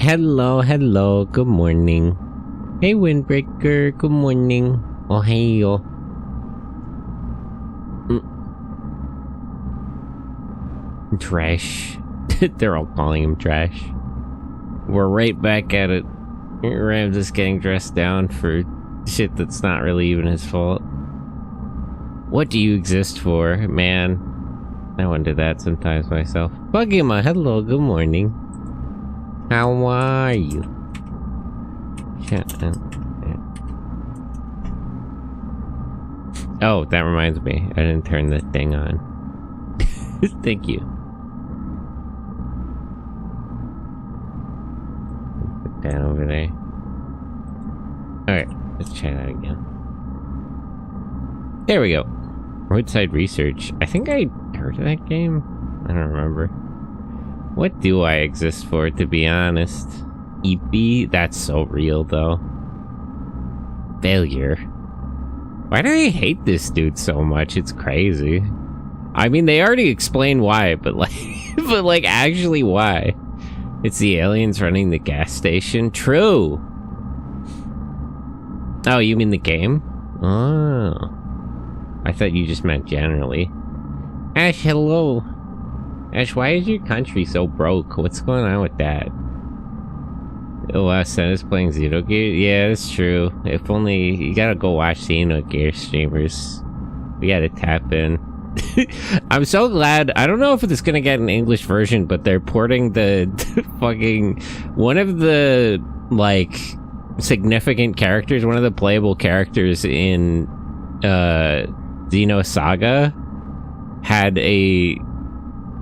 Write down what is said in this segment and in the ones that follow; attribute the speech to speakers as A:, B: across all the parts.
A: Hello, hello, good morning. Hey, Windbreaker, good morning. Oh, hey, yo. Trash. They're all calling him trash. We're right back at it. Ram's just getting dressed down for shit that's not really even his fault. What do you exist for, man? I wonder that sometimes myself. Bugima, hello, good morning. How are you? Oh, that reminds me. I didn't turn the thing on. Thank you. Put that over there. Alright, let's try that again. There we go. Roadside Research. I think I heard of that game. I don't remember. What do I exist for, to be honest? EP? That's so real, though. Failure. Why do I hate this dude so much? It's crazy. I mean, they already explained why, but like, actually why? It's the aliens running the gas station? True! Oh, you mean the game? Oh. I thought you just meant generally. Ash, hello. Ash, why is your country so broke? What's going on with that? Oh, wow, Senna's playing Xenogears? Yeah, that's true. If only... You gotta go watch Xenogears streamers. We gotta tap in. I'm so glad... I don't know if it's gonna get an English version, but they're porting the fucking... One of the, like, significant characters, one of the playable characters in, Xenosaga had a...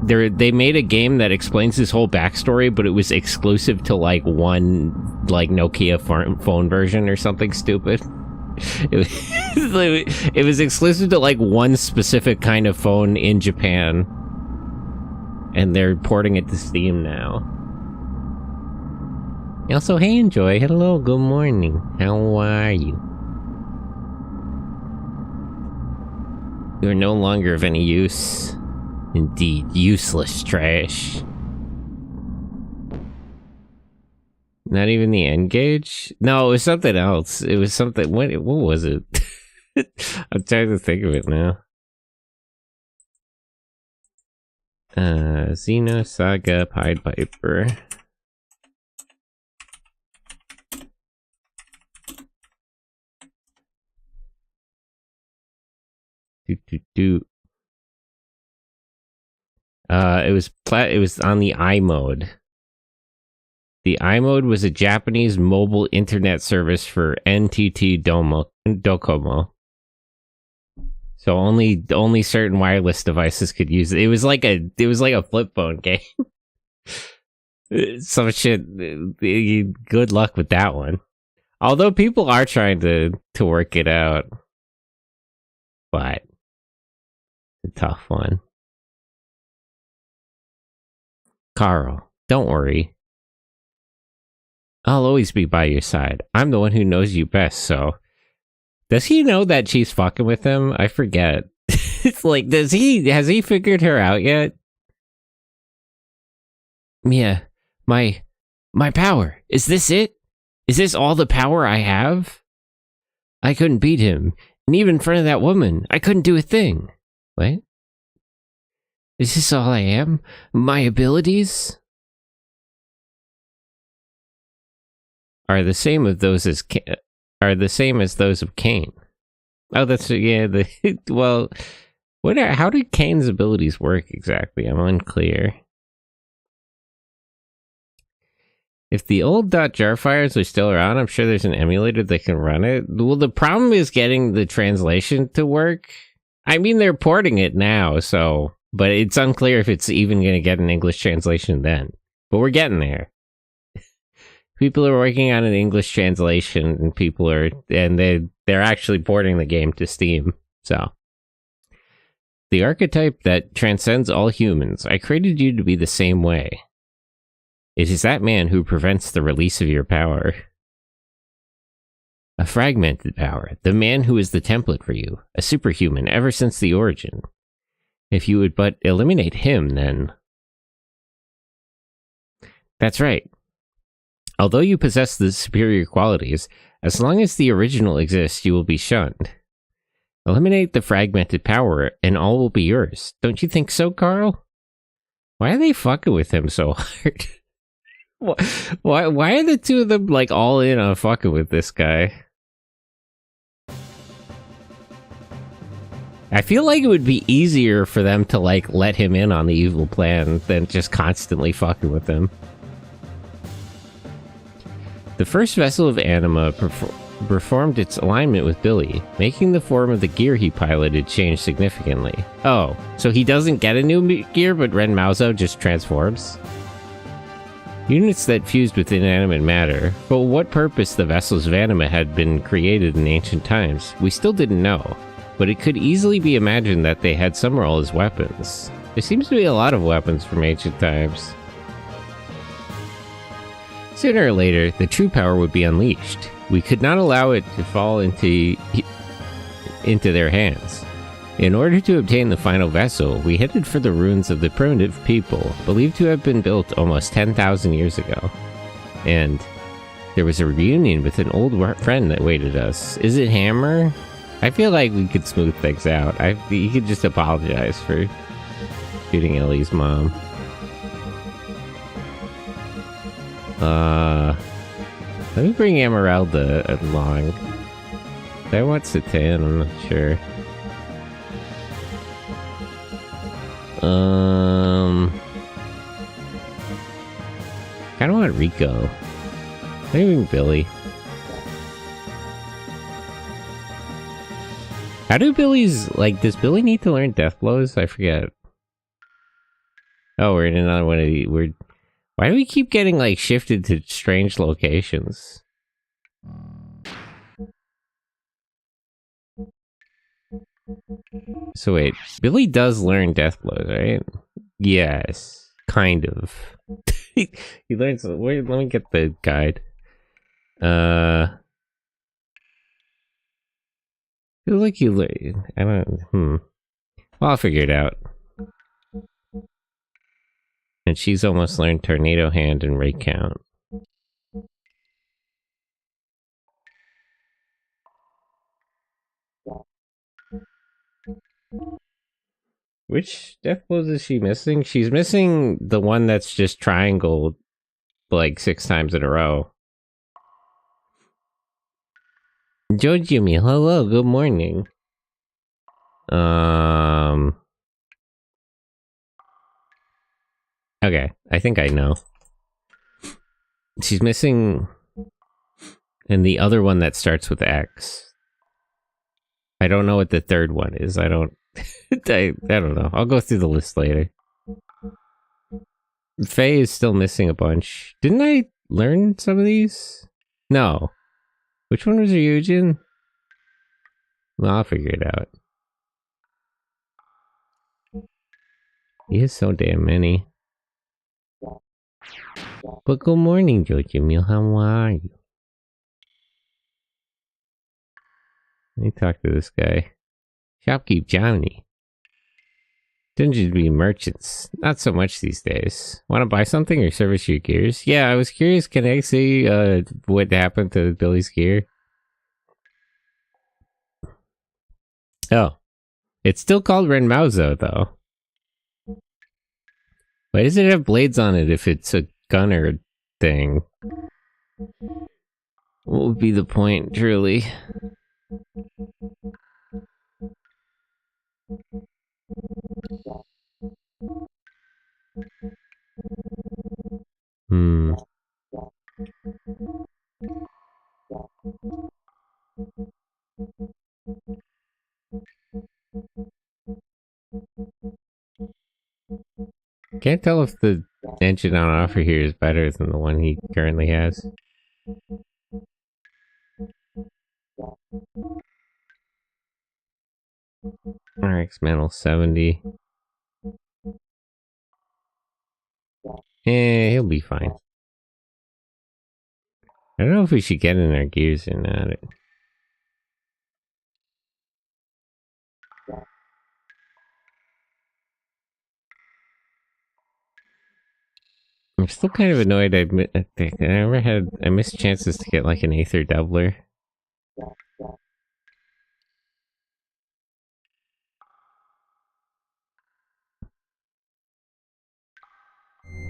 A: They made a game that explains his whole backstory, but it was exclusive to, like, one, like, Nokia phone version or something stupid. It was exclusive to, like, one specific kind of phone in Japan. And they're porting it to Steam now. Also, hey, Enjoy. Hello, good morning. How are you? You're no longer of any use. Indeed, useless trash. Not even the N-Gage? No, it was something else. It was something... What was it? I'm trying to think of it now. Xenosaga Pied Piper. It was on the iMode. The iMode was a Japanese mobile internet service for NTT Docomo. So only certain wireless devices could use it. It was like a flip phone game. Some shit. Good luck with that one. Although people are trying to work it out, but it's a tough one. Carl, don't worry. I'll always be by your side. I'm the one who knows you best, so... Does he know that she's fucking with him? I forget. It's like, has he figured her out yet? Mia, my power. Is this it? Is this all the power I have? I couldn't beat him. And even in front of that woman, I couldn't do a thing. What? Is this all I am? My abilities are the same as those of Cain. Oh, that's yeah. Well, how did Cain's abilities work exactly? I'm unclear. If the old .jar files are still around, I'm sure there's an emulator that can run it. Well, the problem is getting the translation to work. I mean, they're porting it now, so. But it's unclear if it's even going to get an English translation then. But we're getting there. People are working on an English translation, and they're actually porting the game to Steam. So, the archetype that transcends all humans. I created you to be the same way. It is that man who prevents the release of your power. A fragmented power. The man who is the template for you. A superhuman ever since the origin. If you would but eliminate him, then... That's right. Although you possess the superior qualities, as long as the original exists, you will be shunned. Eliminate the fragmented power, and all will be yours. Don't you think so, Carl? Why are they fucking with him so hard? Why are the two of them, like, all in on fucking with this guy? I feel like it would be easier for them to, like, let him in on the evil plan than just constantly fucking with him. The first vessel of Anima performed its alignment with Billy, making the form of the gear he piloted change significantly. Oh, so he doesn't get a new gear, but Ren Mauzo just transforms? Units that fused with inanimate matter. For what purpose the vessels of Anima had been created in ancient times, we still didn't know, but it could easily be imagined that they had some role as weapons. There seems to be a lot of weapons from ancient times. Sooner or later, the true power would be unleashed. We could not allow it to fall into their hands. In order to obtain the final vessel, we headed for the ruins of the primitive people, believed to have been built almost 10,000 years ago. And there was a reunion with an old friend that waited us. Is it Hammer? I feel like we could smooth things out. You could just apologize for shooting Ellie's mom. Let me bring Emeralda along. I want Satan, I'm not sure. Kinda want Rico. Maybe Billy. How do Billy's, like, does Billy need to learn death blows? I forget. Oh, we're in another one of the weird. Why do we keep getting, like, shifted to strange locations? So wait, Billy does learn death blows, right? Yes, kind of. he learns. Wait, let me get the guide. I feel like you learn. I don't. Well, I'll figure it out. And she's almost learned Tornado Hand and Rake Count. Which death blows is she missing? She's missing the one that's just triangled like 6 times in a row. Jojumi, hello, good morning. Okay, I think I know. She's missing... And the other one that starts with X. I don't know what the third one is. I don't know. I'll go through the list later. Faye is still missing a bunch. Didn't I learn some of these? No. Which one was Ryujin? Well, I'll figure it out. He has so damn many. But good morning, Jojimi. How are you? Let me talk to this guy. Shopkeep Johnny. Dungeons be merchants. Not so much these days. Want to buy something or service your gears? Yeah, I was curious. Can I see what happened to Billy's gear? Oh. It's still called Ren Mauzo, though. Why does it have blades on it if it's a gunner thing? What would be the point, truly? Can't tell if the engine on offer here is better than the one he currently has. RX Metal 70. He'll be fine. I don't know if we should get in our gears or not. I'm still kind of annoyed. I missed chances to get like an Aether Doubler.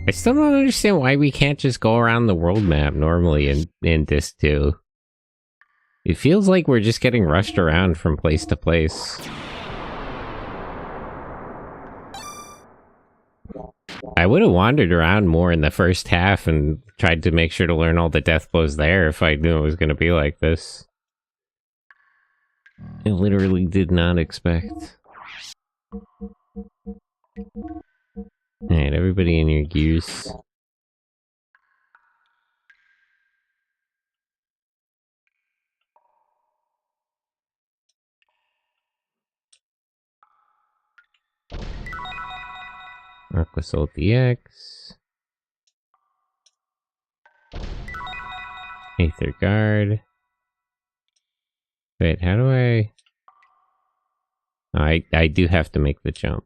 A: I still don't understand why we can't just go around the world map normally in Disc 2. It feels like we're just getting rushed around from place to place. I would have wandered around more in the first half and tried to make sure to learn all the death blows there if I knew it was going to be like this. I literally did not expect. Alright, everybody in your gears. Aquasol DX. Aether Guard. Wait, how do I... I do have to make the jump.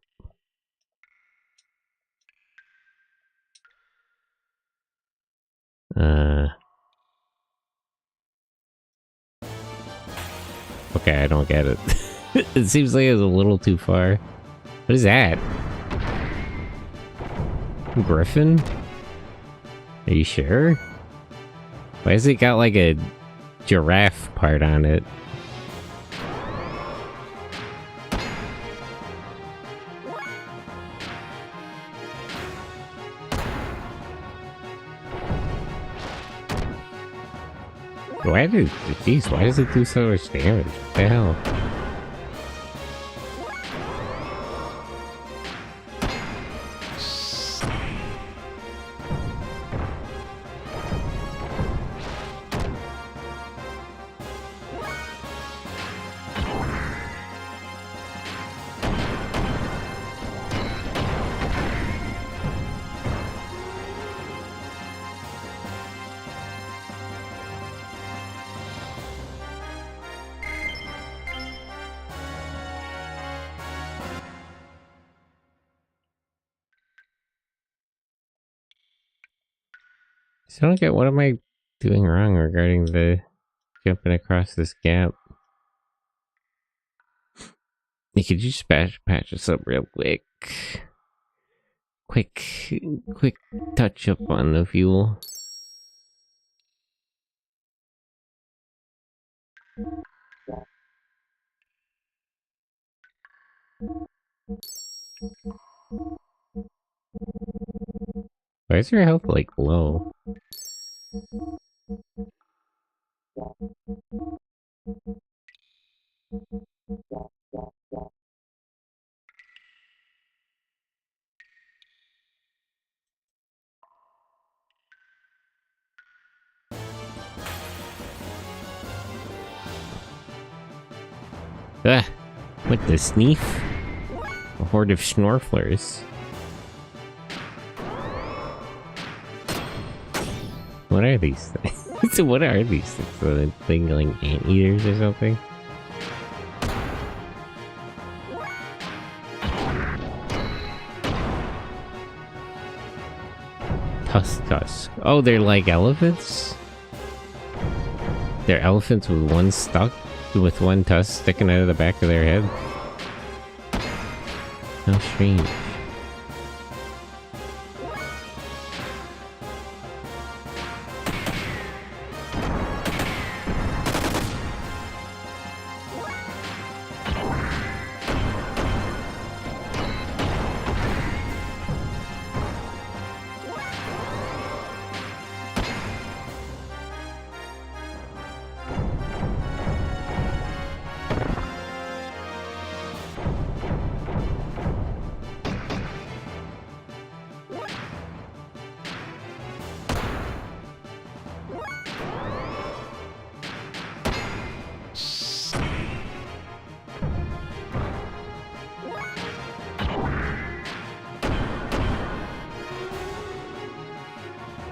A: Okay, I don't get it. It seems like it's a little too far. What is that? Griffin? Are you sure? Why has it got like a giraffe part on it? Why does it do so much damage? What the hell? So I don't get, what am I doing wrong regarding the jumping across this gap? You could just patch this up real quick. Quick touch up on the fuel. Why is your health like low? Ah, what the sneef? A horde of snorflers. What are these things? So what are these things? The thing like anteaters or something? Tusk. Oh, they're like elephants? They're elephants with with one tusk sticking out of the back of their head. How strange.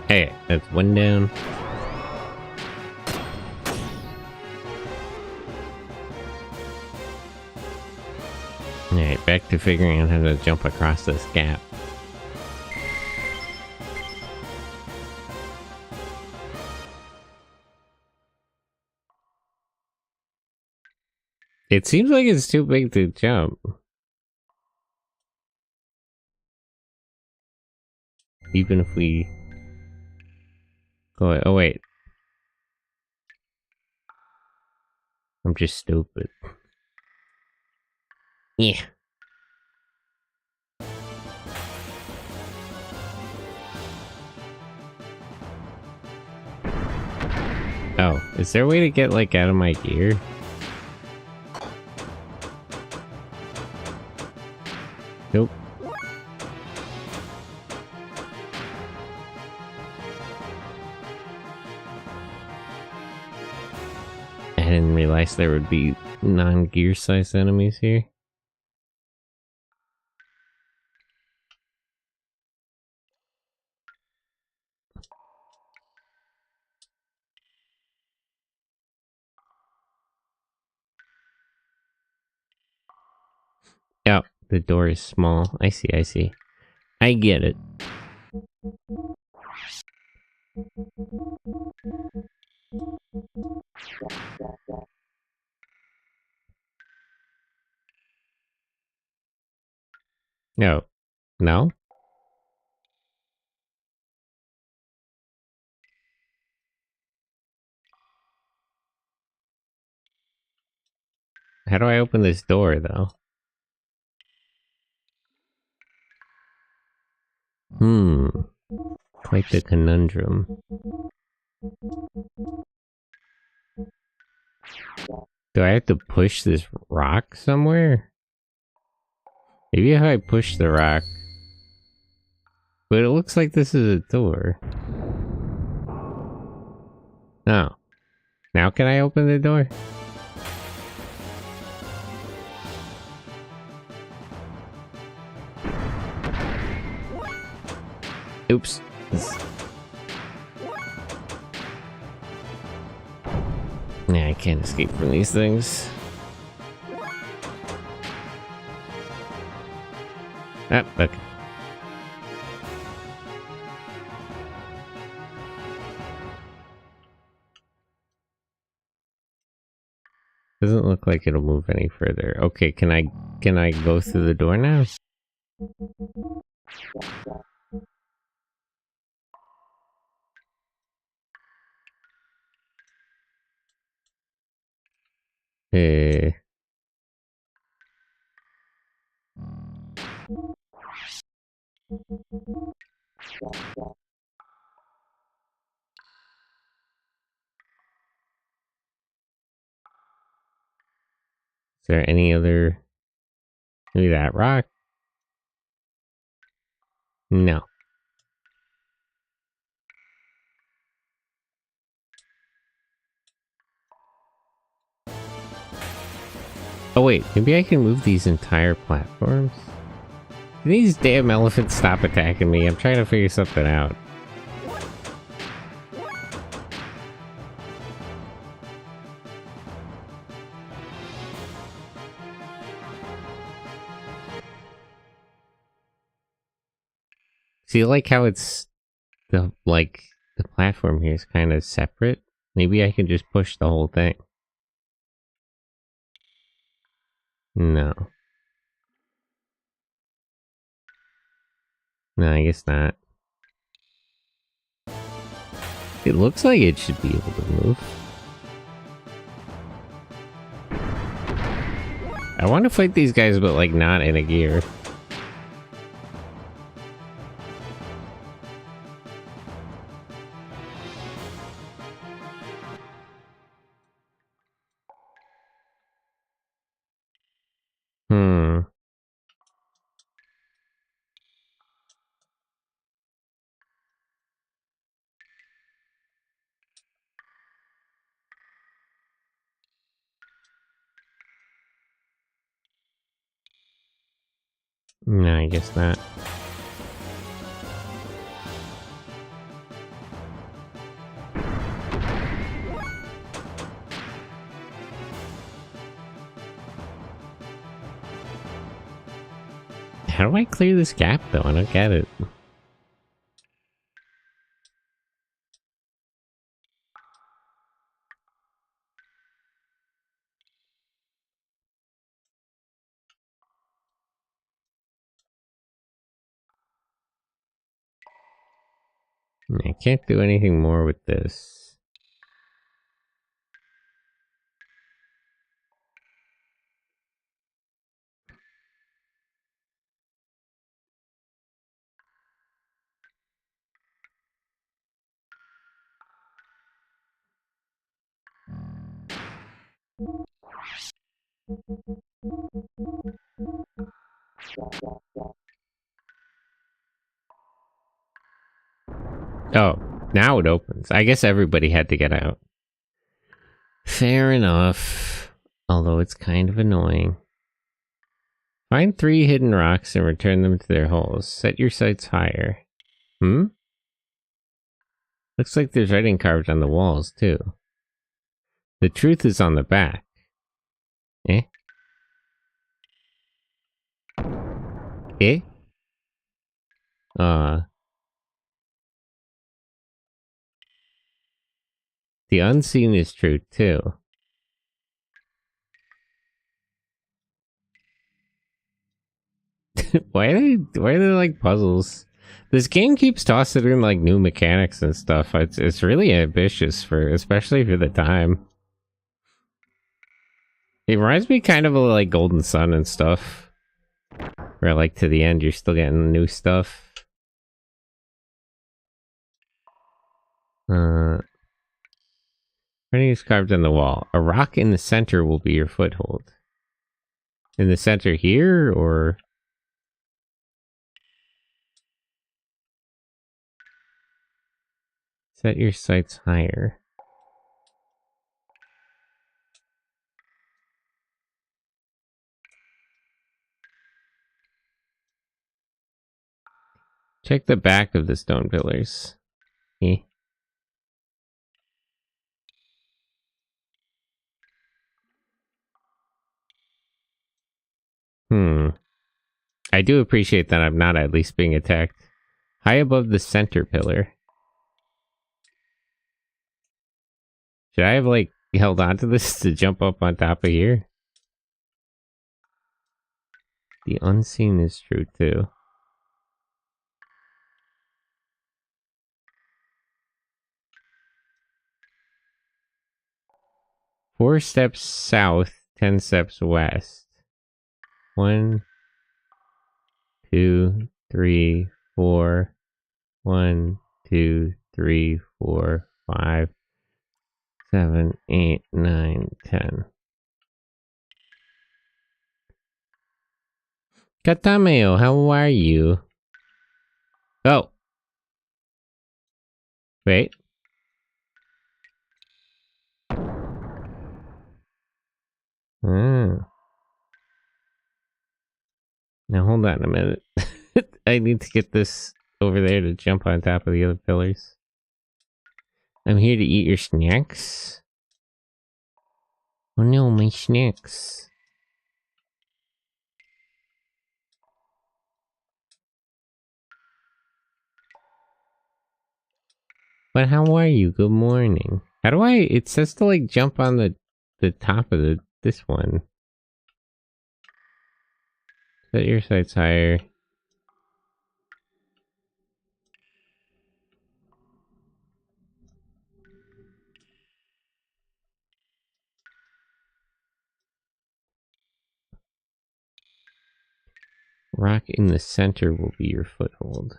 A: Hey, that's one down. Alright, back to figuring out how to jump across this gap. It seems like it's too big to jump. Even if we go... Oh, wait. I'm just stupid. Yeah. Oh, is there a way to get, like, out of my gear? Nope. I didn't realize there would be non-gear size enemies here. Oh, the door is small. I see, I see. I get it. No. No? How do I open this door, though? Quite the conundrum. Do I have to push this rock somewhere? Maybe if I push the rock. But it looks like this is a door. Oh. Now can I open the door? Oops. Yeah, I can't escape from these things. Ah, okay. Doesn't look like it'll move any further. Okay, can I go through the door now? Eh. Is there any other... Maybe that rock? No. Oh wait, maybe I can move these entire platforms? Can these damn elephants stop attacking me? I'm trying to figure something out. See, like how it's... the platform here is kind of separate? Maybe I can just push the whole thing. No. No, I guess not. It looks like it should be able to move. I want to fight these guys, but like not in a gear. Hmm. No, I guess not. How do I clear this gap, though? I don't get it. I can't do anything more with this. Oh, now it opens. I guess everybody had to get out. Fair enough. Although it's kind of annoying. Find 3 hidden rocks and return them to their holes. Set your sights higher. Hmm? Looks like there's writing carved on the walls, too. The truth is on the back. Eh? Eh? The unseen is true, too. Why are they like puzzles? This game keeps tossing in like new mechanics and stuff. It's really ambitious for, especially for the time. It reminds me kind of like Golden Sun and stuff. Where like to the end you're still getting new stuff. Writing is carved on the wall. A rock in the center will be your foothold. In the center here, or... Set your sights higher. Check the back of the stone pillars. Eh? I do appreciate that I'm not at least being attacked. High above the center pillar. Should I have, like, held on to this to jump up on top of here? The unseen is true, too. Four steps south, 10 steps west. 1, 2, 3, 4. 1, 2, 3, 4, 5, 7, 8, 9, 10. Katameo, how are you? Oh. Wait. Now hold on a minute. I need to get this over there to jump on top of the other pillars. I'm here to eat your snacks. Oh no, my snacks. But how are you? Good morning. How do I... It says to like jump on the top of this one. Set your sights higher. Rock in the center will be your foothold.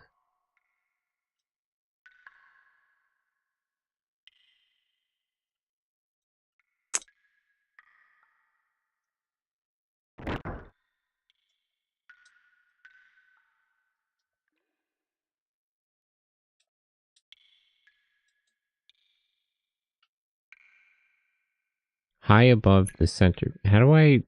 A: High above the center. How do I...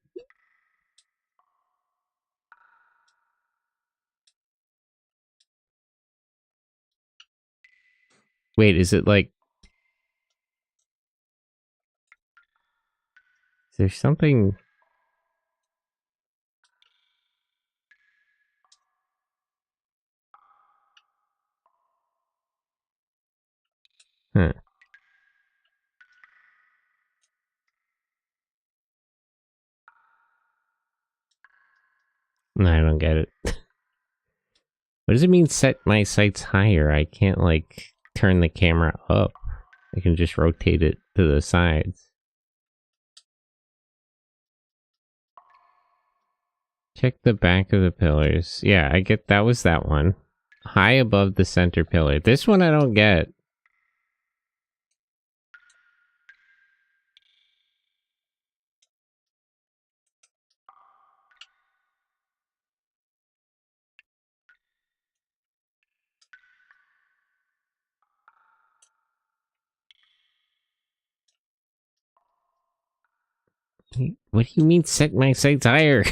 A: Wait, is it like... Is there something... Huh. No, I don't get it. What does it mean set my sights higher? I can't like turn the camera up. I can just rotate it to the sides. Check the back of the pillars. Yeah, I get that was that one. High above the center pillar. This one I don't get. What do you mean set my sights higher?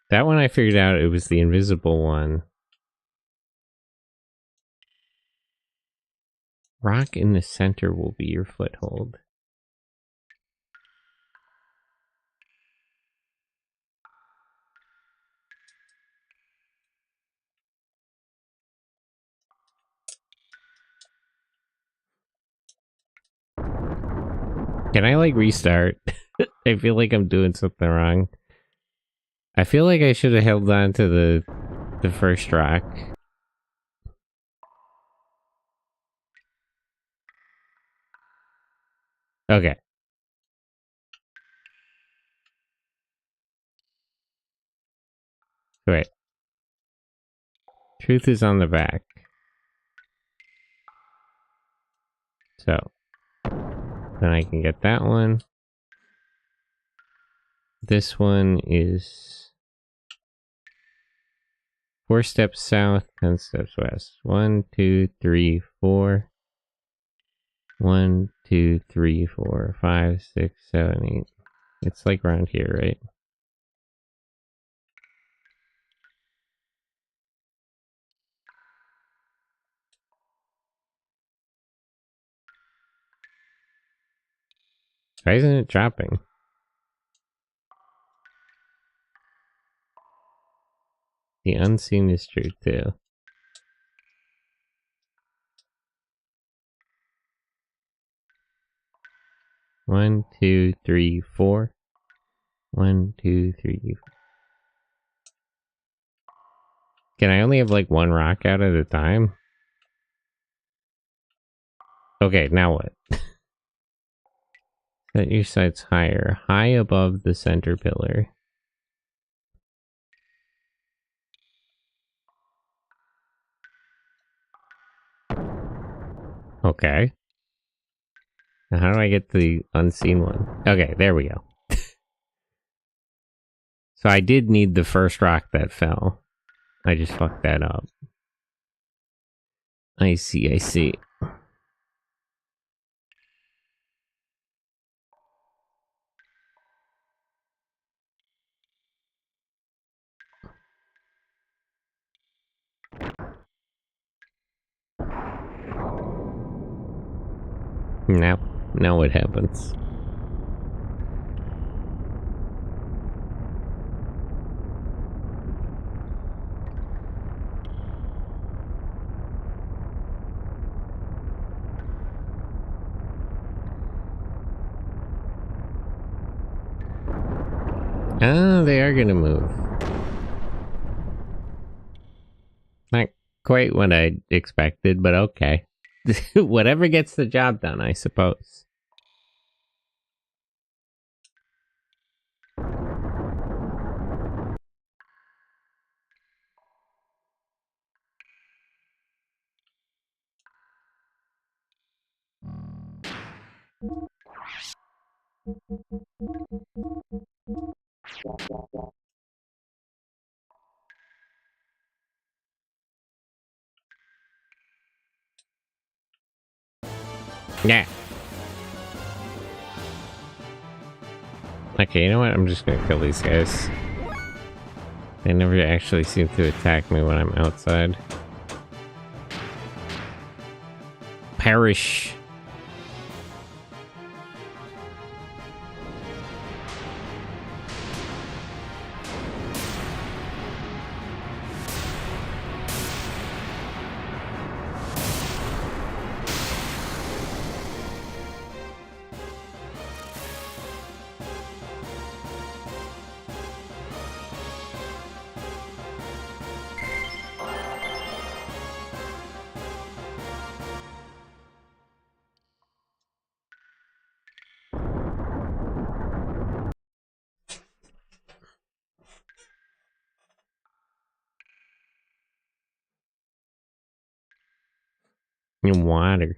A: That one I figured out it was the invisible one. Rock in the center will be your foothold. Can I like restart? I feel like I'm doing something wrong. I feel like I should have held on to the first rock. Okay. Wait. Truth is on the back. So. Then I can get that one. This one is 4 steps south, 10 steps west. 1, 2, 3, 4. 1, 2, 3, 4, 5, 6, 7, 8. It's like around here, right? Why isn't it dropping? The unseen is true too. One, two, three, 4. 1, 2, 3, 4. Can I only have like one rock out at a time? Okay, now what? Set your sights higher, high above the center pillar. Okay. Now how do I get the unseen one? Okay, there we go. So I did need the first rock that fell. I just fucked that up. I see, I see. Now what happens? Oh, they are gonna move. Not quite what I expected, but okay. Whatever gets the job done, I suppose. Yeah. Okay, you know what? I'm just gonna kill these guys. They never actually seem to attack me when I'm outside. Perish. In water.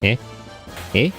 A: Eh? Eh?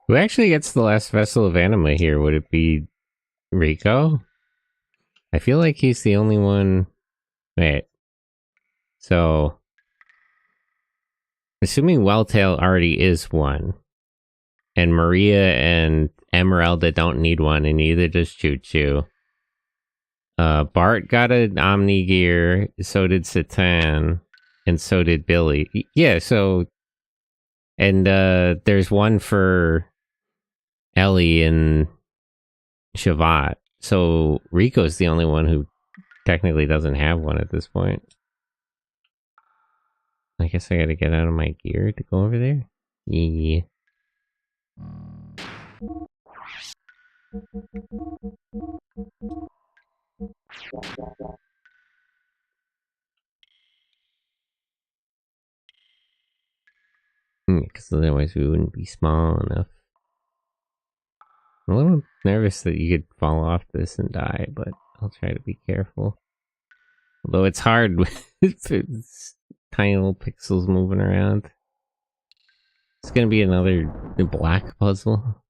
A: Who actually gets the last vessel of anima here? Would it be Rico? I feel like he's the only one. Wait. So, assuming Welltail already is one, and Maria and Emeralda don't need one, and neither does Choo Choo. Bart got an Omni gear, so did Satan, and so did Billy. Yeah, so, and there's one for Ellie and Shavat. So Rico's the only one who technically doesn't have one at this point. I guess I gotta get out of my gear to go over there. Yeah. Because otherwise we wouldn't be small enough. I'm a little nervous that you could fall off this and die, but I'll try to be careful. Although it's hard with tiny little pixels moving around. It's gonna be another black puzzle.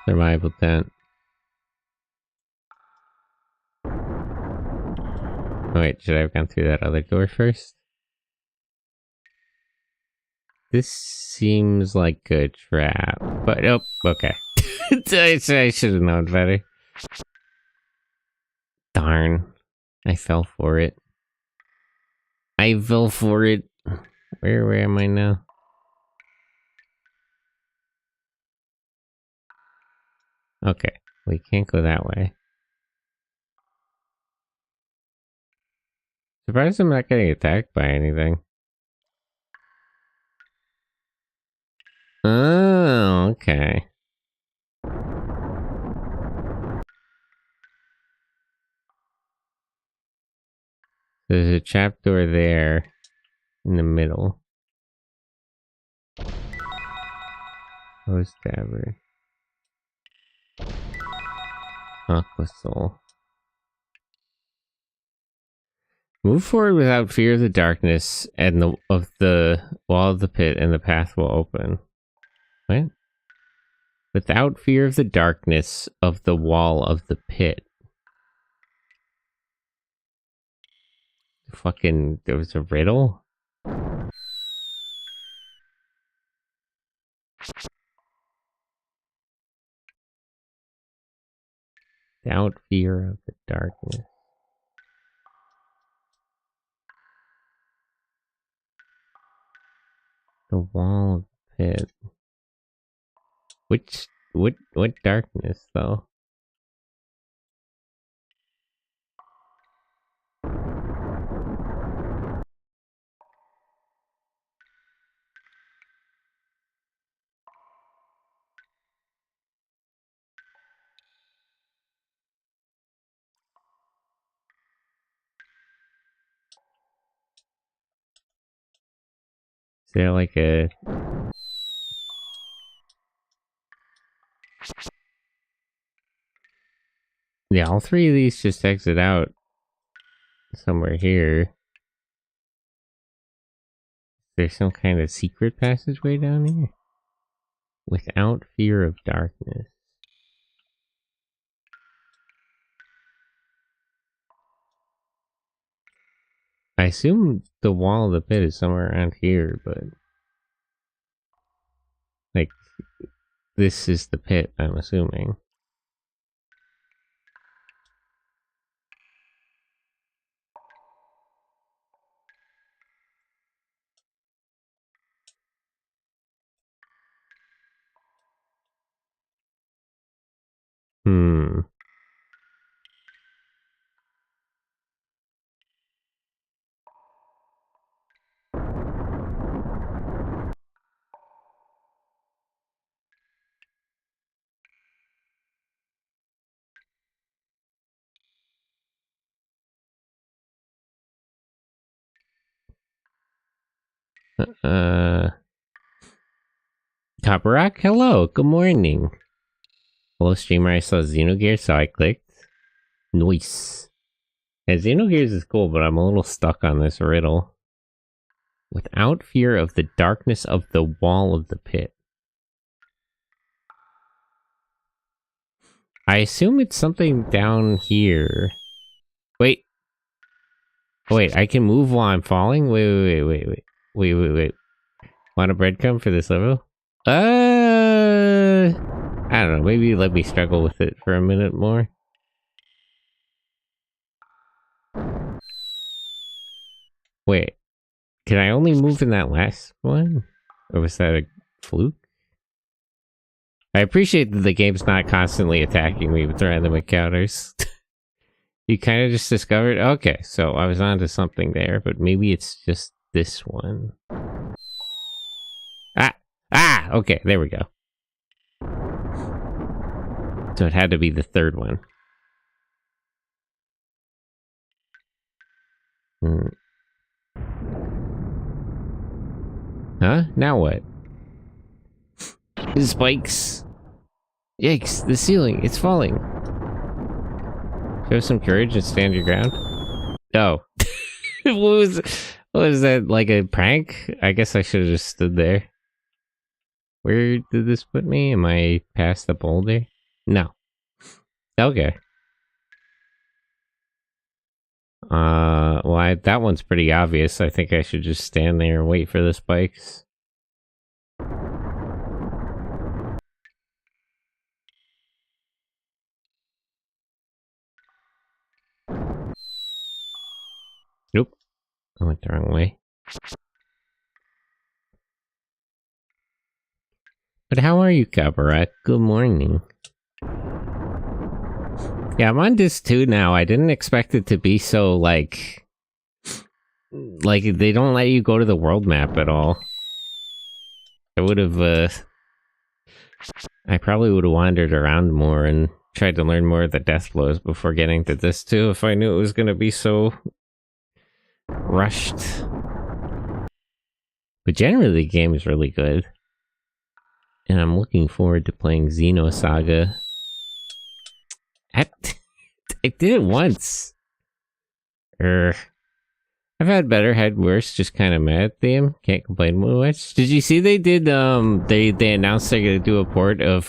A: Survival tent. Oh, wait, should I have gone through that other door first? This seems like a trap, but oh, okay. I should have known better. Darn. I fell for it. I fell for it. Where am I now? Okay, we can't go that way. Surprised I'm not getting attacked by anything. Oh, okay. There's a trapdoor there in the middle. Rose Tavern. Aqua Soul. Move forward without fear of the darkness and of the wall of the pit, and the path will open. What? Without fear of the darkness of the wall of the pit. Fucking, there was a riddle? Without fear of the darkness. The wall of the pit. What darkness, though? Is there like a... Yeah, all three of these just exit out somewhere here. There's some kind of secret passageway down here? Without fear of darkness. I assume the wall of the pit is somewhere around here, but... Like, this is the pit, I'm assuming. Hmm. Copperock, hello, good morning. Hello, streamer, I saw Xenogears, so I clicked. Nice. Yeah, Xenogears is cool, but I'm a little stuck on this riddle. Without fear of the darkness of the wall of the pit. I assume it's something down here. Wait. Wait, I can move while I'm falling? Wait. Want a breadcrumb for this level? I don't know, maybe let me struggle with it for a minute more. Wait, can I only move in that last one? Or was that a fluke? I appreciate that the game's not constantly attacking me with random encounters. You kind of just discovered? Okay, so I was onto something there, but maybe it's just this one. Okay, there we go. So it had to be the third one. Huh? Now what? Spikes! Yikes, the ceiling, it's falling. Show some courage and stand your ground. Oh. What was that, like a prank? I guess I should have just stood there. Where did this put me? Am I past the boulder? No. Okay. Well, that one's pretty obvious. I think I should just stand there and wait for the spikes. Nope. I went the wrong way. But how are you, Cabaret? Good morning. Yeah, I'm on disc 2 now. I didn't expect it to be so, like they don't let you go to the world map at all. I would have, I probably would have wandered around more and tried to learn more of the death blows before getting to this 2 if I knew it was going to be so rushed. But generally, the game is really good. And I'm looking forward to playing Xenosaga. I did it once. I've had better, had worse, just kind of mad at them. Can't complain much. Did you see they did, they announced they're gonna do a port of,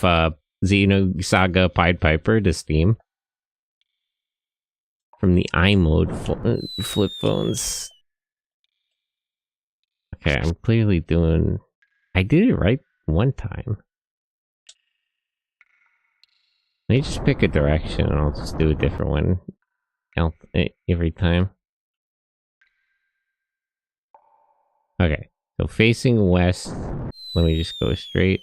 A: Xenosaga Pied Piper to Steam? From the iMode flip phones. Okay, I'm clearly doing... I did it right one time. Let me just pick a direction and I'll just do a different one every time. Okay, so facing west, let me just go straight.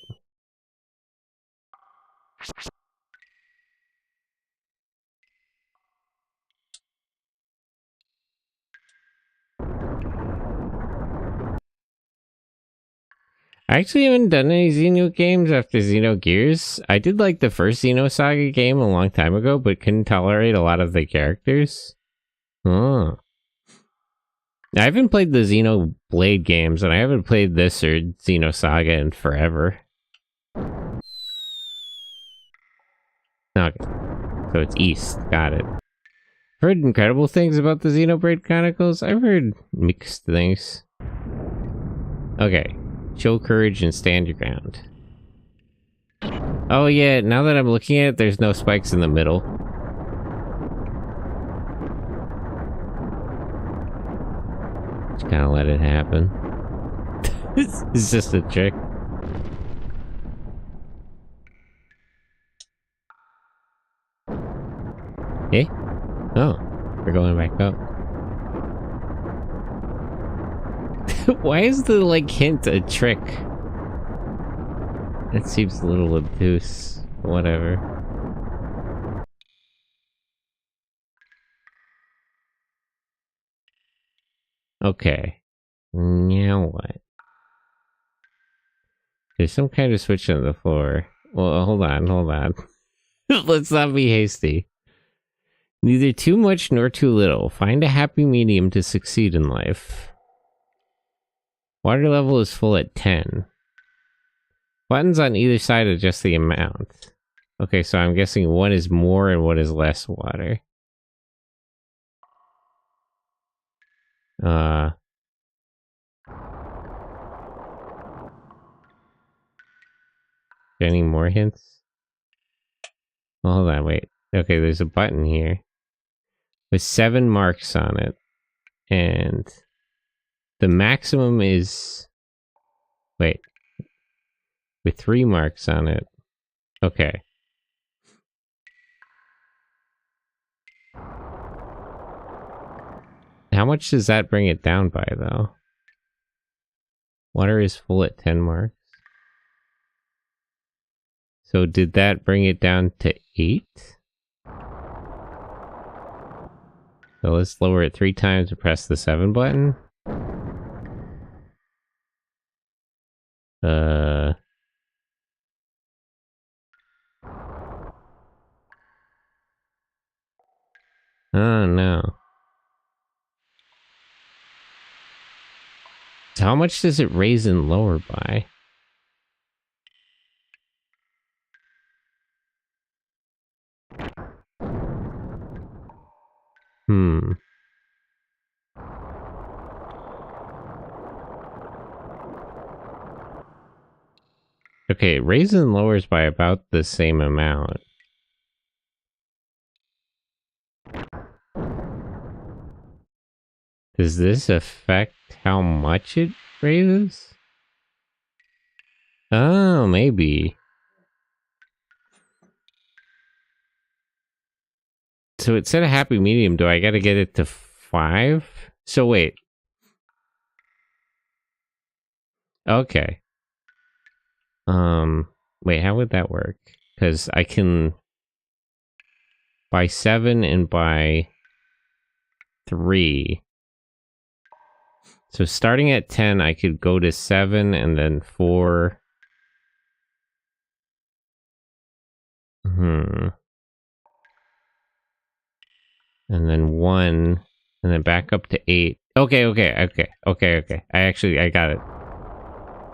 A: I actually haven't done any Xeno games after Xenogears. I did like the first Xenosaga game a long time ago, but couldn't tolerate a lot of the characters. Oh. I haven't played the Xenoblade games, and I haven't played this or Xenosaga in forever. Okay. So it's east. Got it. I've heard incredible things about the Xenoblade Chronicles. I've heard mixed things. Okay. Show courage and stand your ground. Oh yeah, now that I'm looking at it, there's no spikes in the middle. Just gotta let it happen. It's just a trick. Eh? Oh, we're going back up. Why is the, like, hint a trick? It seems a little obtuse. Whatever. Okay. Now what? There's some kind of switch on the floor. Well, hold on. Let's not be hasty. Neither too much nor too little. Find a happy medium to succeed in life. Water level is full at 10. Buttons on either side adjust the amount. Okay, so I'm guessing one is more and one is less water. Any more hints? Oh, hold on, wait. Okay, there's a button here with 7 marks on it. And the maximum is... Wait. With 3 marks on it. Okay. How much does that bring it down by, though? Water is full at 10 marks. So did that bring it down to 8? So let's lower it 3 times and press the 7 button. Oh no. So how much does it raise and lower by? Okay, it raises and lowers by about the same amount. Does this affect how much it raises? Oh, maybe. So it said a happy medium. Do I gotta get it to 5? So wait. Okay. Wait, how would that work? Because I can buy 7 and buy 3. So starting at 10, I could go to 7 and then 4. And then 1, and then back up to 8. Okay. I got it.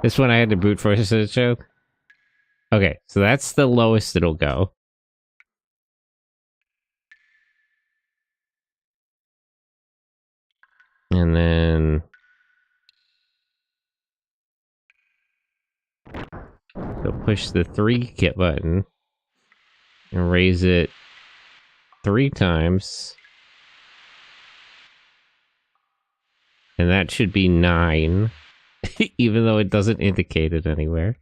A: This one I had to brute force as a joke. Okay, so that's the lowest it'll go. And then... So push the 3 kit button. And raise it 3 times. And that should be 9. Even though it doesn't indicate it anywhere.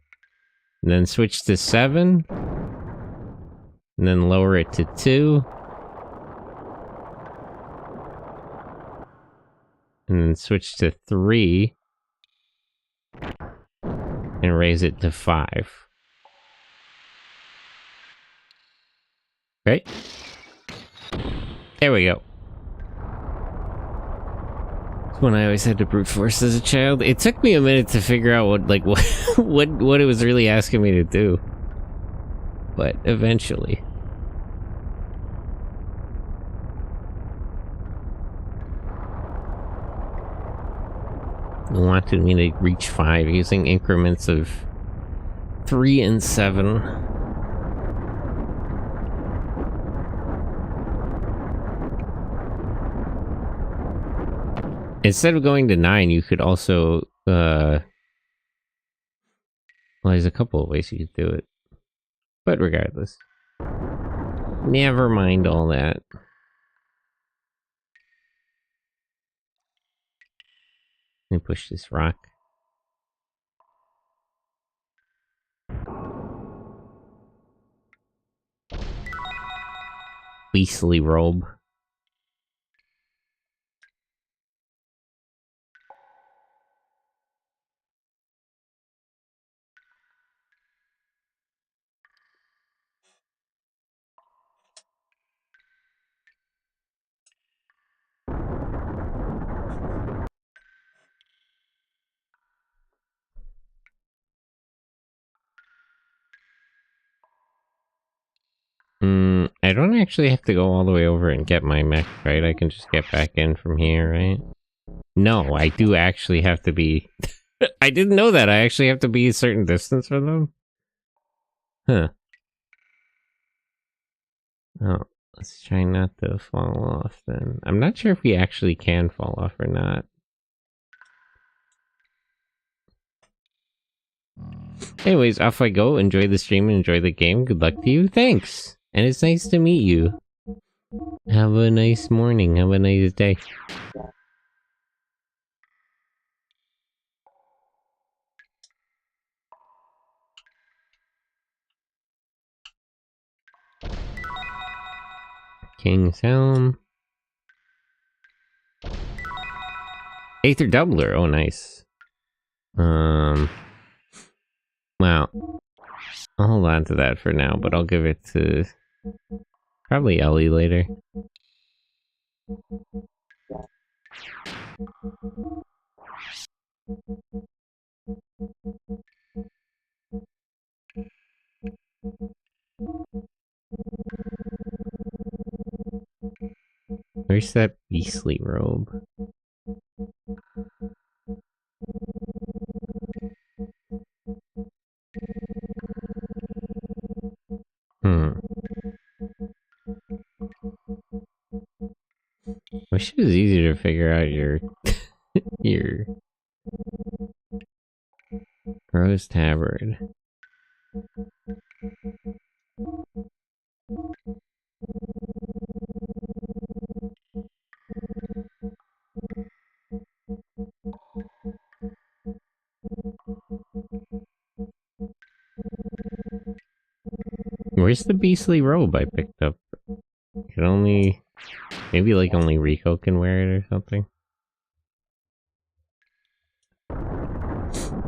A: And then switch to 7. And then lower it to 2. And then switch to 3. And raise it to 5. Right? There we go. That's when I always had to brute force as a child. It took me a minute to figure out what it was really asking me to do. But eventually. It wanted me to reach 5 using increments of 3 and 7. Instead of going to 9, you could also, well, there's a couple of ways you could do it. But regardless. Never mind all that. Let me push this rock. beastly robe. I don't actually have to go all the way over and get my mech, right? I can just get back in from here, right? No, I do actually have to be... I didn't know that. I actually have to be a certain distance from them? Huh. Oh, let's try not to fall off then. I'm not sure if we actually can fall off or not. Anyways, off I go. Enjoy the stream and enjoy the game. Good luck to you. Thanks! And it's nice to meet you. Have a nice morning. Have a nice day. King's Helm. Aether Doubler. Oh, nice. Wow. I'll hold on to that for now, but I'll give it to probably Ellie later. Where's that beastly robe? Wish it was easier to figure out your your Rose Tabard. Where's the beastly robe I picked up? Could only... Maybe like only Rico can wear it or something?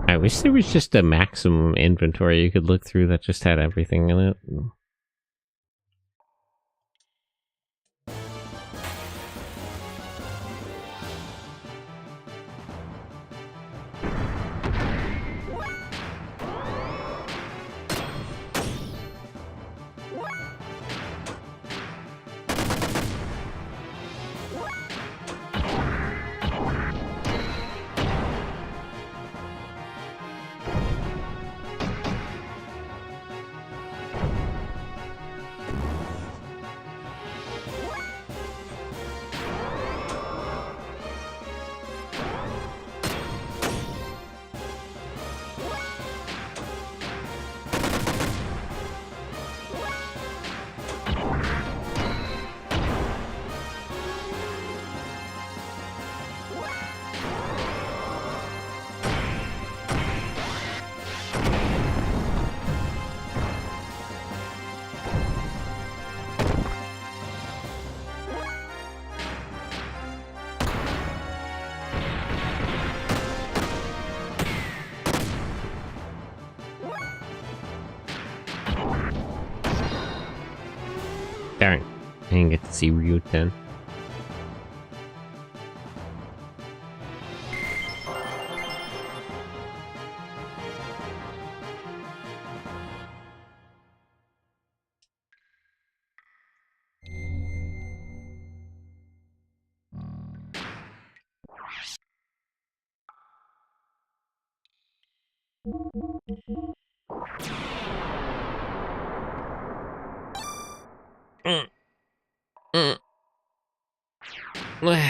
A: I wish there was just a maximum inventory you could look through that just had everything in it. Darn, I didn't get to see Ryuten.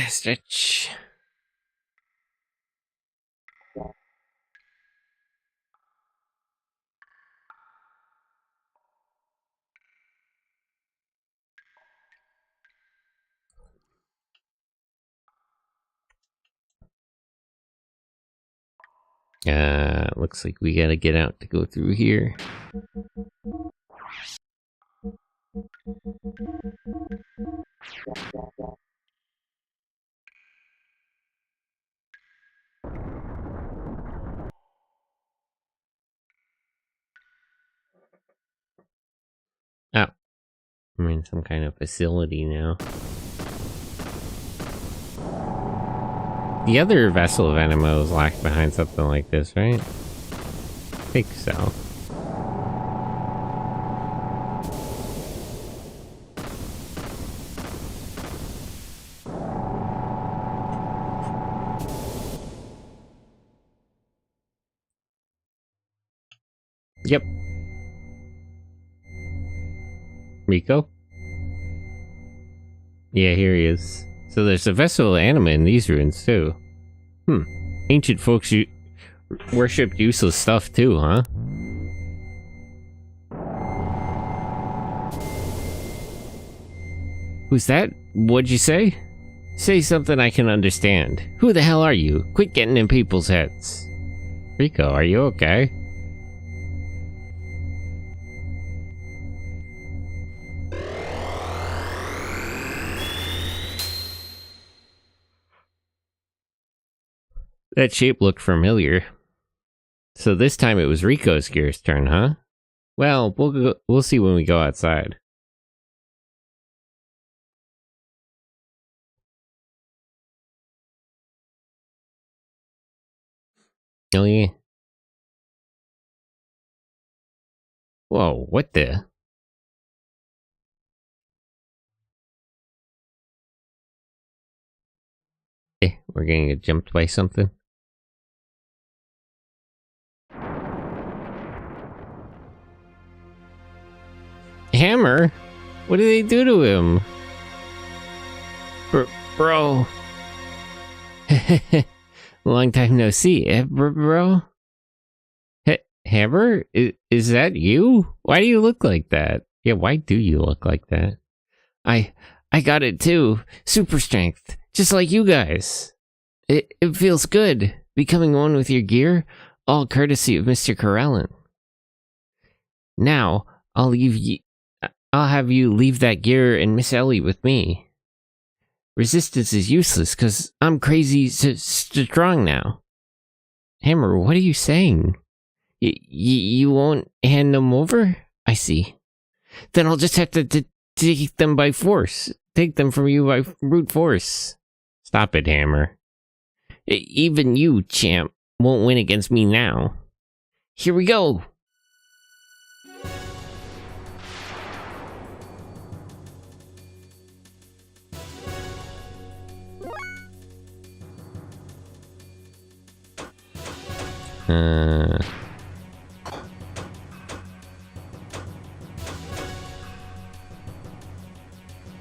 A: Stretch. Looks like we gotta get out to go through here. Oh, I'm in some kind of facility now. The other vessel of Enema was locked behind something like this, right? I think so. Yep. Rico? Yeah, here he is. So there's a vessel of Anima in these ruins, too. Ancient folks worshipped useless stuff, too, huh? Who's that? What'd you say? Say something I can understand. Who the hell are you? Quit getting in people's heads. Rico, are you okay? That shape looked familiar. So this time it was Rico's gear's turn, huh? Well, we'll see when we go outside. Oh yeah. Whoa, what the? We're gonna get jumped by something? Hammer? What did they do to him? Bro. Long time no see, bro? Hammer? Is that you? Why do you look like that? Yeah, why do you look like that? I got it too. Super strength. Just like you guys. It feels good. Becoming one with your gear, all courtesy of Mr. Corellin. Now, I'll have you leave that gear and Miss Ellie with me. Resistance is useless, cause I'm crazy strong now. Hammer, what are you saying? You won't hand them over? I see. Then I'll just have to take them by force. Take them from you by brute force. Stop it, Hammer. Even you, champ, won't win against me now. Here we go!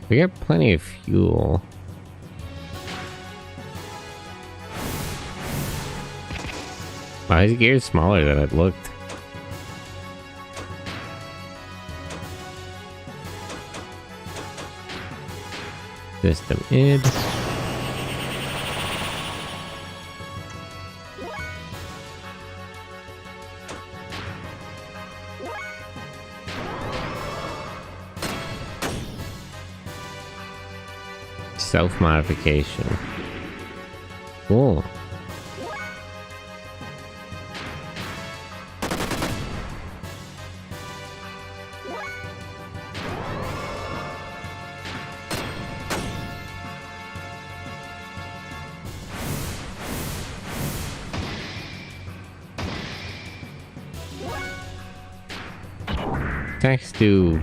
A: We got plenty of fuel. Wow, his gear's smaller than it looked. System id. Self-modification. Cool. Attacks do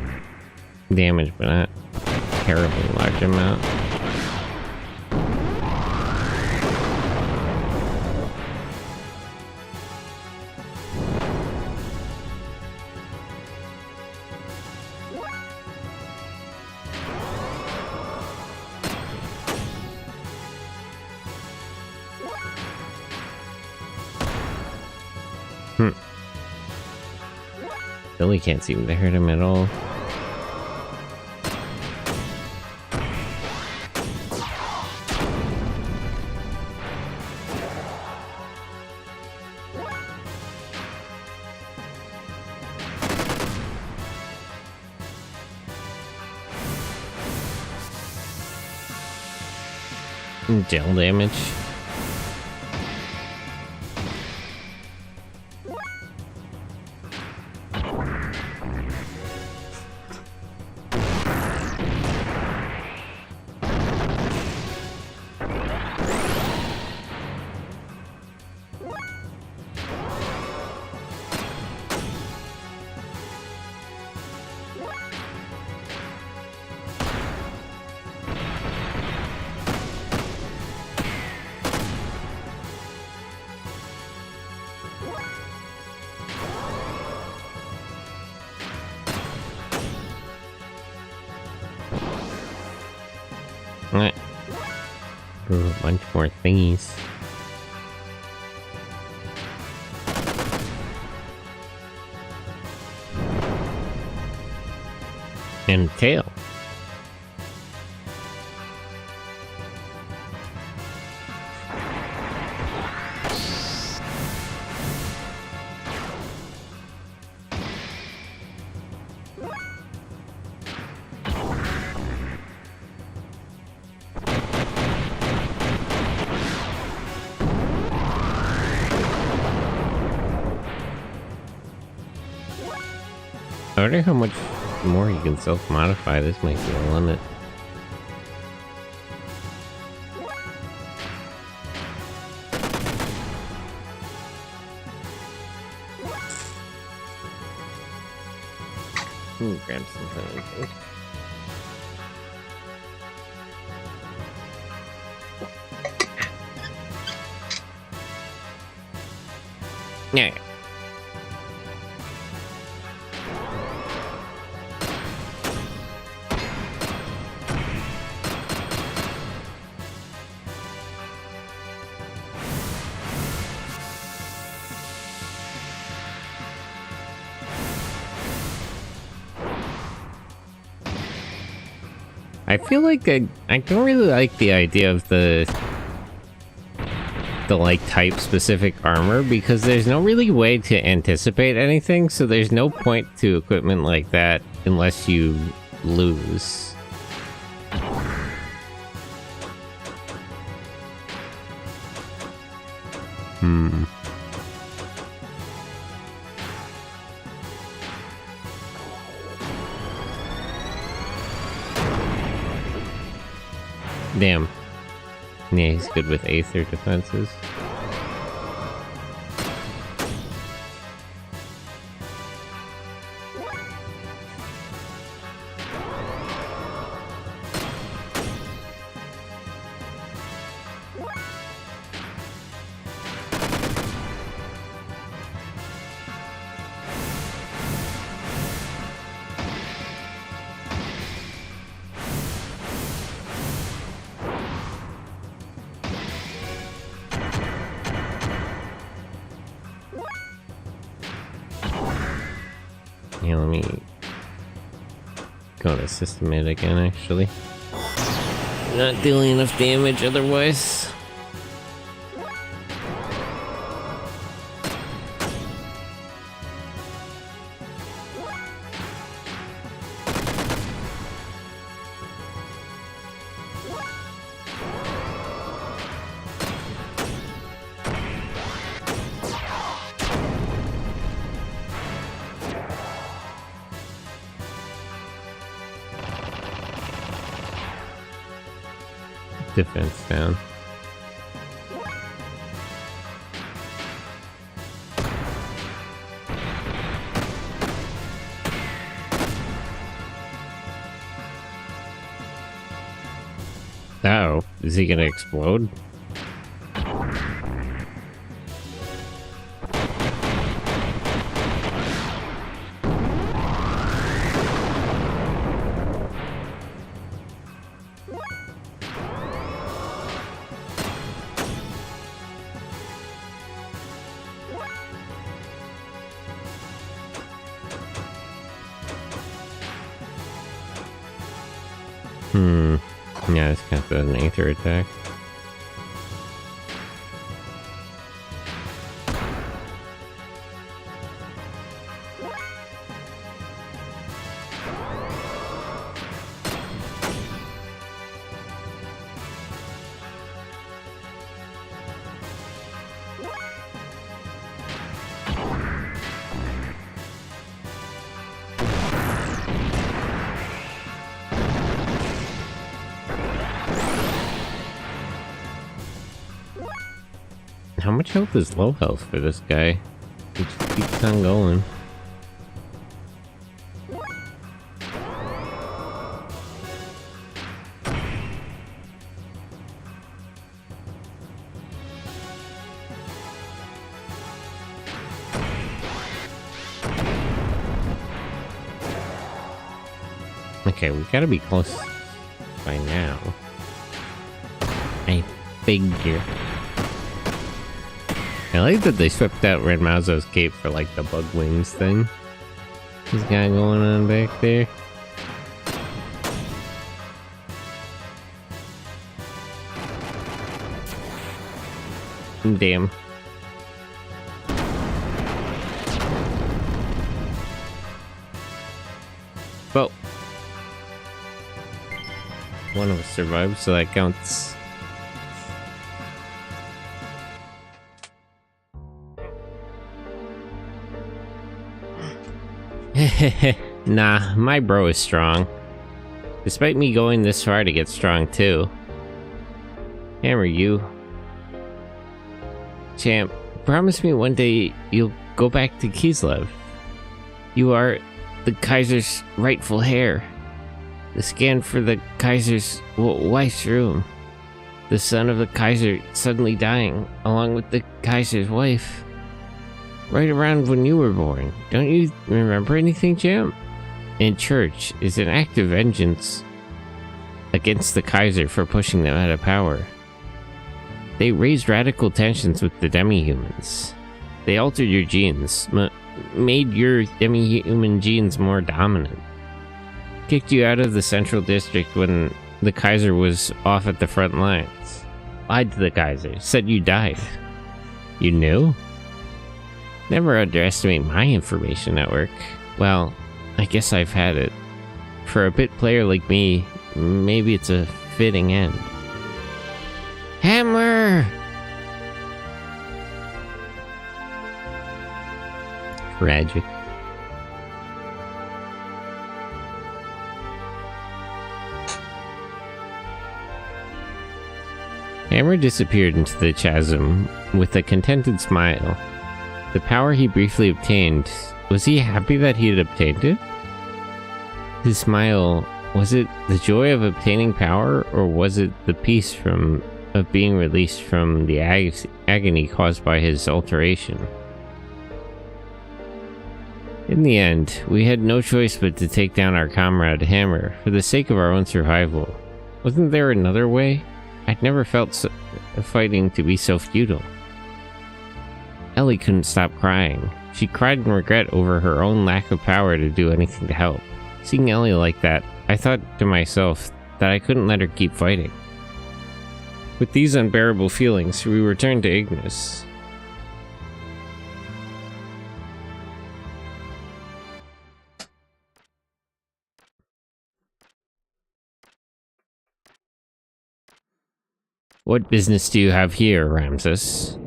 A: damage, but not terribly large amount. Billy can't seem to hurt him at all. Gel damage. Right. Ooh, a bunch more thingies. And tail. I wonder how much more you can self-modify. This might be a limit. Grab some. Yeah. I feel like I don't really like the idea of the like type specific armor, because there's no really way to anticipate anything, so there's no point to equipment like that unless you lose. Damn. Yeah, he's good with Aether defenses. Yeah, let me go to system it again, actually. Not dealing enough damage otherwise. Defense down. Oh, is he gonna explode? Yeah, it's kind of an Aether attack. how much health is low health for this guy? He just keeps on going. Okay, we gotta be close by now. I figure. I like that they swept out Red Mauzo's cape for like the bug wings thing. He's got going on back there. Damn. Well, one of us survived, so that counts. Nah, my bro is strong. Despite me going this far to get strong too. Hammer, you. Champ, promise me one day you'll go back to Kislev. You are the Kaiser's rightful heir. The scan for the Kaiser's wife's room. The son of the Kaiser suddenly dying, along with the Kaiser's wife. Right around when you were born. Don't you remember anything, champ? In church is an act of vengeance against the Kaiser for pushing them out of power. They raised radical tensions with the demi-humans. They altered your genes, made your demi-human genes more dominant. Kicked you out of the central district when the Kaiser was off at the front lines. Lied to the Kaiser, said you died. You knew? Never underestimate my information network. Well, I guess I've had it. For a bit player like me, maybe it's a fitting end. Hammer! Tragic. Hammer disappeared into the chasm with a contented smile. The power he briefly obtained, was he happy that he had obtained it? His smile, was it the joy of obtaining power, or was it the peace of being released from the agony caused by his alteration? In the end, we had no choice but to take down our comrade Hammer for the sake of our own survival. Wasn't there another way? I'd never felt fighting to be so futile. Ellie couldn't stop crying. She cried in regret over her own lack of power to do anything to help. Seeing Ellie like that, I thought to myself that I couldn't let her keep fighting. With these unbearable feelings, we returned to Ignis. What business do you have here, Ramses?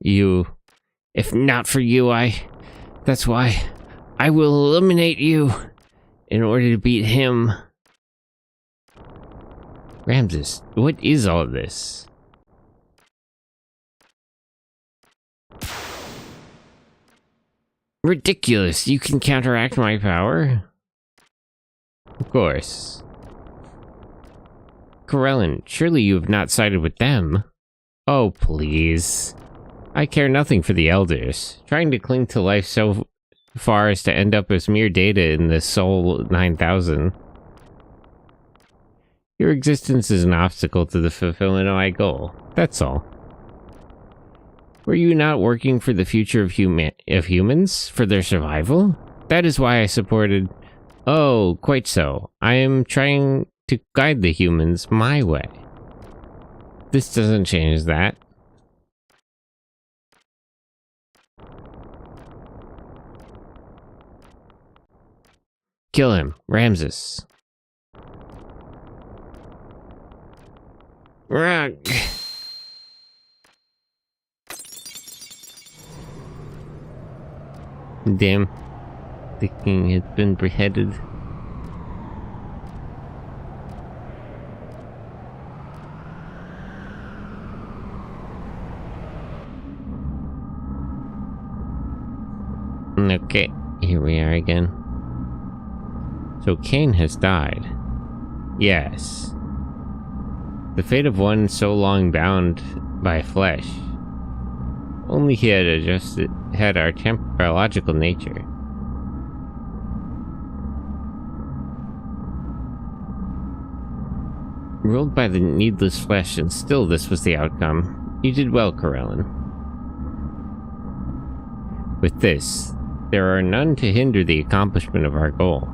A: You... If not for you, that's why I will eliminate you in order to beat him. Ramses, what is all this? Ridiculous! You can counteract my power? Of course. Corellin, surely you have not sided with them. Oh, please. I care nothing for the elders. Trying to cling to life so far as to end up as mere data in the Sol 9000. Your existence is an obstacle to the fulfillment of my goal. That's all. Were you not working for the future of humans? For their survival? That is why I supported... Oh, quite so. I am trying to guide the humans my way. This doesn't change that. Kill him, Ramses. Rug. Damn. The king has been beheaded. Okay, here we are again. So Cain has died. Yes. The fate of one so long bound by flesh. Only he had our temporological nature. Ruled by the needless flesh, and still this was the outcome. You did well, Corellin. With this, there are none to hinder the accomplishment of our goal.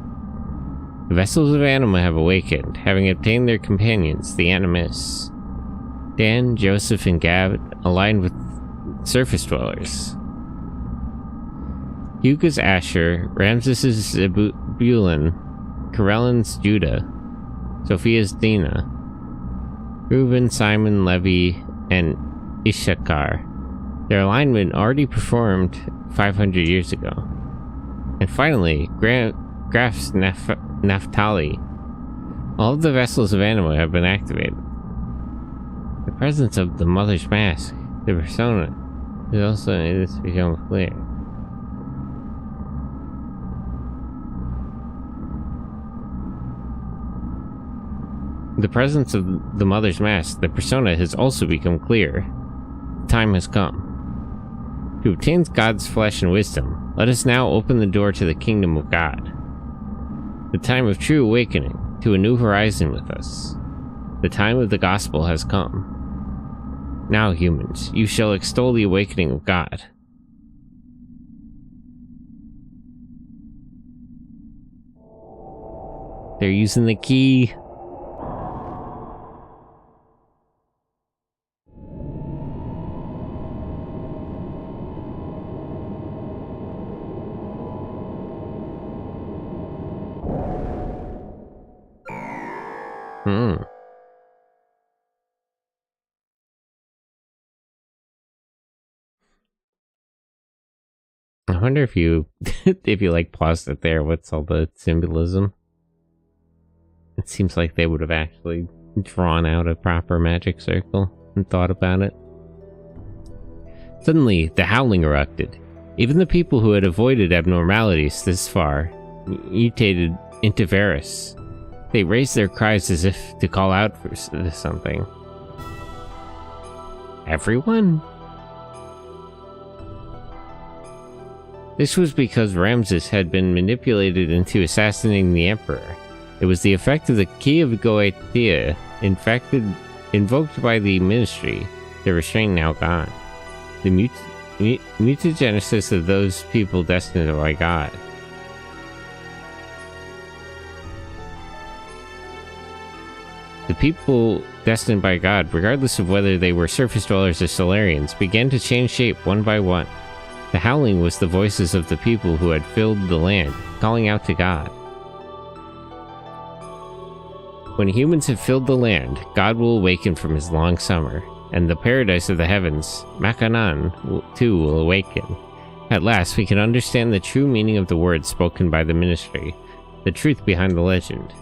A: The vessels of Anima have awakened, having obtained their companions, the Animists. Dan, Joseph, and Gab aligned with surface dwellers. Huga's Asher, Ramses' Zebulun, Corellin's Judah, Sophia's Dina, Reuben, Simon, Levi, and Issachar. Their alignment already performed 500 years ago. And finally, Graf's Naphtali. All of the vessels of Anima have been activated. The presence of the Mother's Mask, the persona, is also in this become clear. The presence of the Mother's Mask, the persona, has also become clear. The time has come. To obtain God's flesh and wisdom, let us now open the door to the kingdom of God. The time of true awakening to a new horizon with us. The time of the gospel has come. Now, humans, you shall extol the awakening of God. They're using the key. I wonder if you, if you like paused it there, what's all the symbolism? It seems like they would have actually drawn out a proper magic circle and thought about it. Suddenly, the howling erupted. Even the people who had avoided abnormalities this far mutated into Varus. They raised their cries as if to call out for something. Everyone? This was because Ramses had been manipulated into assassinating the Emperor. It was the effect of the Key of Goetia, invoked by the Ministry, the restraint now gone. The mutagenesis of those people destined by God. The people destined by God, regardless of whether they were surface dwellers or Solarians, began to change shape one by one. The howling was the voices of the people who had filled the land, calling out to God. When humans have filled the land, God will awaken from his long summer, and the paradise of the heavens, Makanan, too will awaken. At last, we can understand the true meaning of the words spoken by the Ministry, the truth behind the legend.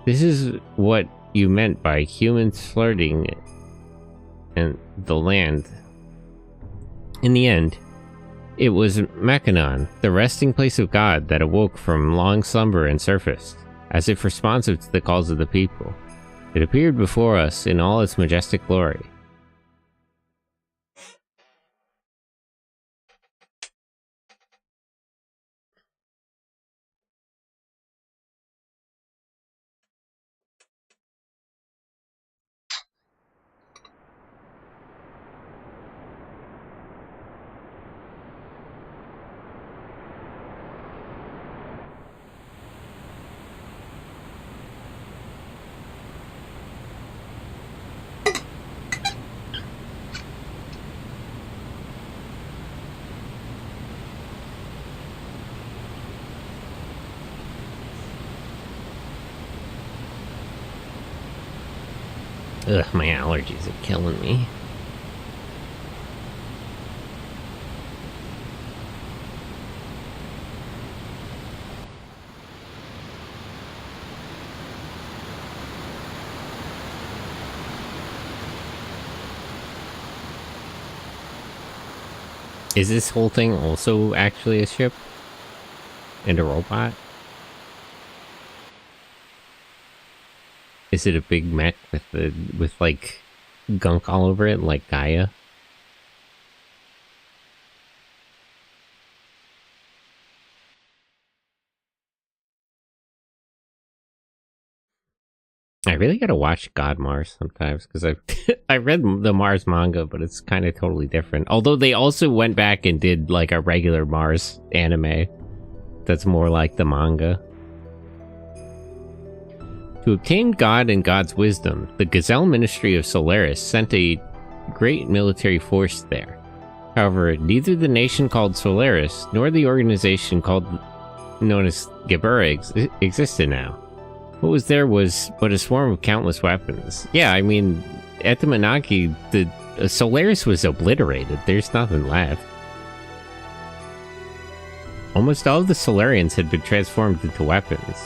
A: This is what you meant by humans flirting and the land. In the end, it was Makanan, the resting place of God, that awoke from long slumber and surfaced, as if responsive to the calls of the people. It appeared before us in all its majestic glory. Ugh, my allergies are killing me. Is this whole thing also actually a ship? and a robot? Is it a big mech with like gunk all over it, like Gaia? I really gotta watch God Mars sometimes, because I read the Mars manga, but it's kind of totally different. Although they also went back and did like a regular Mars anime that's more like the manga. To obtain God and God's wisdom, the Gazelle Ministry of Solaris sent a great military force there. However, neither the nation called Solaris nor the organization known as Gebura existed now. What was there was but a swarm of countless weapons. Yeah, I mean, at the Monarchy, the Solaris was obliterated. There's nothing left. Almost all of the Solarians had been transformed into weapons.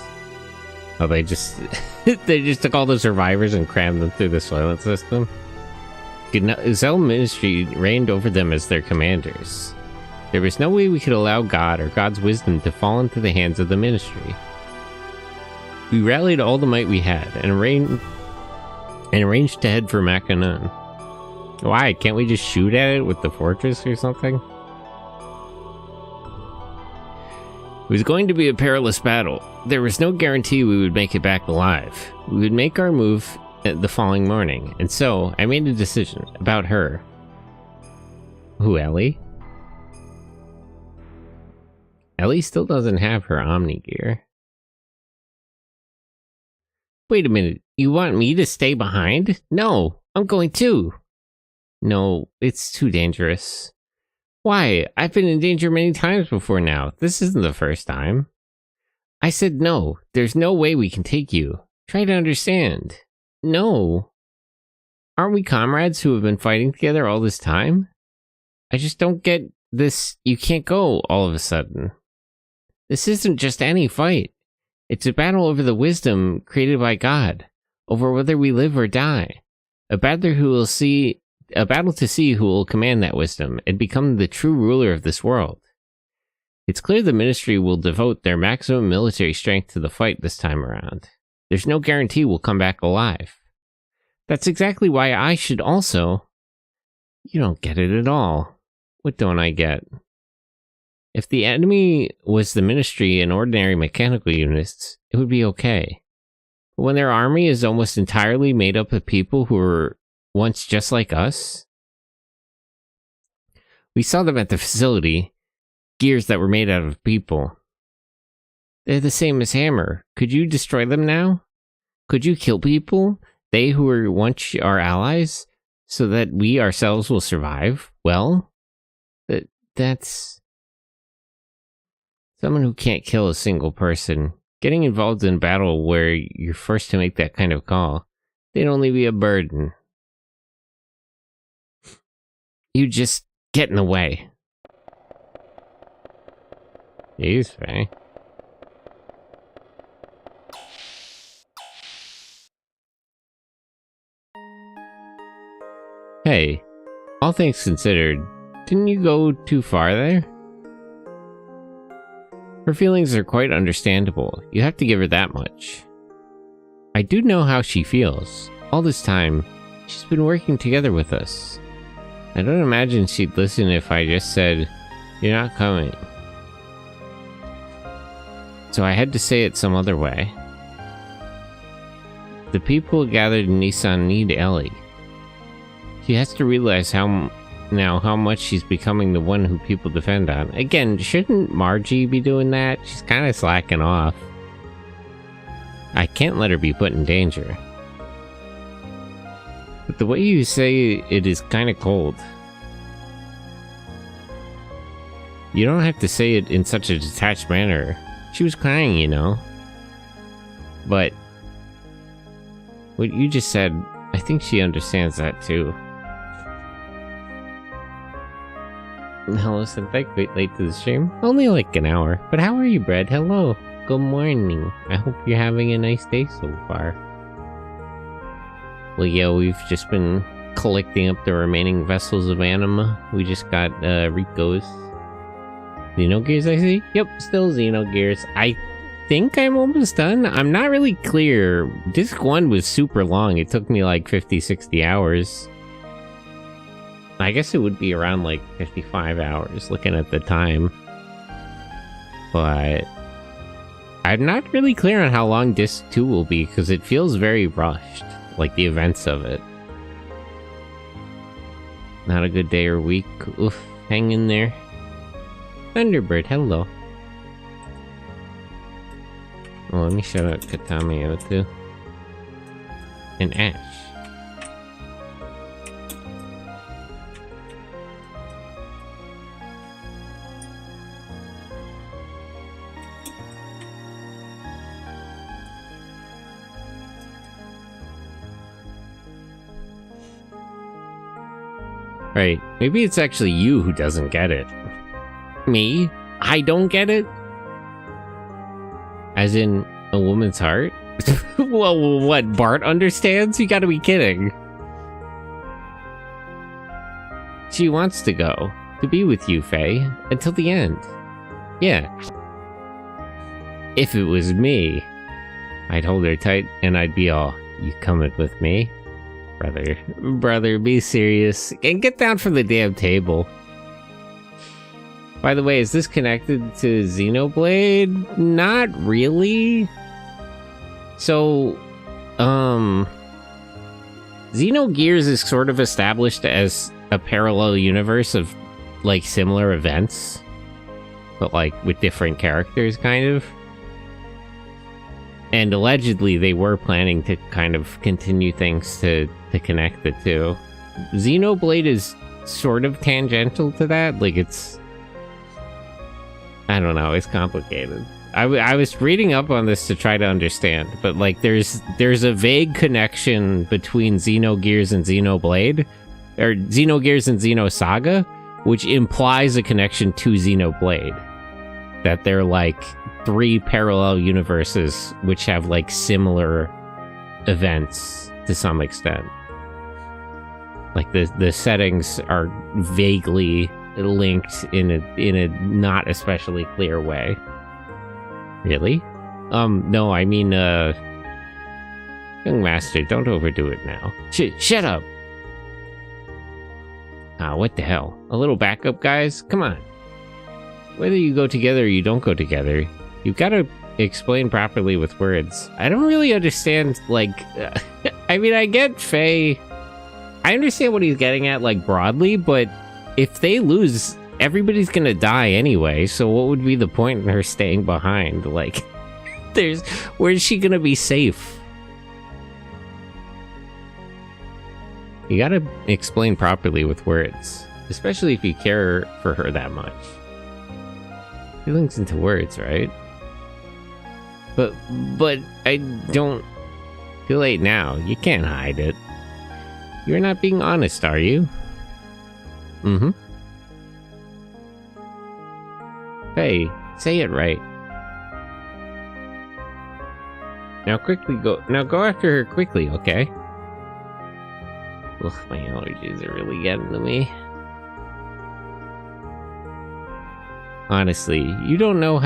A: Oh, they just took all the survivors and crammed them through the Soylent system. Gazelle Ministry reigned over them as their commanders. There was no way we could allow God or God's wisdom to fall into the hands of the Ministry. We rallied all the might we had and arranged to head for Mecha. Why? Can't we just shoot at it with the fortress or something? It was going to be a perilous battle. There was no guarantee we would make it back alive. We would make our move the following morning, and so I made a decision about her. Who, Ellie? Ellie still doesn't have her Omni gear. Wait a minute, you want me to stay behind? No, I'm going too. No, it's too dangerous. Why? I've been in danger many times before now. This isn't the first time. I said no. There's no way we can take you. Try to understand. No. Aren't we comrades who have been fighting together all this time? I just don't get this. You can't go all of a sudden. This isn't just any fight. It's a battle over the wisdom created by God, over whether we live or die. A battle to see who will command that wisdom and become the true ruler of this world. It's clear the Ministry will devote their maximum military strength to the fight this time around. There's no guarantee we'll come back alive. That's exactly why I should also... You don't get it at all. What don't I get? If the enemy was the Ministry and ordinary mechanical units, it would be okay. But when their army is almost entirely made up of people who were once just like us? We saw them at the facility, gears that were made out of people. They're the same as Hammer. Could you destroy them now? Could you kill people? They who were once our allies? So that we ourselves will survive? Well, that's... Someone who can't kill a single person. Getting involved in battle where you're forced to make that kind of call, they'd only be a burden. You just get in the way. Jeez, Faye. Hey, all things considered, didn't you go too far there? Her feelings are quite understandable. You have to give her that much. I do know how she feels. All this time, she's been working together with us. I don't imagine she'd listen if I just said, "You're not coming." So I had to say it some other way. The people gathered in Nissan need Ellie. She has to realize how much she's becoming the one who people depend on. Again, shouldn't Margie be doing that? She's kind of slacking off. I can't let her be put in danger. But the way you say it is kind of cold. You don't have to say it in such a detached manner. She was crying, you know. But what you just said, I think she understands that too. Hello, Synthetic. Late to the stream? Only like an hour. But how are you, Brad? Hello. Good morning. I hope you're having a nice day so far. Well, yeah, we've just been collecting up the remaining vessels of anima. We just got Rico's. Xenogears, I see? Yep, still Xenogears. I think I'm almost done. I'm not really clear. Disc 1 was super long. It took me like 50, 60 hours. I guess it would be around like 55 hours looking at the time. But I'm not really clear on how long Disc 2 will be because it feels very rushed, like the events of it. Not a good day or week. Oof, hang in there. Thunderbird, hello. Oh, let me shout out Katamio too. And Ash. Right, maybe it's actually you who doesn't get it. Me? I don't get it? As in, a woman's heart? Well, what, Bart understands? You gotta be kidding. She wants to go. To be with you, Faye. Until the end. Yeah. If it was me, I'd hold her tight and I'd be all, you coming with me? Brother, be serious. And get down from the damn table. By the way, is this connected to Xenoblade? Not really. So, Xenogears is sort of established as a parallel universe of, like, similar events. But, like, with different characters, kind of. And allegedly, they were planning to kind of continue things to connect the two. Xenoblade is sort of tangential to that. Like, it's... I don't know, it's complicated. I was reading up on this to try to understand, but, like, there's a vague connection between Xenogears and Xenoblade, or Xenogears and Xenosaga, which implies a connection to Xenoblade. That they're, like, 3 parallel universes which have, like, similar events to some extent. Like, the settings are vaguely linked in a not especially clear way. Really? No, I mean, young master, don't overdo it now. Shut up! Ah, what the hell? A little backup, guys? Come on. Whether you go together or you don't go together, you've got to explain properly with words. I don't really understand, like... I mean, I get Faye... I understand what he's getting at, like, broadly, but if they lose, everybody's gonna die anyway, so what would be the point in her staying behind? Like, where's she gonna be safe? You gotta explain properly with words, especially if you care for her that much. Feelings into words, right? But I don't... Too late now, you can't hide it. You're not being honest, are you? Mm-hmm. Hey, say it right. Now go after her quickly, okay? Ugh, my allergies are really getting to me. Honestly, you don't know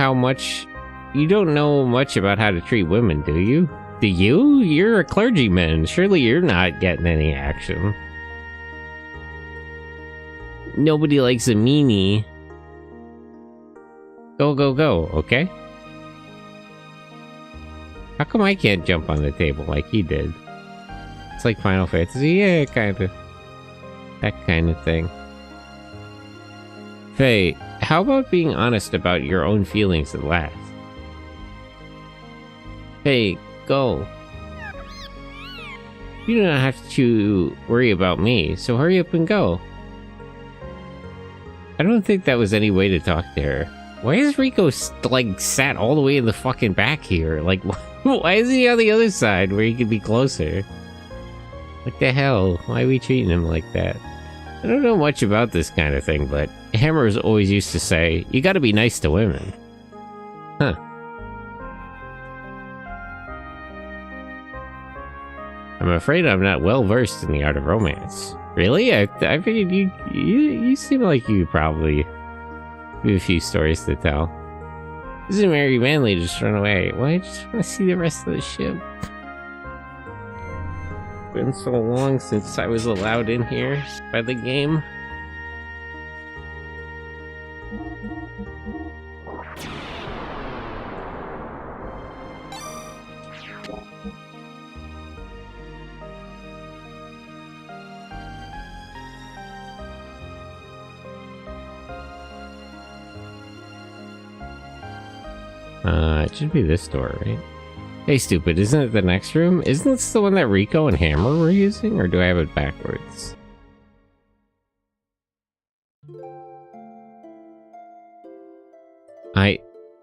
A: much about how to treat women, do you? Do you? You're a clergyman. Surely you're not getting any action. Nobody likes a meanie. Go, okay? How come I can't jump on the table like he did? It's like Final Fantasy, yeah, kinda. That kind of thing. Faye, how about being honest about your own feelings at last? Faye, go. You do not have to worry about me, so hurry up and go. I don't think that was any way to talk to her. Why is Rico, like, sat all the way in the fucking back here? Like, why is he on the other side where he could be closer? What the hell? Why are we treating him like that? I don't know much about this kind of thing, but Hammers always used to say, you gotta be nice to women. Huh. I'm afraid I'm not well versed in the art of romance. Really? I figured you seem like you probably We have a few stories to tell. This isn't very manly to just run away. Well, I just want to see the rest of the ship. It's been so long since I was allowed in here by the game. It should be this door, right? Hey, stupid, isn't it the next room? Isn't this the one that Rico and Hammer were using? Or do I have it backwards?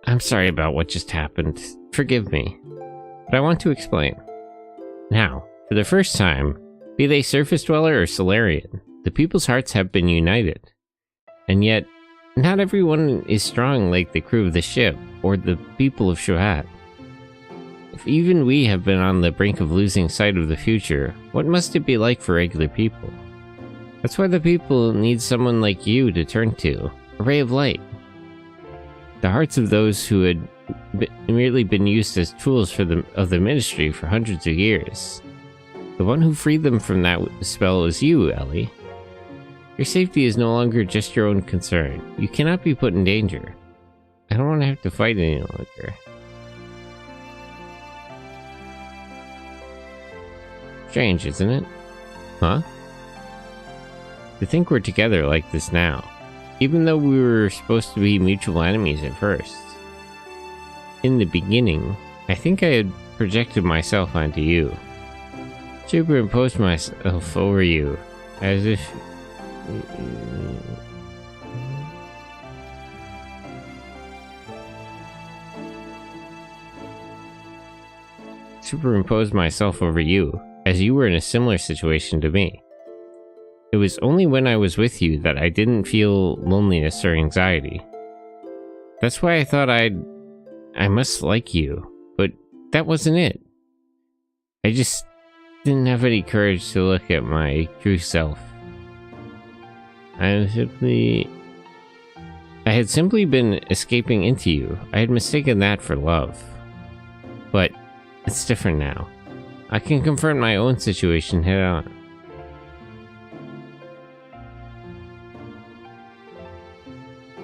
A: I'm sorry about what just happened. Forgive me. But I want to explain. Now, for the first time, be they surface dweller or Solarian, the people's hearts have been united. And yet, not everyone is strong like the crew of the ship, or the people of Shuhat. If even we have been on the brink of losing sight of the future, what must it be like for regular people? That's why the people need someone like you to turn to, a ray of light. The hearts of those who had merely been used as tools of the ministry for hundreds of years. The one who freed them from that spell is you, Ellie. Your safety is no longer just your own concern. You cannot be put in danger. I don't want to have to fight any longer. Strange, isn't it? Huh? To think we're together like this now, even though we were supposed to be mutual enemies at first. In the beginning, I think I had projected myself onto you. Superimposed myself over you, as if... Superimposed myself over you, as you were in a similar situation to me. It was only when I was with you that I didn't feel loneliness or anxiety. That's why I thought I must like you, but that wasn't it. I just didn't have any courage to look at my true self. I had simply been escaping into you. I had mistaken that for love. But it's different now. I can confront my own situation head on.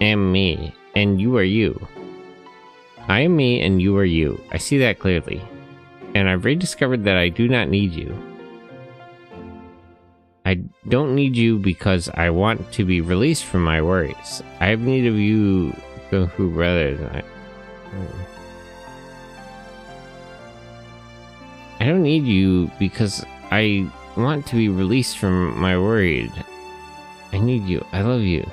A: I am me, and you are you. I am me, and you are you. I see that clearly. And I've rediscovered that I do not need you. I don't need you because I want to be released from my worries. I have need of you, who rather than I don't need you because I want to be released from my worried. I need you. I love you.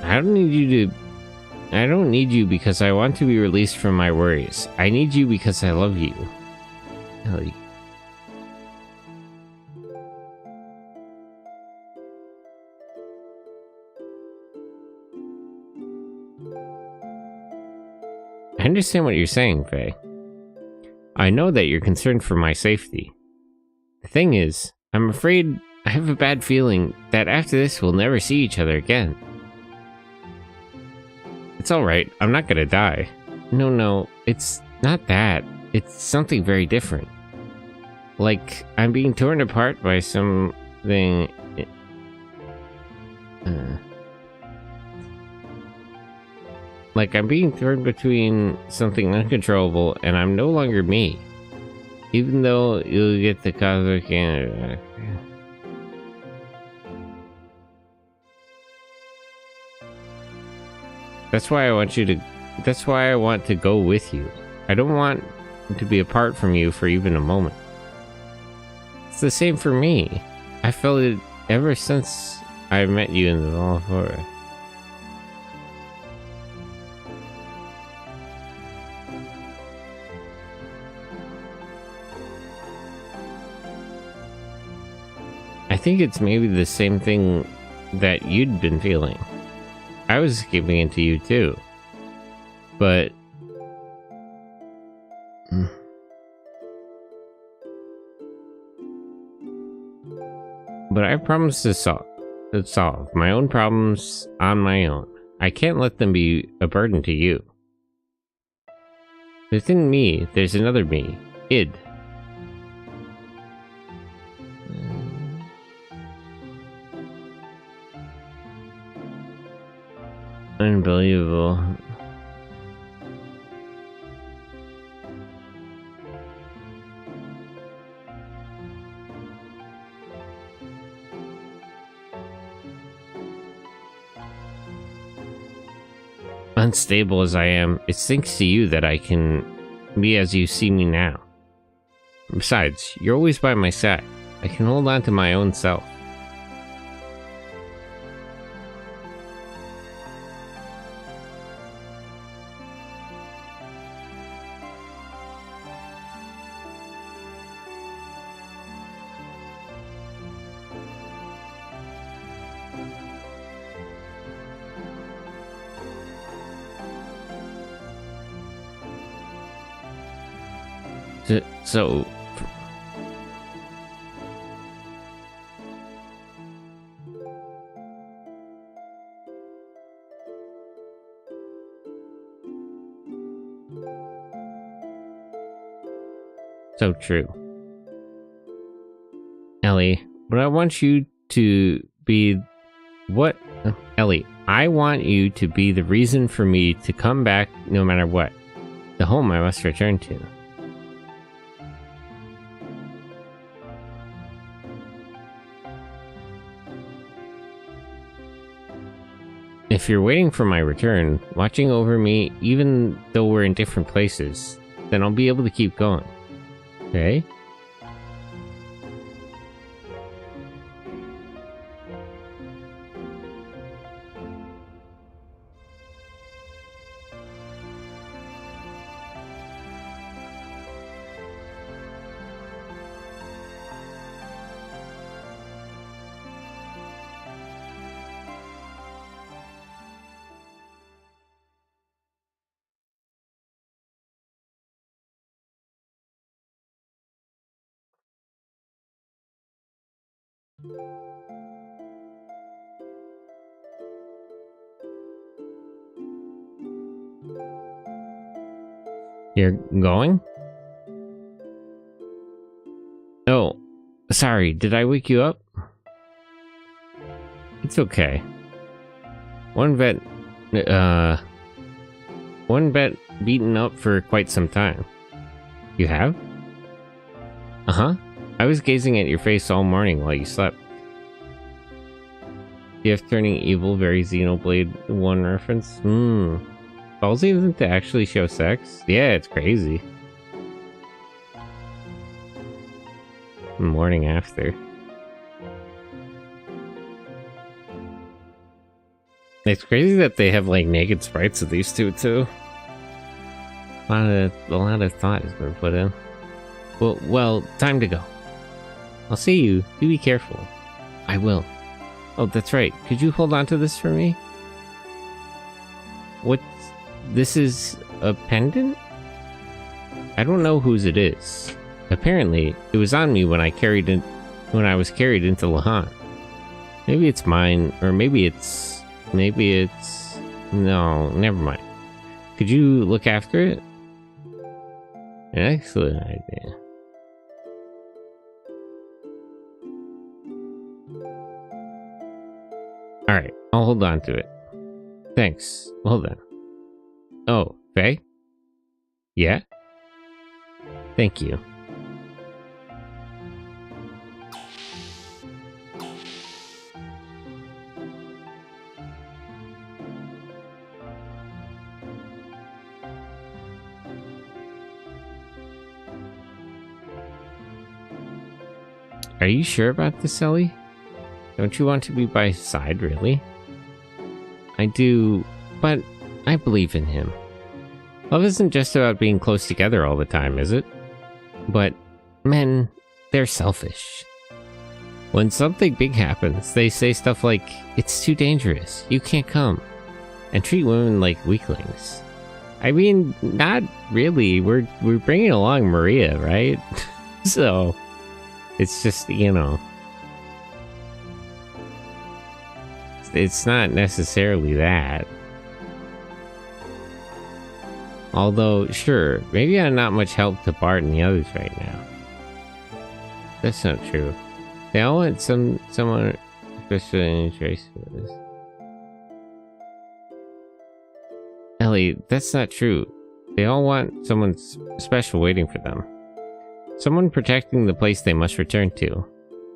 A: I don't need you because I want to be released from my worries. I need you because I love you. Ellie. I understand what you're saying, Faye. I know that you're concerned for my safety. The thing is, I'm afraid I have a bad feeling that after this we'll never see each other again. It's alright, I'm not gonna die. No, it's not that. It's something very different. Like, I'm being torn apart by something... Like, I'm being torn between something uncontrollable, and I'm no longer me. Even though you'll get the cosmic energy. That's why I want to go with you. I don't want to be apart from you for even a moment. It's the same for me. I felt it ever since I met you in the Hall of Horror. I think it's maybe the same thing that you'd been feeling. I was escaping into you too. But... But I promise to solve my own problems on my own. I can't let them be a burden to you. Within me, there's another me, id. Unbelievable. Unstable as I am, it's thanks to you that I can be as you see me now. Besides, you're always by my side. I can hold on to my own self. So true. Ellie, but I want you to be what? Ellie, I want you to be the reason for me to come back no matter what. The home I must return to. If you're waiting for my return, watching over me, even though we're in different places, then I'll be able to keep going. Okay? You're going? Oh, sorry, did I wake you up? It's okay. One vet beaten up for quite some time. You have? Uh-huh. I was gazing at your face all morning while you slept. Gift turning evil, very Xenoblade 1 reference. Ballsy isn't to actually show sex? Yeah, it's crazy. Morning after. It's crazy that they have like naked sprites of these two too. A lot of thought has been put in. Well, time to go. I'll see you. Do be careful. I will. Oh, that's right. Could you hold on to this for me? This is a pendant? I don't know whose it is. Apparently, it was on me when I was carried into Lahan. Maybe it's mine, or maybe it's... No, never mind. Could you look after it? An excellent idea. Alright, I'll hold on to it. Thanks. Hold on. Oh, Faye? Yeah? Thank you. Are you sure about this, Ellie? Don't you want to be by his side, really? I do, but I believe in him. Love isn't just about being close together all the time, is it? But men, they're selfish. When something big happens, they say stuff like, "It's too dangerous, you can't come," and treat women like weaklings. I mean, not really. We're bringing along Maria, right? So, it's just, you know. it's not necessarily that. Although, sure, maybe I'm not much help to Bart and the others right now. That's not true. They all want someone especially interested in this. Ellie, that's not true. They all want someone special waiting for them. Someone protecting the place they must return to.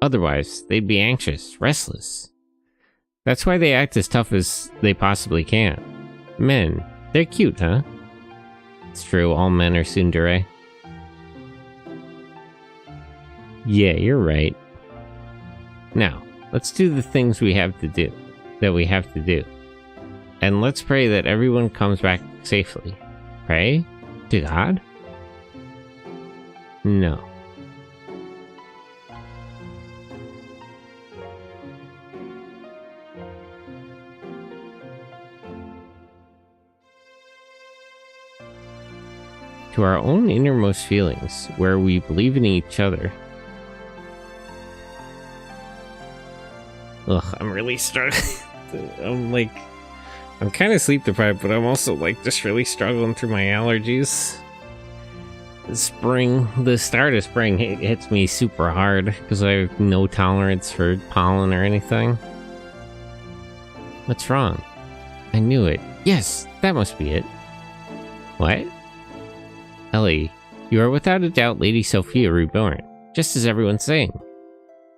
A: Otherwise, they'd be anxious, restless. That's why they act as tough as they possibly can. Men, they're cute, huh? It's true, all men are tsundere. Yeah, you're right. Now, let's do the things we have to do. And let's pray that everyone comes back safely. Pray? To God? No. To our own innermost feelings, where we believe in each other. Ugh, I'm really struggling. I'm kind of sleep deprived, but I'm also just really struggling through my allergies. The start of spring hits me super hard because I have no tolerance for pollen or anything. What's wrong? I knew it. Yes, that must be it. What? Ellie, you are without a doubt Lady Sophia Reborn, just as everyone's saying.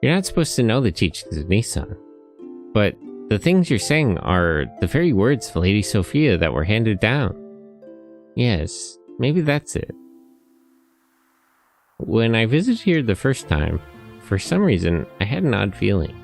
A: You're not supposed to know the teachings of Nissan, but the things you're saying are the very words of Lady Sophia that were handed down. Yes, maybe that's it. When I visited here the first time, for some reason, I had an odd feeling.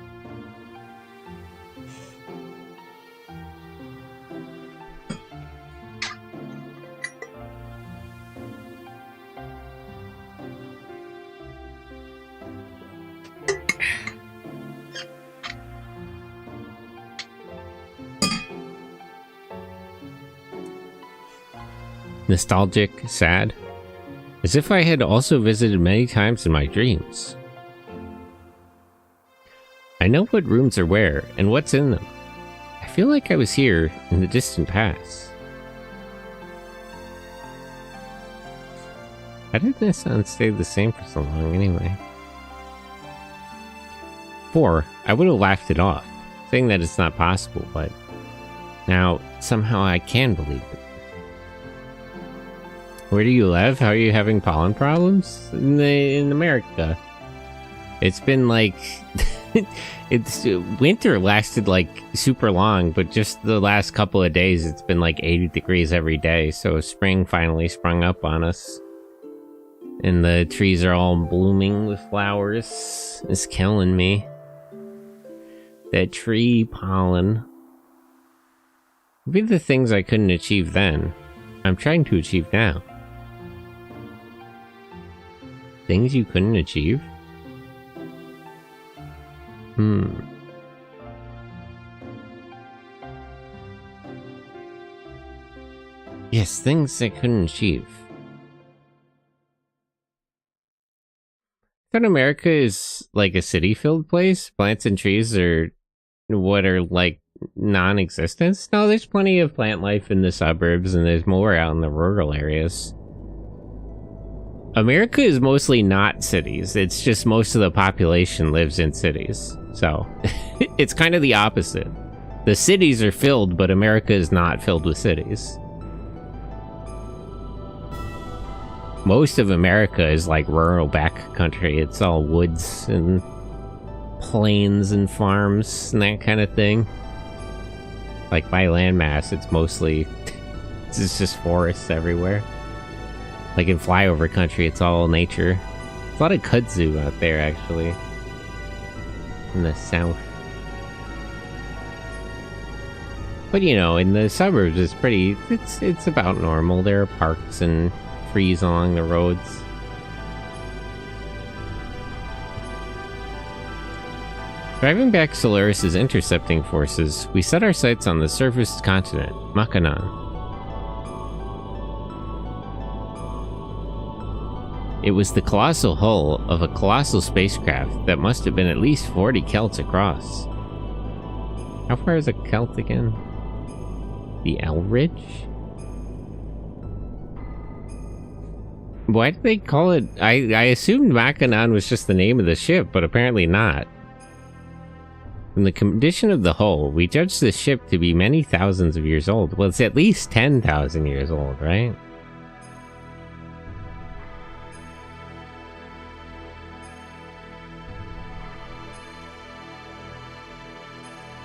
A: Nostalgic, sad, as if I had also visited many times in my dreams. I know what rooms are where and what's in them. I feel like I was here in the distant past. How did Nissan stay the same for so long anyway? 4, I would have laughed it off, saying that it's not possible, but now somehow I can believe it. Where do you live? How are you having pollen problems? In America. It's been winter lasted super long, but just the last couple of days it's been 80 degrees every day, so spring finally sprung up on us. And the trees are all blooming with flowers. It's killing me. That tree pollen. Maybe the things I couldn't achieve then, I'm trying to achieve now. Things you couldn't achieve? Yes, things I couldn't achieve. I thought America is a city-filled place. Plants and trees are what are non-existent. No, there's plenty of plant life in the suburbs, and there's more out in the rural areas. America is mostly not cities. It's just most of the population lives in cities. So, it's kind of the opposite. The cities are filled, but America is not filled with cities. Most of America is rural backcountry. It's all woods and plains and farms and that kind of thing. By landmass, it's mostly... it's just forests everywhere. In flyover country, it's all nature. There's a lot of kudzu out there, actually. In the south. But, in the suburbs, it's about normal. There are parks and trees along the roads. Driving back Solaris' intercepting forces, we set our sights on the surfaced continent, Makanan. It was the colossal hull of a colossal spacecraft that must have been at least 40 Celts across. How far is a Celt again? The Elridge? Why did they call it? I assumed Machinon was just the name of the ship, but apparently not. From the condition of the hull, we judge this ship to be many thousands of years old. Well, it's at least 10,000 years old, right?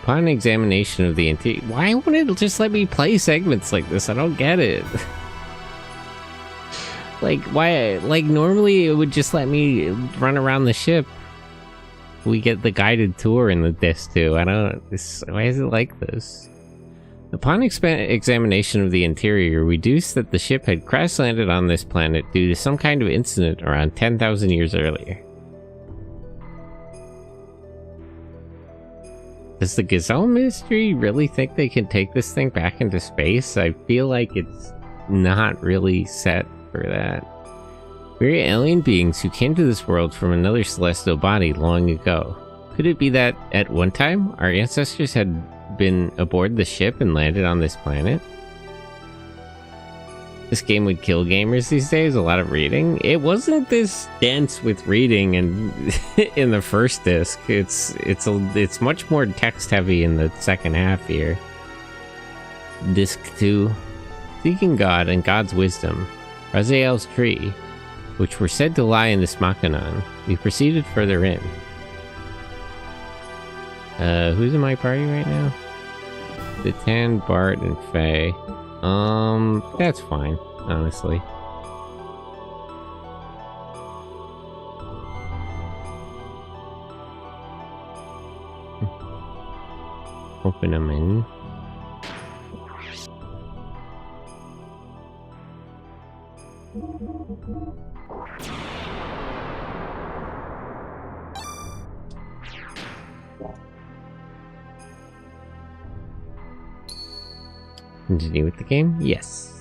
A: Upon examination of the interior... Why won't it just let me play segments like this? I don't get it. Like, why... Like, normally it would just let me run around the ship. We get the guided tour in the disc too. I don't... why is it like this? Upon examination of the interior, we deduced that the ship had crash-landed on this planet due to some kind of incident around 10,000 years earlier. Does the Gazelle Ministry really think they can take this thing back into space? I feel like it's not really set for that. We're alien beings who came to this world from another celestial body long ago. Could it be that, at one time, our ancestors had been aboard the ship and landed on this planet? This game would kill gamers these days, a lot of reading. It wasn't this dense with reading and in the first disc. It's much more text heavy in the second half here. Disc 2. Seeking God and God's wisdom. Raziel's tree, which were said to lie in this Machinon. We proceeded further in. Who's in my party right now? Titan, Bart, and Faye. That's fine, honestly. Open them in. Continue with the game? Yes.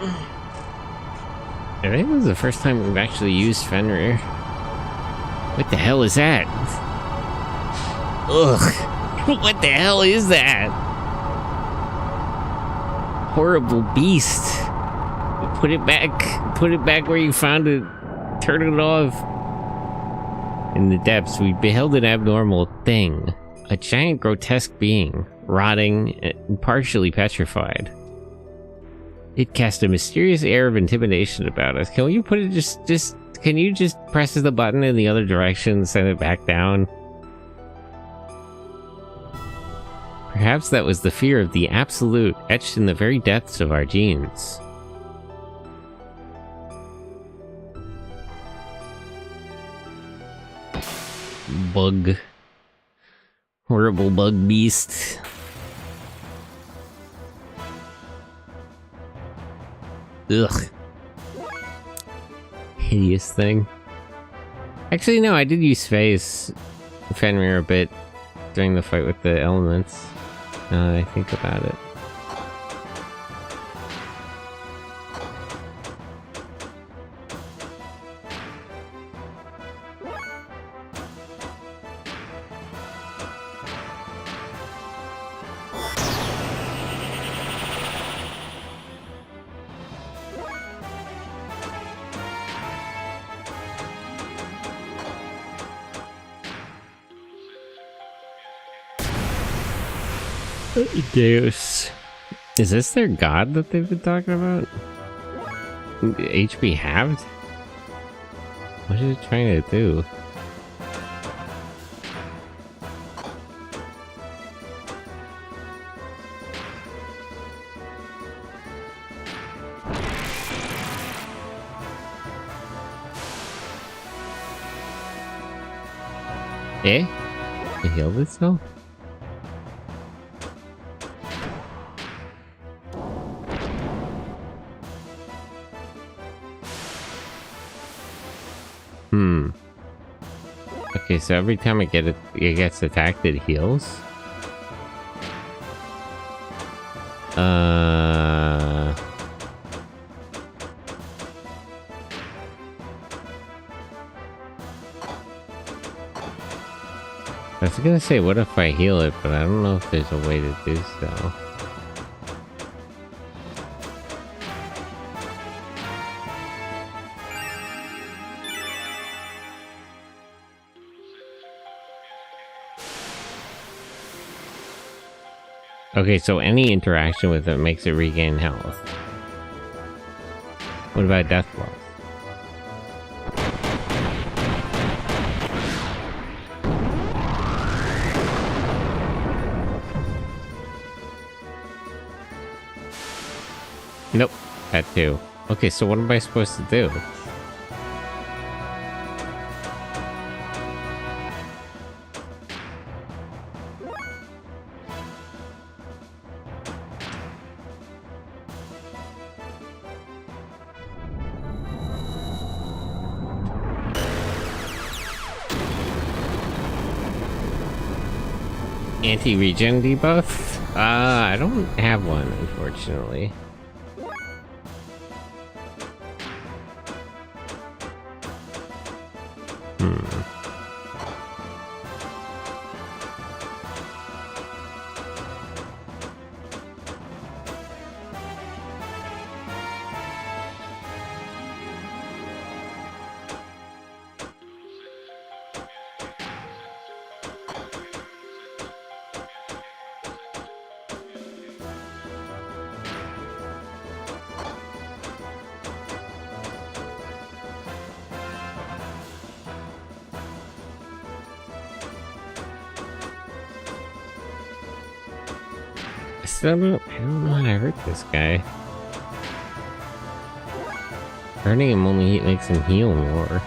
A: I think this is the first time we've actually used Fenrir. What the hell is that? Ugh! What the hell is that? Horrible beast. Put it back where you found it. Turn it off. In the depths, we beheld an abnormal thing. A giant grotesque being, rotting and partially petrified. It cast a mysterious air of intimidation about us. Can you put it can you just press the button in the other direction and send it back down? Perhaps that was the fear of the absolute, etched in the very depths of our genes. Bug. Horrible bug beast. Ugh. Hideous thing. Actually, no, I did use Fenrir a bit during the fight with the elements. Now that I think about it. Deus. Is this their god that they've been talking about? HP halved? What is it trying to do? Eh? It healed itself? Okay, so every time it gets attacked, it heals. I was gonna say, what if I heal it, but I don't know if there's a way to do so. Okay, so any interaction with it makes it regain health. What about death blows? Nope, that too. Okay, so what am I supposed to do? Anti-regen debuff? I don't have one, unfortunately. I don't know how to hurt this guy. Hurting him only makes him heal more.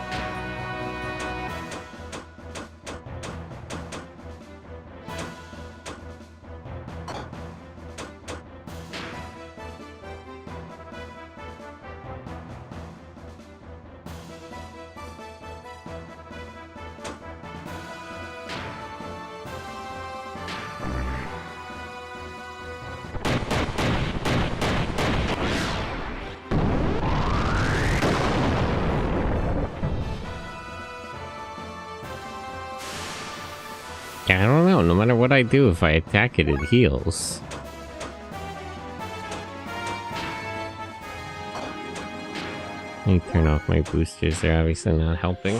A: I don't know, no matter what I do, if I attack it, it heals. Let me turn off my boosters, they're obviously not helping.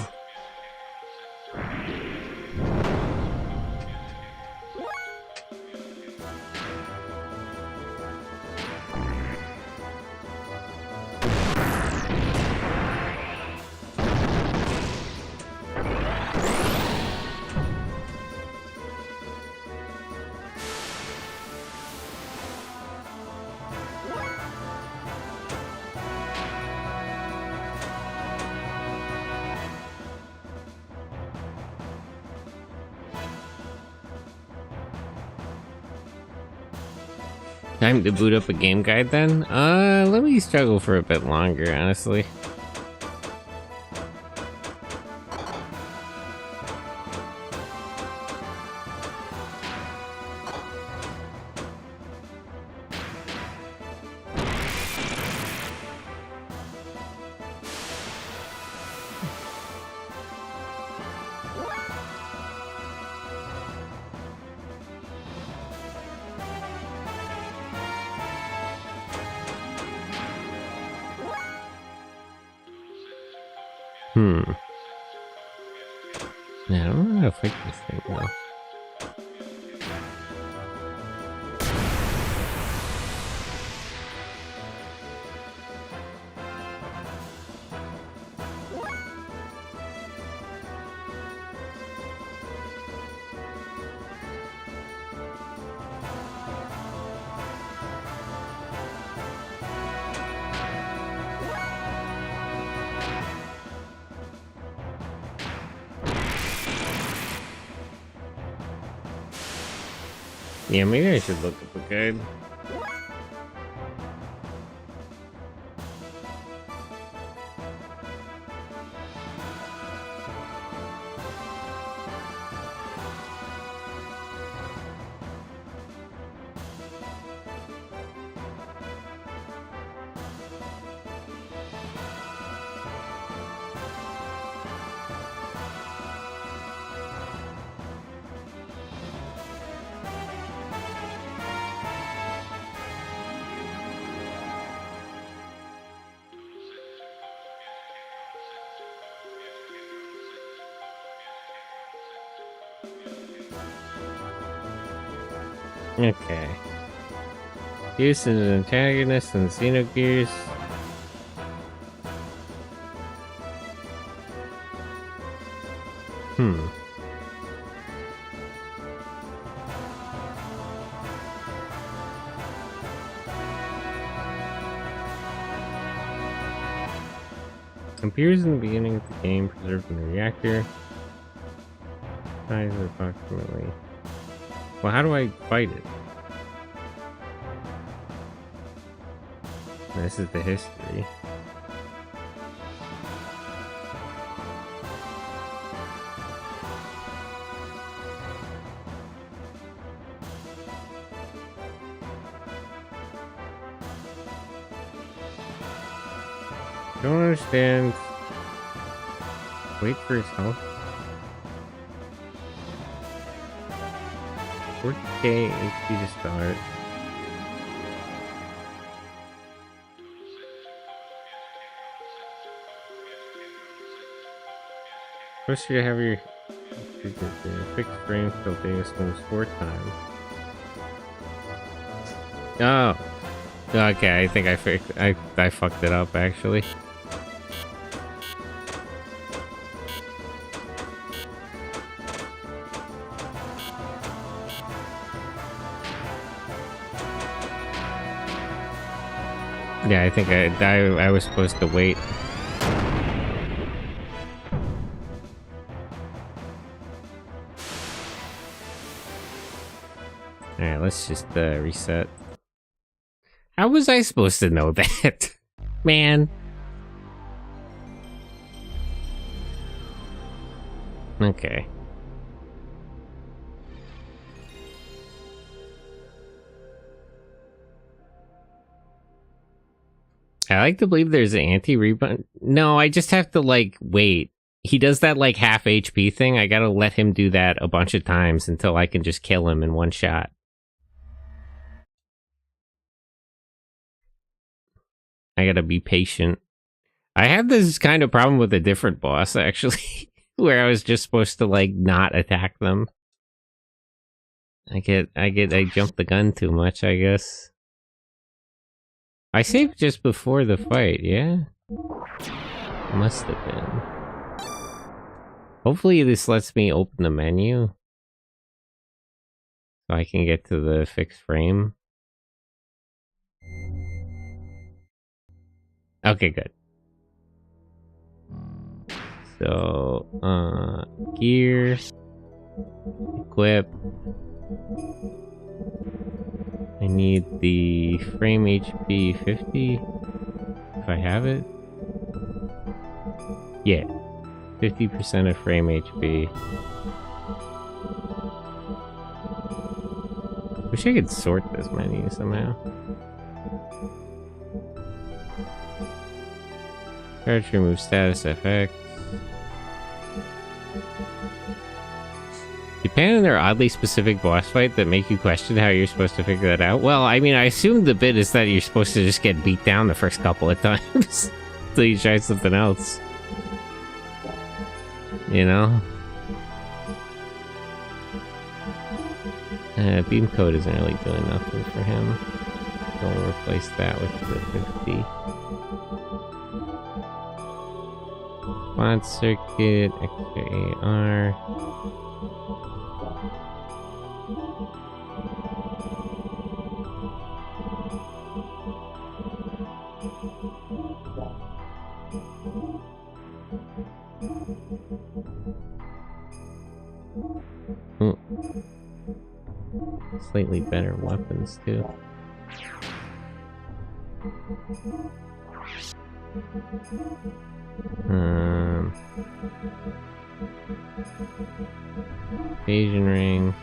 A: Time to boot up a game guide then? Let me struggle for a bit longer, honestly. Yeah, I don't know how to fight this thing though. Yeah, maybe I should look up a guide. Okay. Use as an antagonist in Xenogears. Appears in the beginning of the game, preserved in the reactor. Size approximately. Well, how do I fight it? This is the history. Don't understand. Wait for his health. 4K HP to start. First you have your fixed frame tilting moves 4 times. Oh. Okay, I think I fucked it up actually. Yeah, I think I was supposed to wait. Alright, let's just reset. How was I supposed to know that? Man. Okay. I like to believe there's an anti-rebound. No, I just have to, like, wait. He does that, like, half HP thing. I gotta let him do that a bunch of times until I can just kill him in one shot. I gotta be patient. I had this kind of problem with a different boss, actually, where I was just supposed to, like, not attack them. I jumped the gun too much, I guess. I saved just before the fight, yeah? Must have been. Hopefully this lets me open the menu. So I can get to the fixed frame. Okay, good. So, gear, equip. I need the frame HP 50, if I have it. Yeah, 50% of frame HP. Wish I could sort this menu somehow. Charge, remove status effects. Japan and their oddly specific boss fight that make you question how you're supposed to figure that out. Well, I mean, I assume the bit is that you're supposed to just get beat down the first couple of times until you try something else. You know? Beam code isn't really doing nothing for him. We'll replace that with the 50. Quad circuit, extra AR. Slightly better weapons too. Evasion ring.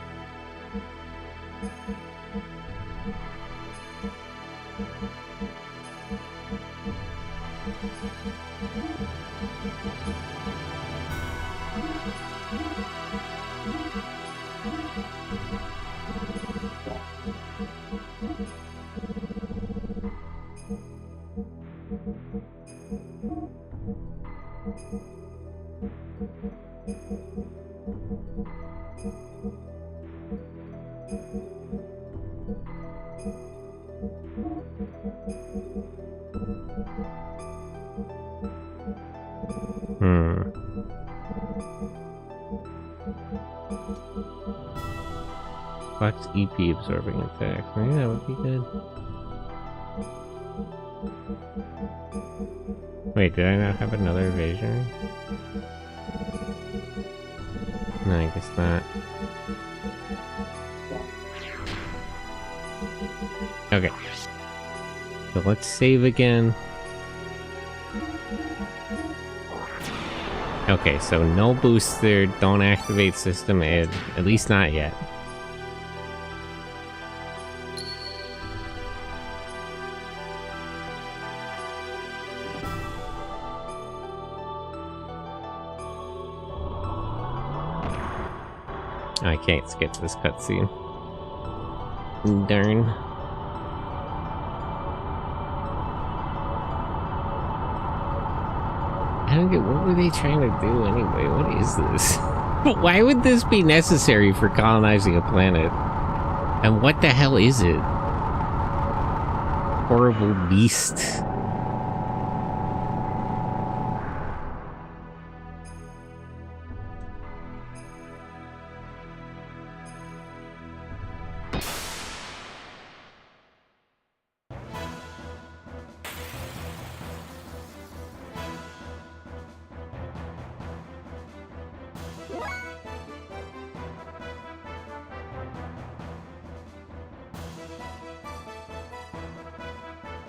A: Flex EP absorbing attacks. Maybe that would be good. Wait, did I not have another evasion? No, I guess not. Okay. So let's save again. Okay, so no booster, don't activate system id, at least not yet. I can't skip this cutscene. Darn. I don't get, what were they trying to do anyway? What is this? Why would this be necessary for colonizing a planet? And what the hell is it? Horrible beast.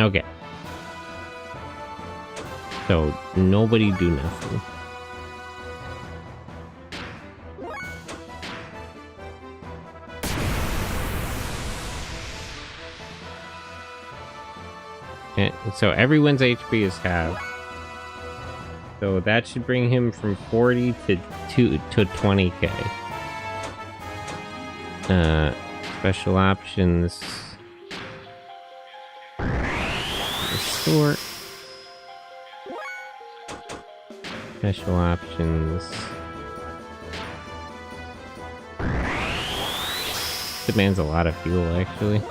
A: Okay. So, nobody do nothing. And so everyone's HP is halved. So that should bring him from 40 to 20k. Special options. Restore. Special options. Demands a lot of fuel, actually.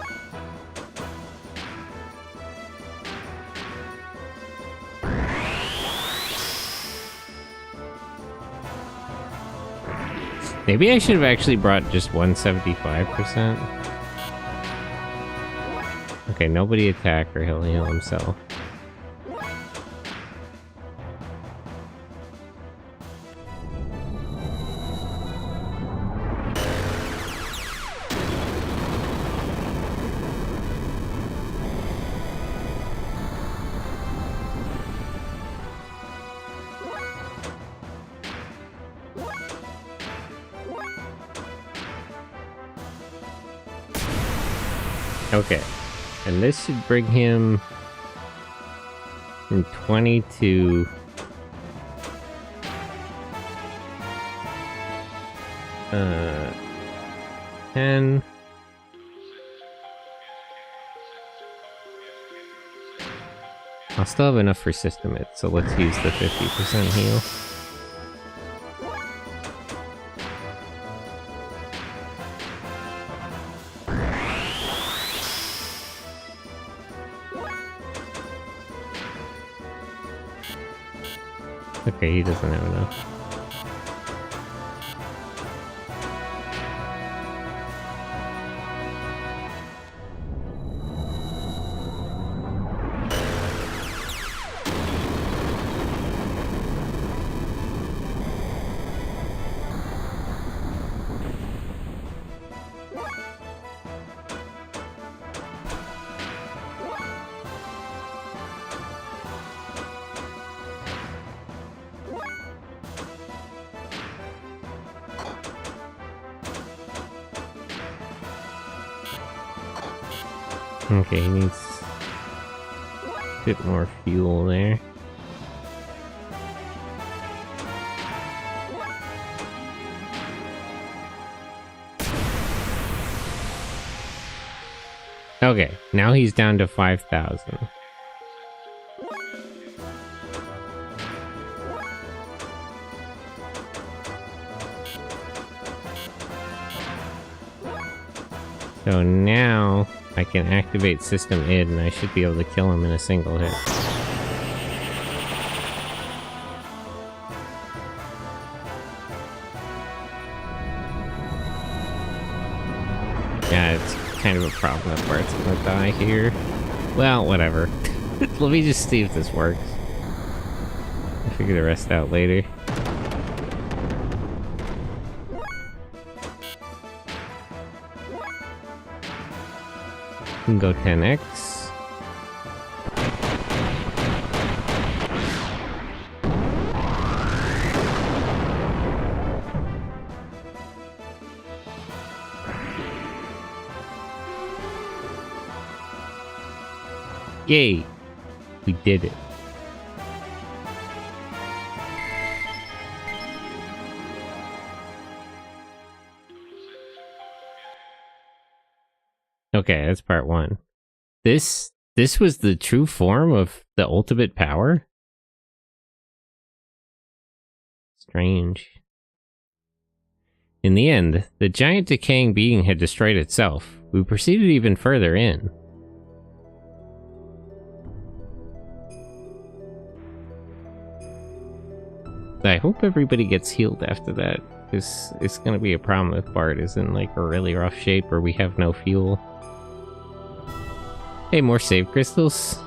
A: Maybe I should have actually brought just 175%. Okay, nobody attack or he'll heal himself. Okay, and this should bring him from 20 to 10. I'll still have enough for system it, so let's use the 50% heal. Okay, he doesn't have enough. Okay, he needs a bit more fuel there. Okay, now he's down to 5,000. So now I can activate system id and I should be able to kill him in a single hit. Yeah, it's kind of a problem that Bart's gonna die here. Well, whatever. Let me just see if this works. I'll figure the rest out later. We can go 10x. Yay! We did it. Okay, that's part one. This was the true form of the ultimate power? Strange. In the end, the giant decaying being had destroyed itself. We proceeded even further in. I hope everybody gets healed after that, because it's gonna be a problem if Bart is in like a really rough shape or we have no fuel. Hey, more save crystals.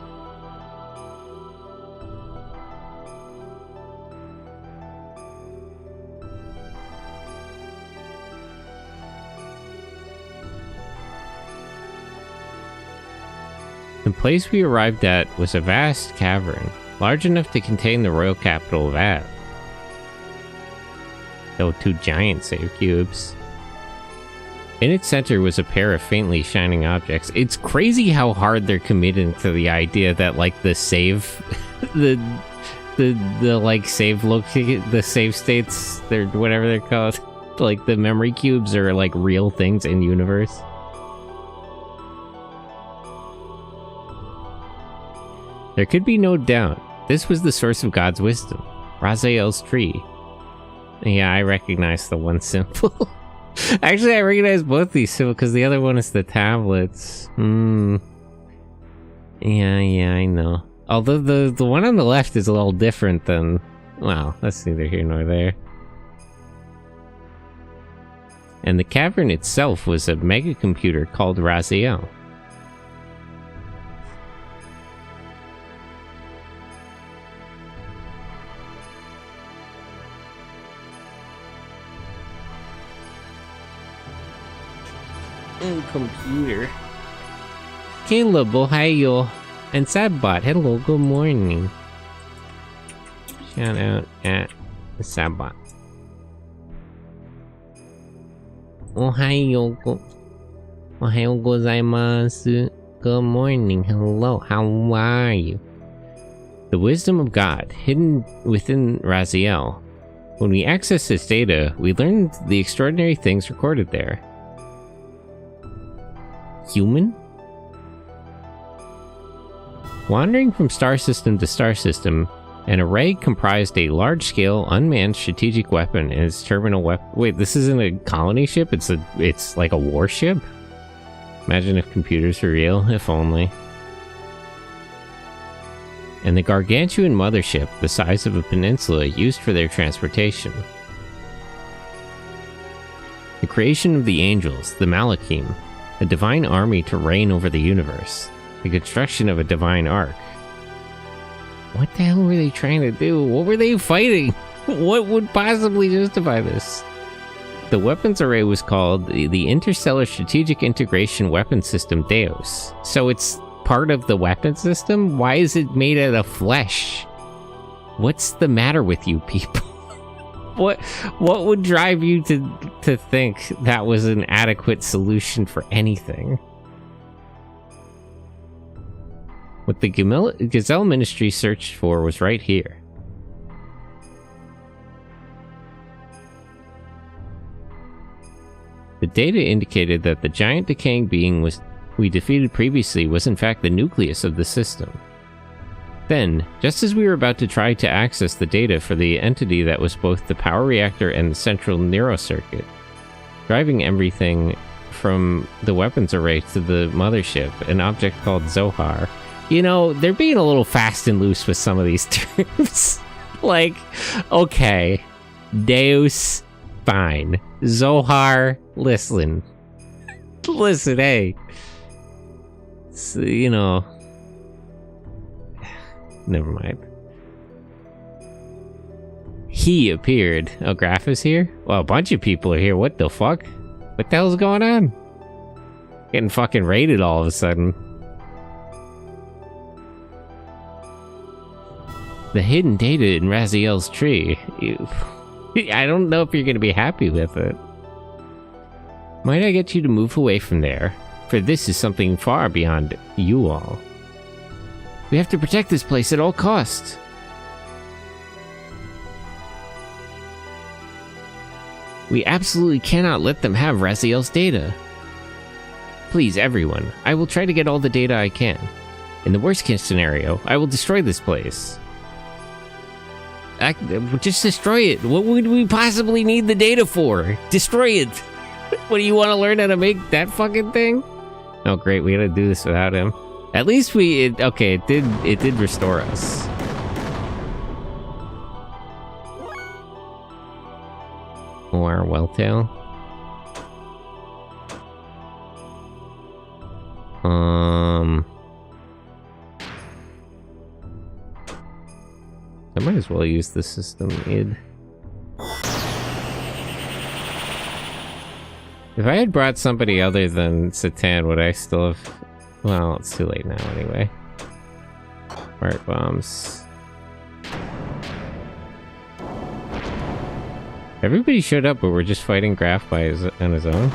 A: The place we arrived at was a vast cavern, large enough to contain the royal capital of Av. Though two giant save cubes. In its center was a pair of faintly shining objects. It's crazy how hard they're committing to the idea that like the save, the like save the save states, they're whatever they're called, like the memory cubes are like real things in universe. There could be no doubt. This was the source of God's wisdom, Raziel's tree. Yeah, I recognize the one symbol. Actually, I recognize both these symbols because the other one is the tablets. Yeah, I know. Although the one on the left is a little different than... Well, that's neither here nor there. And the cavern itself was a mega computer called Raziel. Computer. Caleb, Ohio, and Sabbot, hello, good morning. Shout out at Sabbot. Ohio gozaimasu. Good morning, hello, how are you? The wisdom of God, hidden within Raziel. When we accessed this data, we learned the extraordinary things recorded there. Human? Wandering from star system to star system, an array comprised a large-scale, unmanned strategic weapon and its terminal weapon. Wait, this isn't a colony ship? It's like a warship? Imagine if computers were real, if only. And the gargantuan mothership, the size of a peninsula, used for their transportation. The creation of the angels, the Malachim, a divine army to reign over the universe. The construction of a divine ark. What the hell were they trying to do? What were they fighting? What would possibly justify this? The weapons array was called the Interstellar Strategic Integration Weapon System Deus. So it's part of the weapon system? Why is it made out of flesh? What's the matter with you people? What would drive you to think that was an adequate solution for anything? What the Gazelle Ministry searched for was right here. The data indicated that the giant decaying being we defeated previously was in fact the nucleus of the system. Then, just as we were about to try to access the data for the entity that was both the power reactor and the central neurocircuit, driving everything from the weapons array to the mothership, an object called Zohar. You know, they're being a little fast and loose with some of these terms. Like, okay, Deus, fine. Zohar, listen. Listen, hey. So, you know. Never mind. He appeared. Oh, Graph is here? Well, a bunch of people are here. What the fuck? What the hell's going on? Getting fucking raided all of a sudden. The hidden data in Raziel's tree. I don't know if you're gonna be happy with it. Might I get you to move away from there? For this is something far beyond you all. We have to protect this place at all costs. We absolutely cannot let them have Raziel's data. Please, everyone, I will try to get all the data I can. In the worst case scenario, I will destroy this place. Just destroy it. What would we possibly need the data for? Destroy it. What, do you want to learn how to make that fucking thing? Oh great, we gotta do this without him. At least okay, it did restore us. Oh, our Welltail. I might as well use the system id. If I had brought somebody other than Satan, would I still have... Well, it's too late now anyway. Fart bombs. Everybody showed up, but we're just fighting Graph on his own.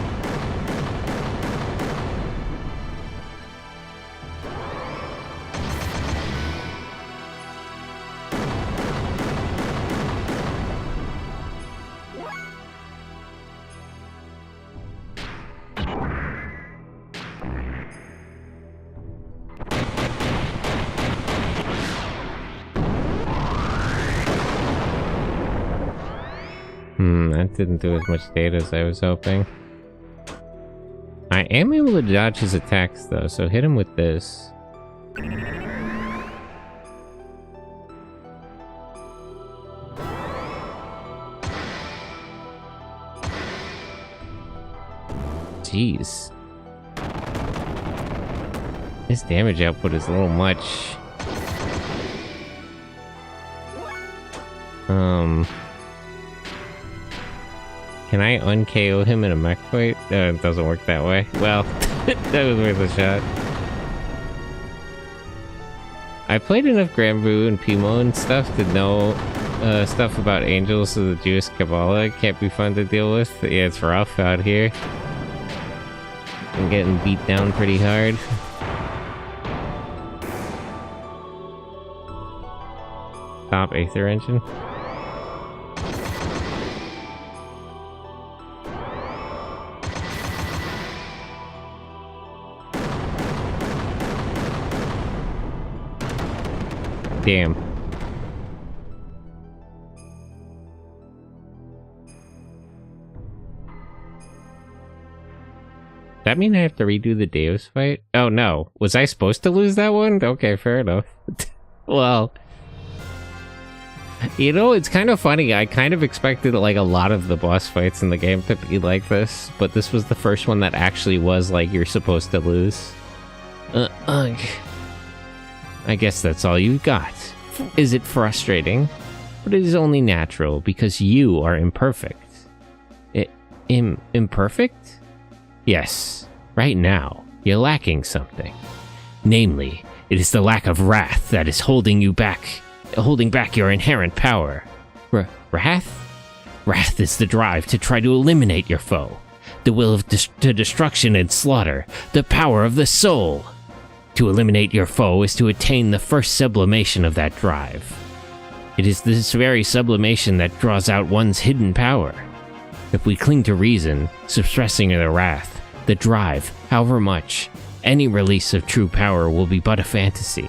A: That didn't do as much data as I was hoping. I am able to dodge his attacks though, so hit him with this. Jeez. His damage output is a little much. Can I un-KO him in a mech fight? It doesn't work that way. Well, that was worth a shot. I played enough Granblue and Pimo and stuff to know stuff about angels of the Jewish Kabbalah. It can't be fun to deal with. Yeah, it's rough out here. I'm getting beat down pretty hard. Top Aether Engine. Damn. That mean I have to redo the Deus fight? Oh no. Was I supposed to lose that one? Okay, fair enough. Well, you know, it's kind of funny. I kind of expected like a lot of the boss fights in the game to be like this, but this was the first one that actually was like you're supposed to lose. Ugh. I guess that's all you got. Is it frustrating? But it is only natural because you are imperfect. Imperfect? Yes. Right now, you're lacking something. Namely, it is the lack of wrath that is holding back your inherent power. Wrath? Wrath is the drive to try to eliminate your foe. The will to destruction and slaughter. The power of the soul. To eliminate your foe is to attain the first sublimation of that drive. It is this very sublimation that draws out one's hidden power. If we cling to reason, suppressing the wrath, the drive, however much, any release of true power will be but a fantasy.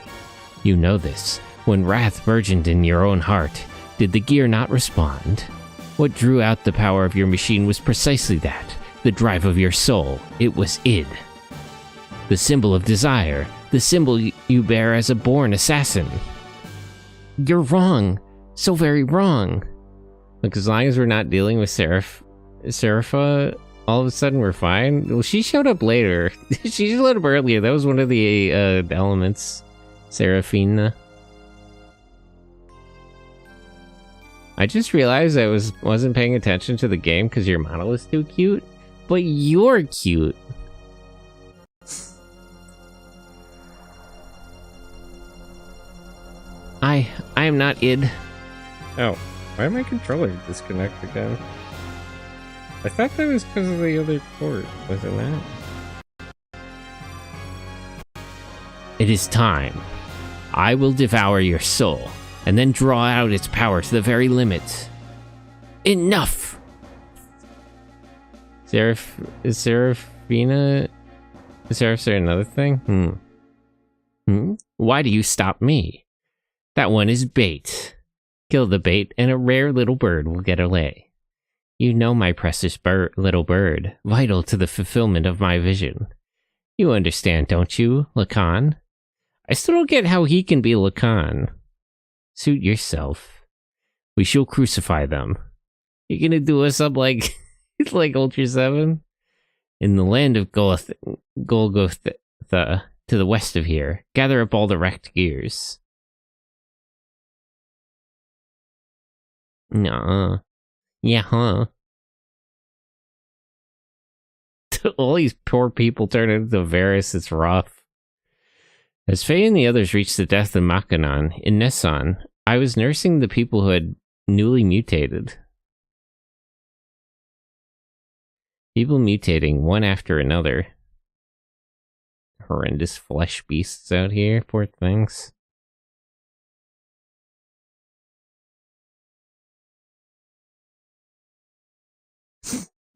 A: You know this. When wrath burgeoned in your own heart, did the gear not respond? What drew out the power of your machine was precisely that, the drive of your soul. It was id. The symbol of desire, the symbol you bear as a born assassin. You're wrong. So very wrong. Look, as long as we're not dealing with Serapha all of a sudden we're fine? Well, she showed up later. She showed up earlier. That was one of the elements. Serafina. I just realized I wasn't paying attention to the game because your model is too cute. But you're cute. I am not id. Oh, why did my controller disconnect again? I thought that was because of the other port, wasn't that? It is time. I will devour your soul, and then draw out its power to the very limit. Enough! Is Serafina... Is there another thing? Why do you stop me? That one is bait. Kill the bait, and a rare little bird will get away. You know my precious little bird, vital to the fulfillment of my vision. You understand, don't you, Lacan? I still don't get how he can be Lacan. Suit yourself. We shall crucify them. You gonna do us up like like Ultra 7? In the land of Golgotha, to the west of here, gather up all the wrecked gears. Nuh-uh. Yeah, huh? All these poor people turn into Varus, it's rough. As Faye and the others reached the death of Makanon in Nesson, I was nursing the people who had newly mutated. People mutating one after another. Horrendous flesh beasts out here, poor things.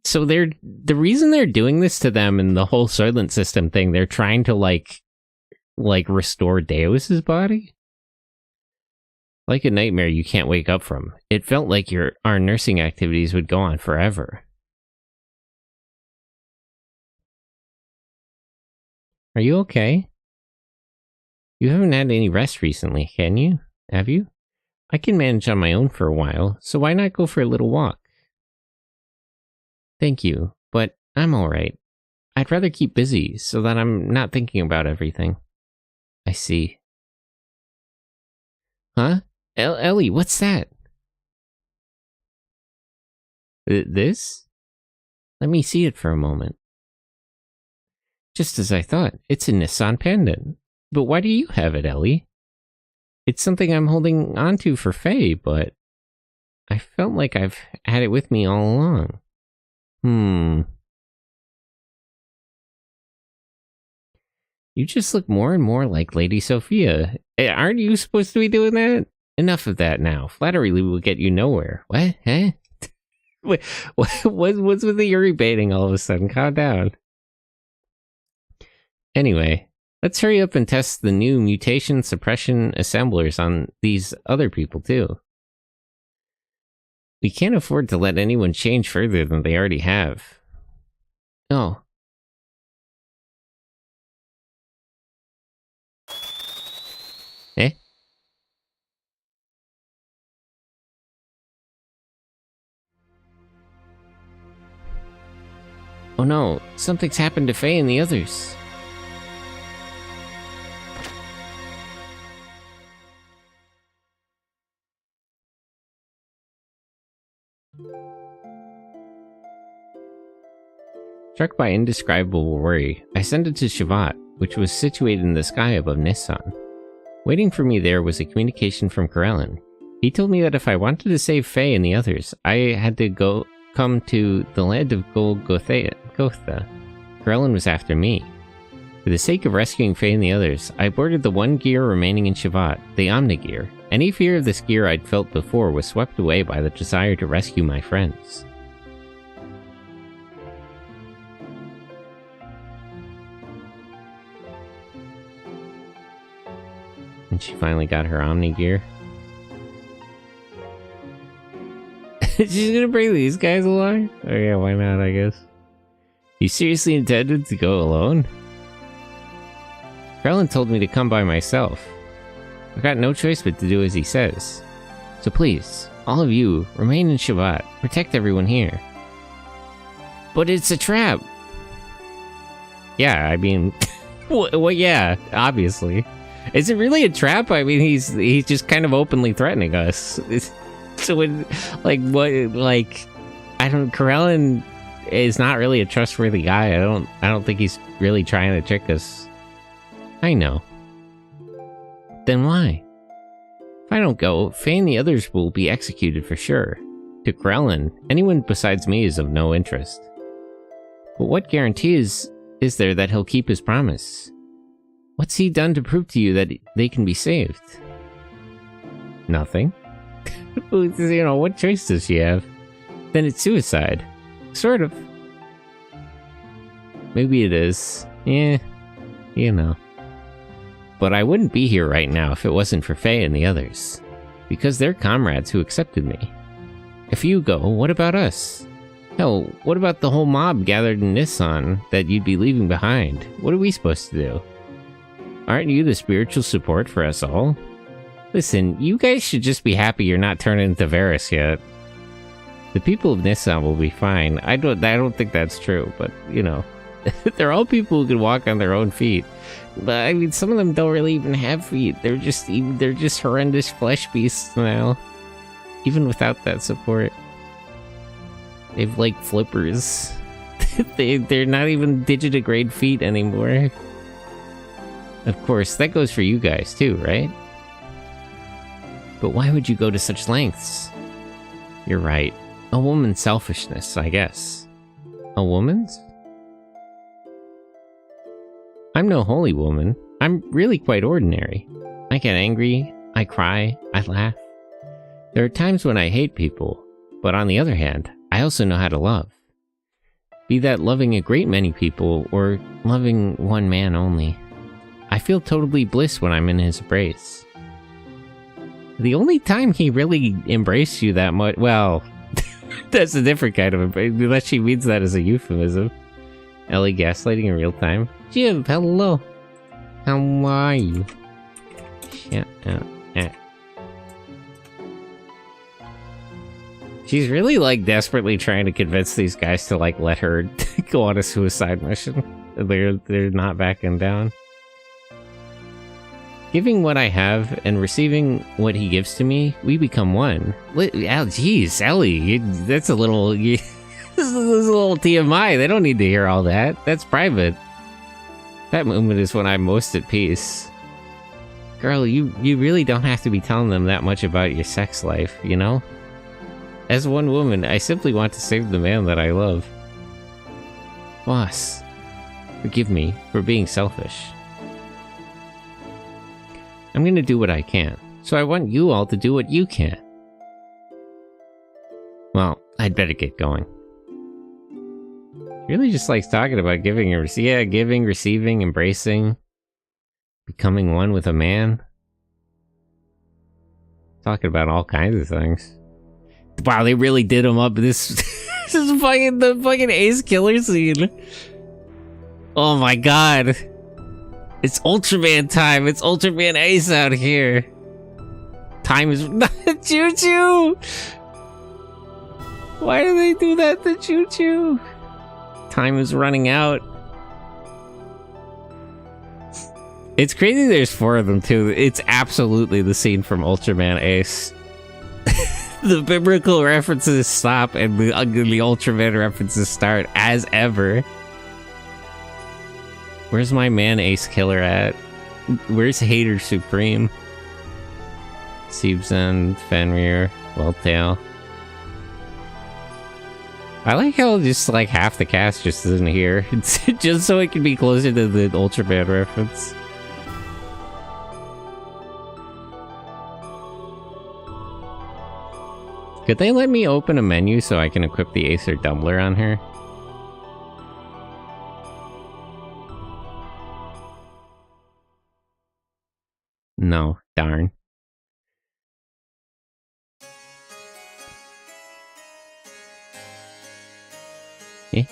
A: So the reason they're doing this to them and the whole Soylent System thing, they're trying to like restore Deus's body? Like a nightmare you can't wake up from. It felt like our nursing activities would go on forever. Are you okay? You haven't had any rest recently, can you? Have you? I can manage on my own for a while, so why not go for a little walk? Thank you, but I'm alright. I'd rather keep busy, so that I'm not thinking about everything. I see. Huh? Ellie, what's that? This? Let me see it for a moment. Just as I thought, it's a Nissan pendant. But why do you have it, Ellie? It's something I'm holding onto for Faye, but I felt like I've had it with me all along. You just look more and more like Lady Sophia. Aren't you supposed to be doing that? Enough of that now. Flattery will get you nowhere. What? Huh? Wait, what's with the Yuri baiting all of a sudden? Calm down. Anyway, let's hurry up and test the new mutation suppression assemblers on these other people too. We can't afford to let anyone change further than they already have. Oh. Eh? Oh no, something's happened to Faye and the others. Struck by indescribable worry, I sent it to Shavat, which was situated in the sky above Nissan. Waiting for me there was a communication from Karelin. He told me that if I wanted to save Faye and the others, I had to come to the land of Golgotha. Karelin was after me. For the sake of rescuing Faye and the others, I boarded the one gear remaining in Shavat, the Omnigear. Any fear of this gear I'd felt before was swept away by the desire to rescue my friends. And she finally got her Omni gear. She's gonna bring these guys along? Oh yeah, why not, I guess. You seriously intended to go alone? Krellin told me to come by myself. I've got no choice but to do as he says. So please, all of you, remain in Shavat. Protect everyone here. But it's a trap. Yeah, I mean, well, yeah, obviously. Is it really a trap? I mean, he's just kind of openly threatening us. So when, like, what, like, I don't, Corellin is not really a trustworthy guy. I don't think he's really trying to trick us. I know. Then why? If I don't go, Faye and the others will be executed for sure. To Corellin, anyone besides me is of no interest. But what guarantee is there that he'll keep his promise? What's he done to prove to you that they can be saved? Nothing. You know, what choice does she have? Then it's suicide. Sort of. Maybe it is. Yeah, you know. But I wouldn't be here right now if it wasn't for Faye and the others. Because they're comrades who accepted me. If you go, what about us? Hell, what about the whole mob gathered in Nissan that you'd be leaving behind? What are we supposed to do? Aren't you the spiritual support for us all? Listen, you guys should just be happy you're not turning into Varys yet. The people of Nissan will be fine. I don't think that's true, but, you know. They're all people who can walk on their own feet. But, I mean, some of them don't really even have feet. They're just horrendous flesh beasts now. Even without that support. They've, like, flippers. They're not even digitigrade feet anymore. Of course, that goes for you guys too, right? But why would you go to such lengths? You're right. A woman's selfishness, I guess. A woman's? I'm no holy woman. I'm really quite ordinary. I get angry, I cry, I laugh. There are times when I hate people, but on the other hand, I also know how to love. Be that loving a great many people, or loving one man only. I feel totally bliss when I'm in his embrace. The only time he really embraced you that much, well, that's a different kind of embrace, unless she means that as a euphemism. Ellie gaslighting in real time. Jim, hello. How are you? Shut up. She's really, like, desperately trying to convince these guys to, like, let her go on a suicide mission. They're not backing down. Giving what I have and receiving what he gives to me, we become one. Jeez, Ellie, that's a little... this is a little TMI. They don't need to hear all that. That's private. That moment is when I'm most at peace. Girl, you really don't have to be telling them that much about your sex life, you know? As one woman, I simply want to save the man that I love. Boss, forgive me for being selfish. I'm gonna do what I can, so I want you all to do what you can. Well, I'd better get going. She really just likes talking about giving and receiving. Yeah, giving, receiving, embracing, becoming one with a man. Talking about all kinds of things. Wow, they really did him up. This is fucking the fucking Ace killer scene. Oh my god. It's Ultraman time. It's Ultraman Ace out here. Time is Choo Choo. Why do they do that to Choo Choo? Time is running out. It's crazy there's 4 of them too. It's absolutely the scene from Ultraman Ace. The biblical references stop and the Ultraman references start as ever. Where's my man Ace Killer at? Where's Hater Supreme? Siebzen, Fenrir, Welltail. I like how just like half the cast just isn't here. Just so it can be closer to the Ultraman reference. Could they let me open a menu so I can equip the Acer Dumbler on her? No, darn. Eh?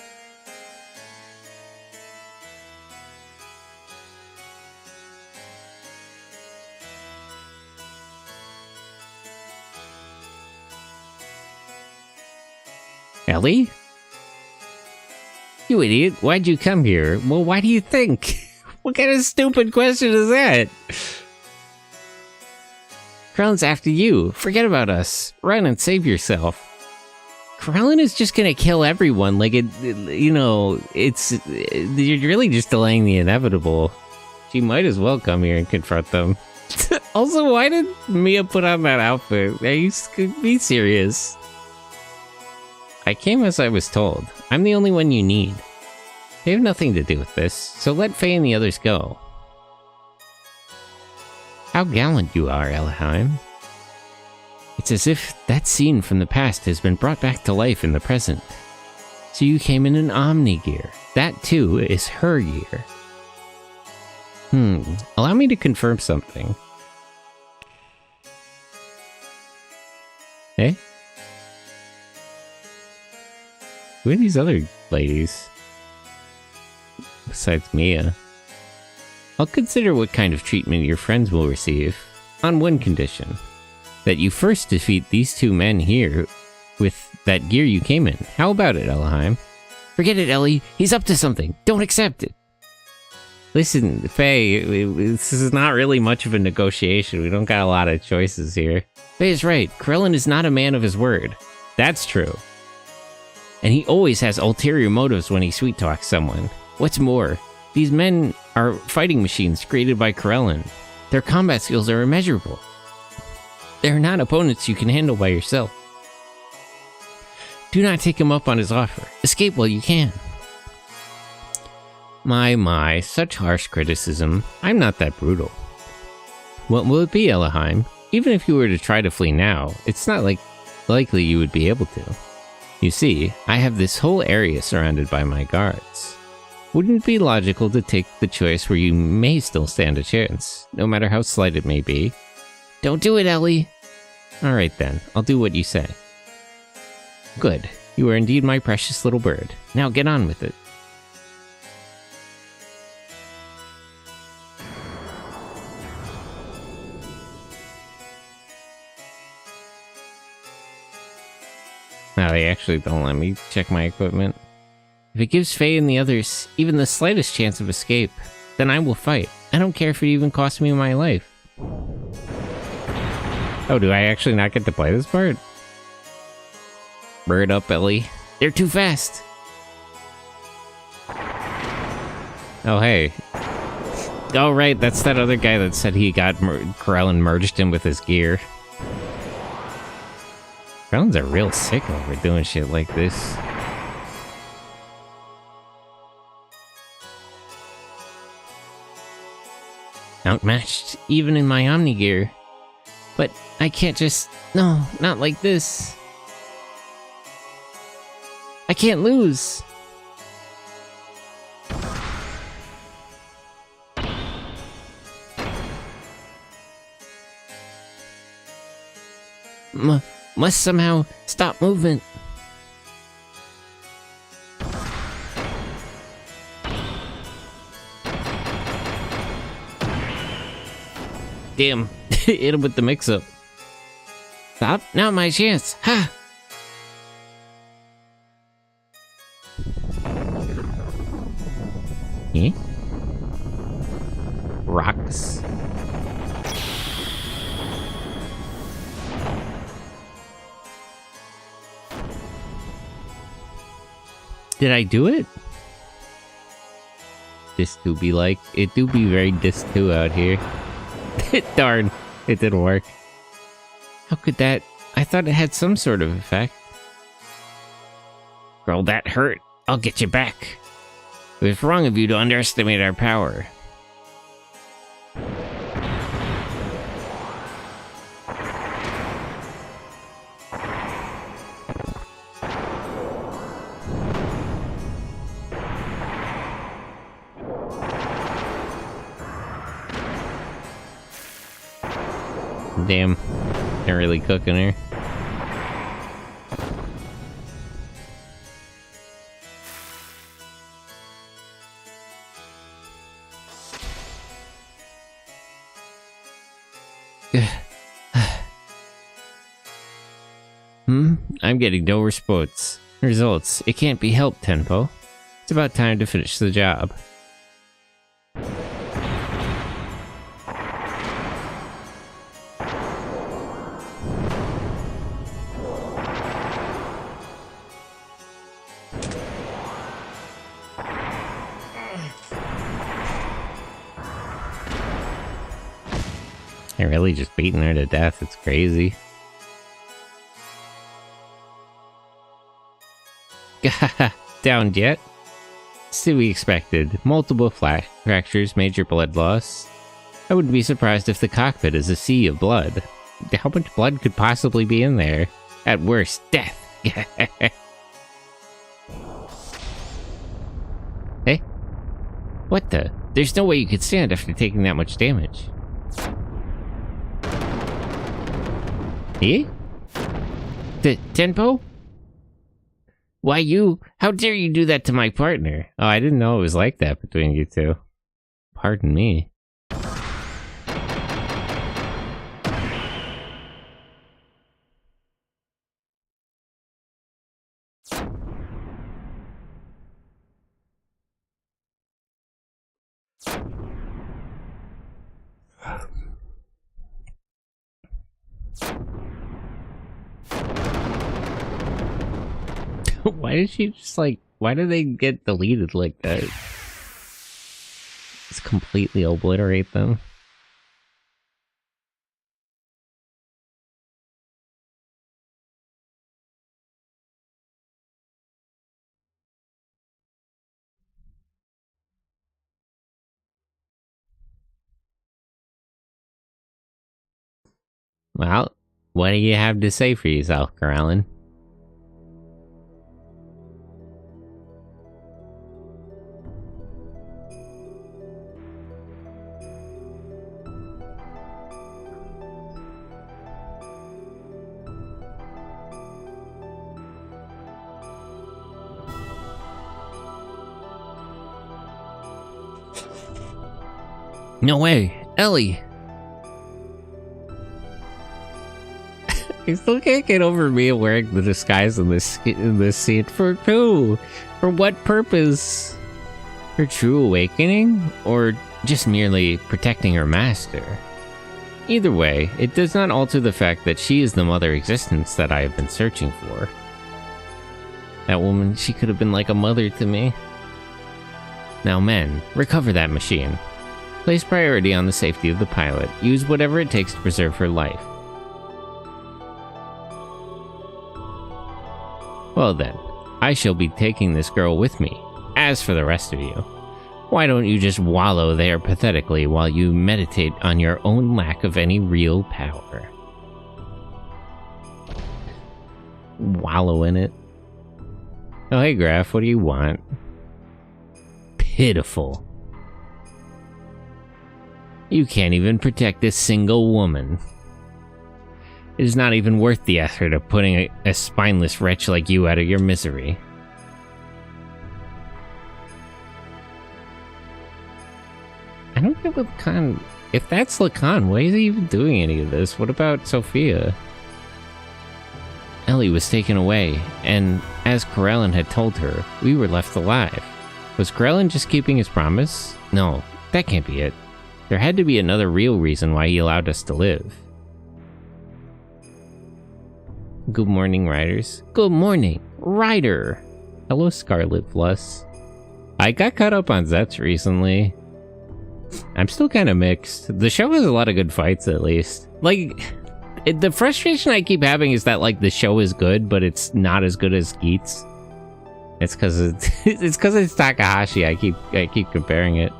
A: Ellie? You idiot, why'd you come here? Well, why do you think? What kind of stupid question is that? Krellin's after you. Forget about us. Run and save yourself. Krellin is just gonna kill everyone. Like, you know, you're really just delaying the inevitable. She might as well come here and confront them. Also, why did Mia put on that outfit? Are you be serious? I came as I was told. I'm the only one you need. They have nothing to do with this, so let Faye and the others go. How gallant you are, Elheim. It's as if that scene from the past has been brought back to life in the present. So you came in an Omni gear. That, too, is her gear. Allow me to confirm something. Hey? Who are these other ladies? Besides Mia. I'll consider what kind of treatment your friends will receive, on one condition. That you first defeat these two men here with that gear you came in. How about it, Elheim? Forget it, Ellie. He's up to something. Don't accept it. Listen, Faye, this is not really much of a negotiation. We don't got a lot of choices here. Faye is right. Krellin is not a man of his word. That's true. And he always has ulterior motives when he sweet-talks someone. What's more, these men are fighting machines created by Krellin. Their combat skills are immeasurable. They're not opponents you can handle by yourself. Do not take him up on his offer. Escape while you can. My, such harsh criticism. I'm not that brutal. What will it be, Elheim? Even if you were to try to flee now, it's not likely you would be able to. You see, I have this whole area surrounded by my guards. Wouldn't it be logical to take the choice where you may still stand a chance, no matter how slight it may be? Don't do it, Ellie! Alright then, I'll do what you say. Good. You are indeed my precious little bird. Now get on with it. Now they actually don't let me check my equipment. If it gives Faye and the others even the slightest chance of escape, then I will fight. I don't care if it even costs me my life. Oh, do I actually not get to play this part? Bird up, Ellie. They're too fast! Oh, hey. Oh, right, that's that other guy that said he got Krellin merged him with his gear. Krellins are real sick over doing shit like this. Outmatched, even in my Omni gear. But I can't just... No, not like this. I can't lose. Must somehow stop movement. Damn, hit him with the mix-up. Stop, not my chance. Ha! Eh? Rocks. Did I do it? This do be like, it do be very dis 2 out here. Darn, it didn't work. How could that? I thought it had some sort of effect. Girl, that hurt. I'll get you back. It was wrong of you to underestimate our power. Damn, they're really cooking her. I'm getting no results. It can't be helped, Tenpo. It's about time to finish the job. They're really just beating her to death. It's crazy. Down yet? As to be expected. Multiple fractures, major blood loss. I wouldn't be surprised if the cockpit is a sea of blood. How much blood could possibly be in there? At worst, death. Hey? What the? There's no way you could stand after taking that much damage. Eh? The Tenpo? Why you? How dare you do that to my partner? Oh, I didn't know it was like that between you two. Pardon me. Why did she just like, why did they get deleted like that? Just completely obliterate them. Well, what do you have to say for yourself, Corellin? No way, Ellie! I still can't get over me wearing the disguise in this scene. For who? For what purpose? Her true awakening? Or just merely protecting her master? Either way, it does not alter the fact that she is the mother existence that I have been searching for. That woman, she could have been like a mother to me. Now men, recover that machine. Place priority on the safety of the pilot. Use whatever it takes to preserve her life. Well then, I shall be taking this girl with me. As for the rest of you, why don't you just wallow there pathetically while you meditate on your own lack of any real power? Wallow in it. Oh hey Graf, what do you want? Pitiful. You can't even protect a single woman. It is not even worth the effort of putting a spineless wretch like you out of your misery. I don't get what Lacan... If that's Lacan, why is he even doing any of this? What about Sophia? Ellie was taken away, and as Corellin had told her, we were left alive. Was Corellin just keeping his promise? No, that can't be it. There had to be another real reason why he allowed us to live. Good morning, Riders. Good morning, Ryder! Hello, Scarlet Plus. I got caught up on Zets recently. I'm still kind of mixed. The show has a lot of good fights, at least. Like, the frustration I keep having is that, like, the show is good, but it's not as good as Geats. It's because it's Takahashi. I keep comparing it.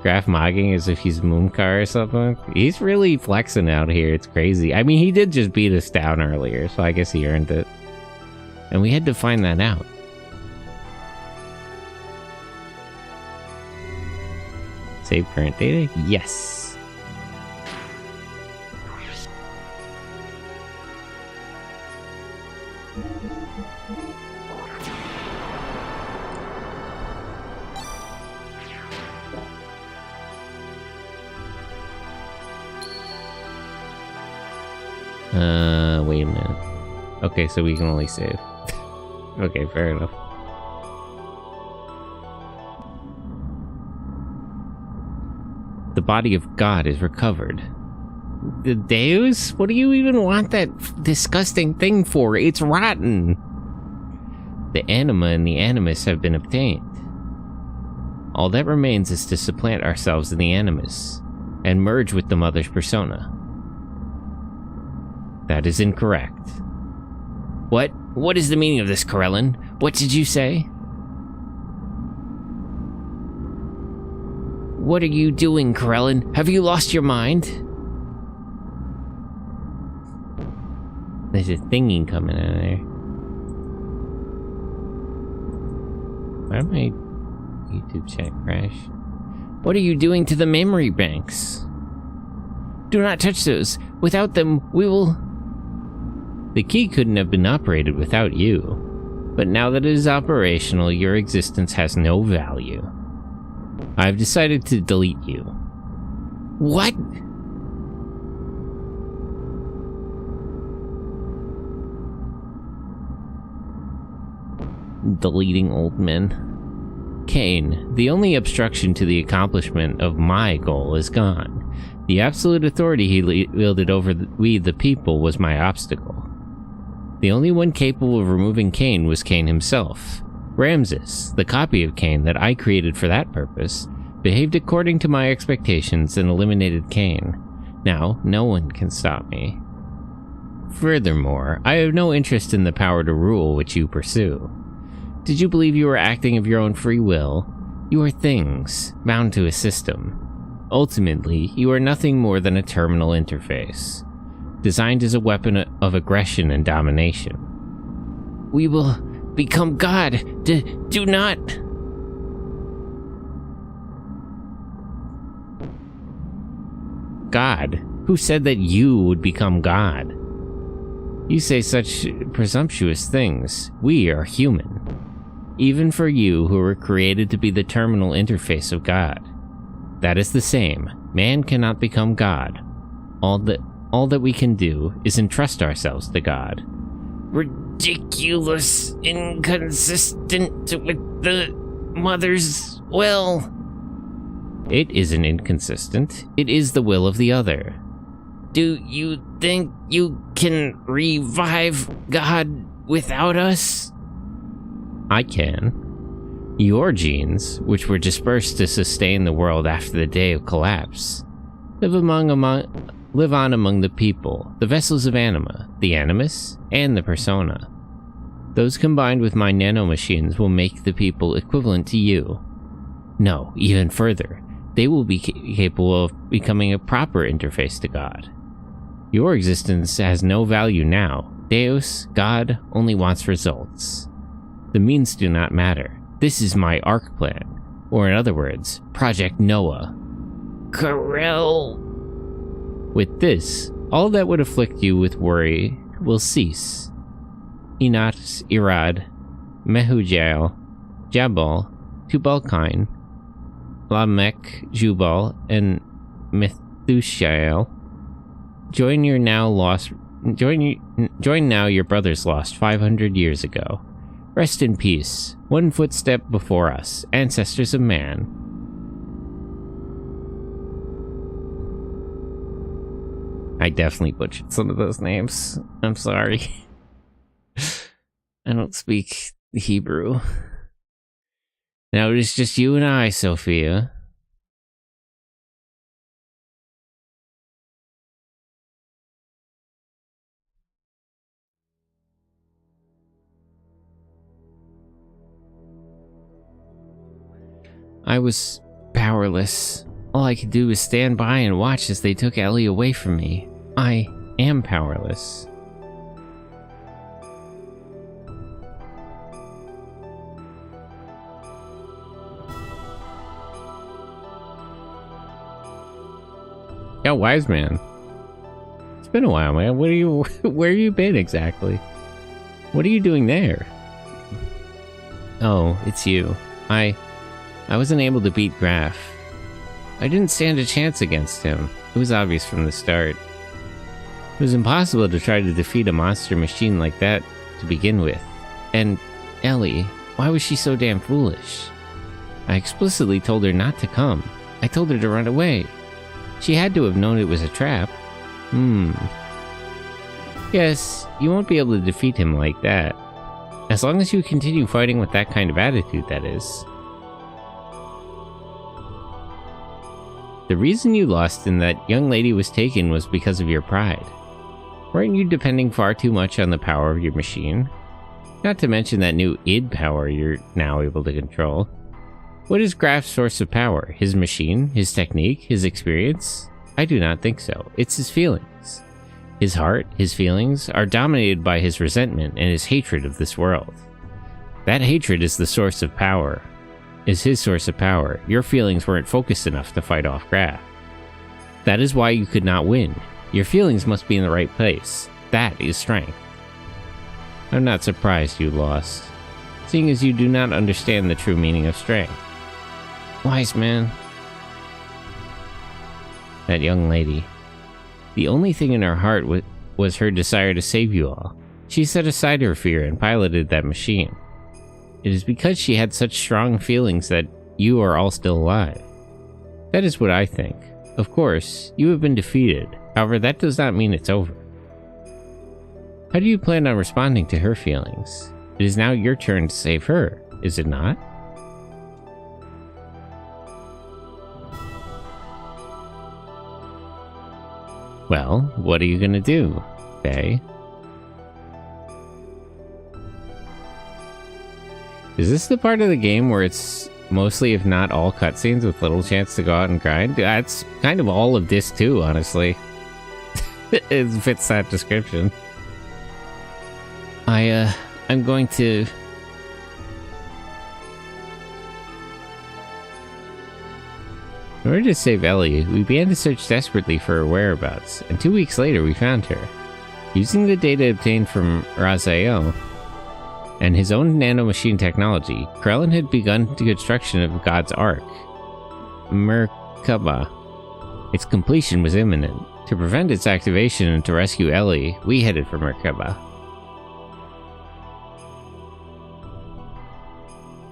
A: Graf mogging as if he's Moomcar or something. He's really flexing out here. It's crazy. I mean, he did just beat us down earlier, so I guess he earned it. And we had to find that out. Save current data? Yes. Wait a minute. Okay, so we can only save. Okay, fair enough. body of God is recovered. The Deus? What do you even want that disgusting thing for? It's rotten! The anima and the animus have been obtained. All that remains is to supplant ourselves in the animus, and merge with the mother's persona. That is incorrect. What? What is the meaning of this, Corellin? What did you say? What are you doing, Corellin? Have you lost your mind? There's a thingy coming out of there. Why did my YouTube chat crash? What are you doing to the memory banks? Do not touch those. Without them, we will... The key couldn't have been operated without you. But now that it is operational, your existence has no value. I've decided to delete you. What? Deleting old men. Cain, the only obstruction to the accomplishment of my goal is gone. The absolute authority he wielded over we the people was my obstacle. The only one capable of removing Cain was Cain himself. Ramses, the copy of Cain that I created for that purpose, behaved according to my expectations and eliminated Cain. Now, no one can stop me. Furthermore, I have no interest in the power to rule which you pursue. Did you believe you were acting of your own free will? You are things, bound to a system. Ultimately, you are nothing more than a terminal interface, designed as a weapon of aggression and domination. We will become God. Do not... God? Who said that you would become God? You say such presumptuous things. We are human. Even for you who were created to be the terminal interface of God. That is the same. Man cannot become God. All that we can do is entrust ourselves to God. Ridiculous, inconsistent with the mother's will. It isn't inconsistent. It is the will of the other. Do you think you can revive God without us? I can. Your genes, which were dispersed to sustain the world after the day of collapse, live on among the people, the vessels of anima, the animus, and the persona. Those combined with my nanomachines will make the people equivalent to you. No, even further, they will be capable of becoming a proper interface to God. Your existence has no value now. Deus, God, only wants results. The means do not matter. This is my ARC plan, or in other words, Project Noah. Corel. With this, all that would afflict you with worry will cease. Inat, Irad, Mehujael, Jabal, Tubalkain, Lamech, Jubal, and Methushael. Join now your brothers lost 500 years ago. Rest in peace, one footstep before us, ancestors of man. I definitely butchered some of those names. I'm sorry. I don't speak Hebrew. Now it is just you and I, Sophia. I was powerless. All I could do was stand by and watch as they took Ellie away from me. I am powerless. Yeah, wise man. It's been a while, man. Where you been exactly? What are you doing there? Oh, it's you. I wasn't able to beat Graf. I didn't stand a chance against him. It was obvious from the start. It was impossible to try to defeat a monster machine like that to begin with. And Ellie, why was she so damn foolish? I explicitly told her not to come. I told her to run away. She had to have known it was a trap. Yes, you won't be able to defeat him like that. As long as you continue fighting with that kind of attitude, that is. The reason you lost and that young lady was taken was because of your pride. Weren't you depending far too much on the power of your machine? Not to mention that new id power you're now able to control. What is Graf's source of power? His machine? His technique? His experience? I do not think so. It's his feelings. His heart, his feelings, are dominated by his resentment and his hatred of this world. That hatred is the source of power. Is his source of power. Your feelings weren't focused enough to fight off Graf. That is why you could not win. Your feelings must be in the right place. That is strength. I'm not surprised you lost, seeing as you do not understand the true meaning of strength. Wise man. That young lady. The only thing in her heart was her desire to save you all. She set aside her fear and piloted that machine. It is because she had such strong feelings that you are all still alive. That is what I think. Of course, you have been defeated. However, that does not mean it's over. How do you plan on responding to her feelings? It is now your turn to save her, is it not? Well, what are you gonna do, Faye? Is this the part of the game where it's mostly, if not all, cutscenes with little chance to go out and grind? That's kind of all of this too, honestly. It fits that description. I'm going to... In order to save Ellie, we began to search desperately for her whereabouts, and 2 weeks later we found her. Using the data obtained from Raziel and his own nanomachine technology, Krellin had begun the construction of God's Ark, Merkaba. Its completion was imminent. To prevent its activation and to rescue Ellie, we headed for Merkaba.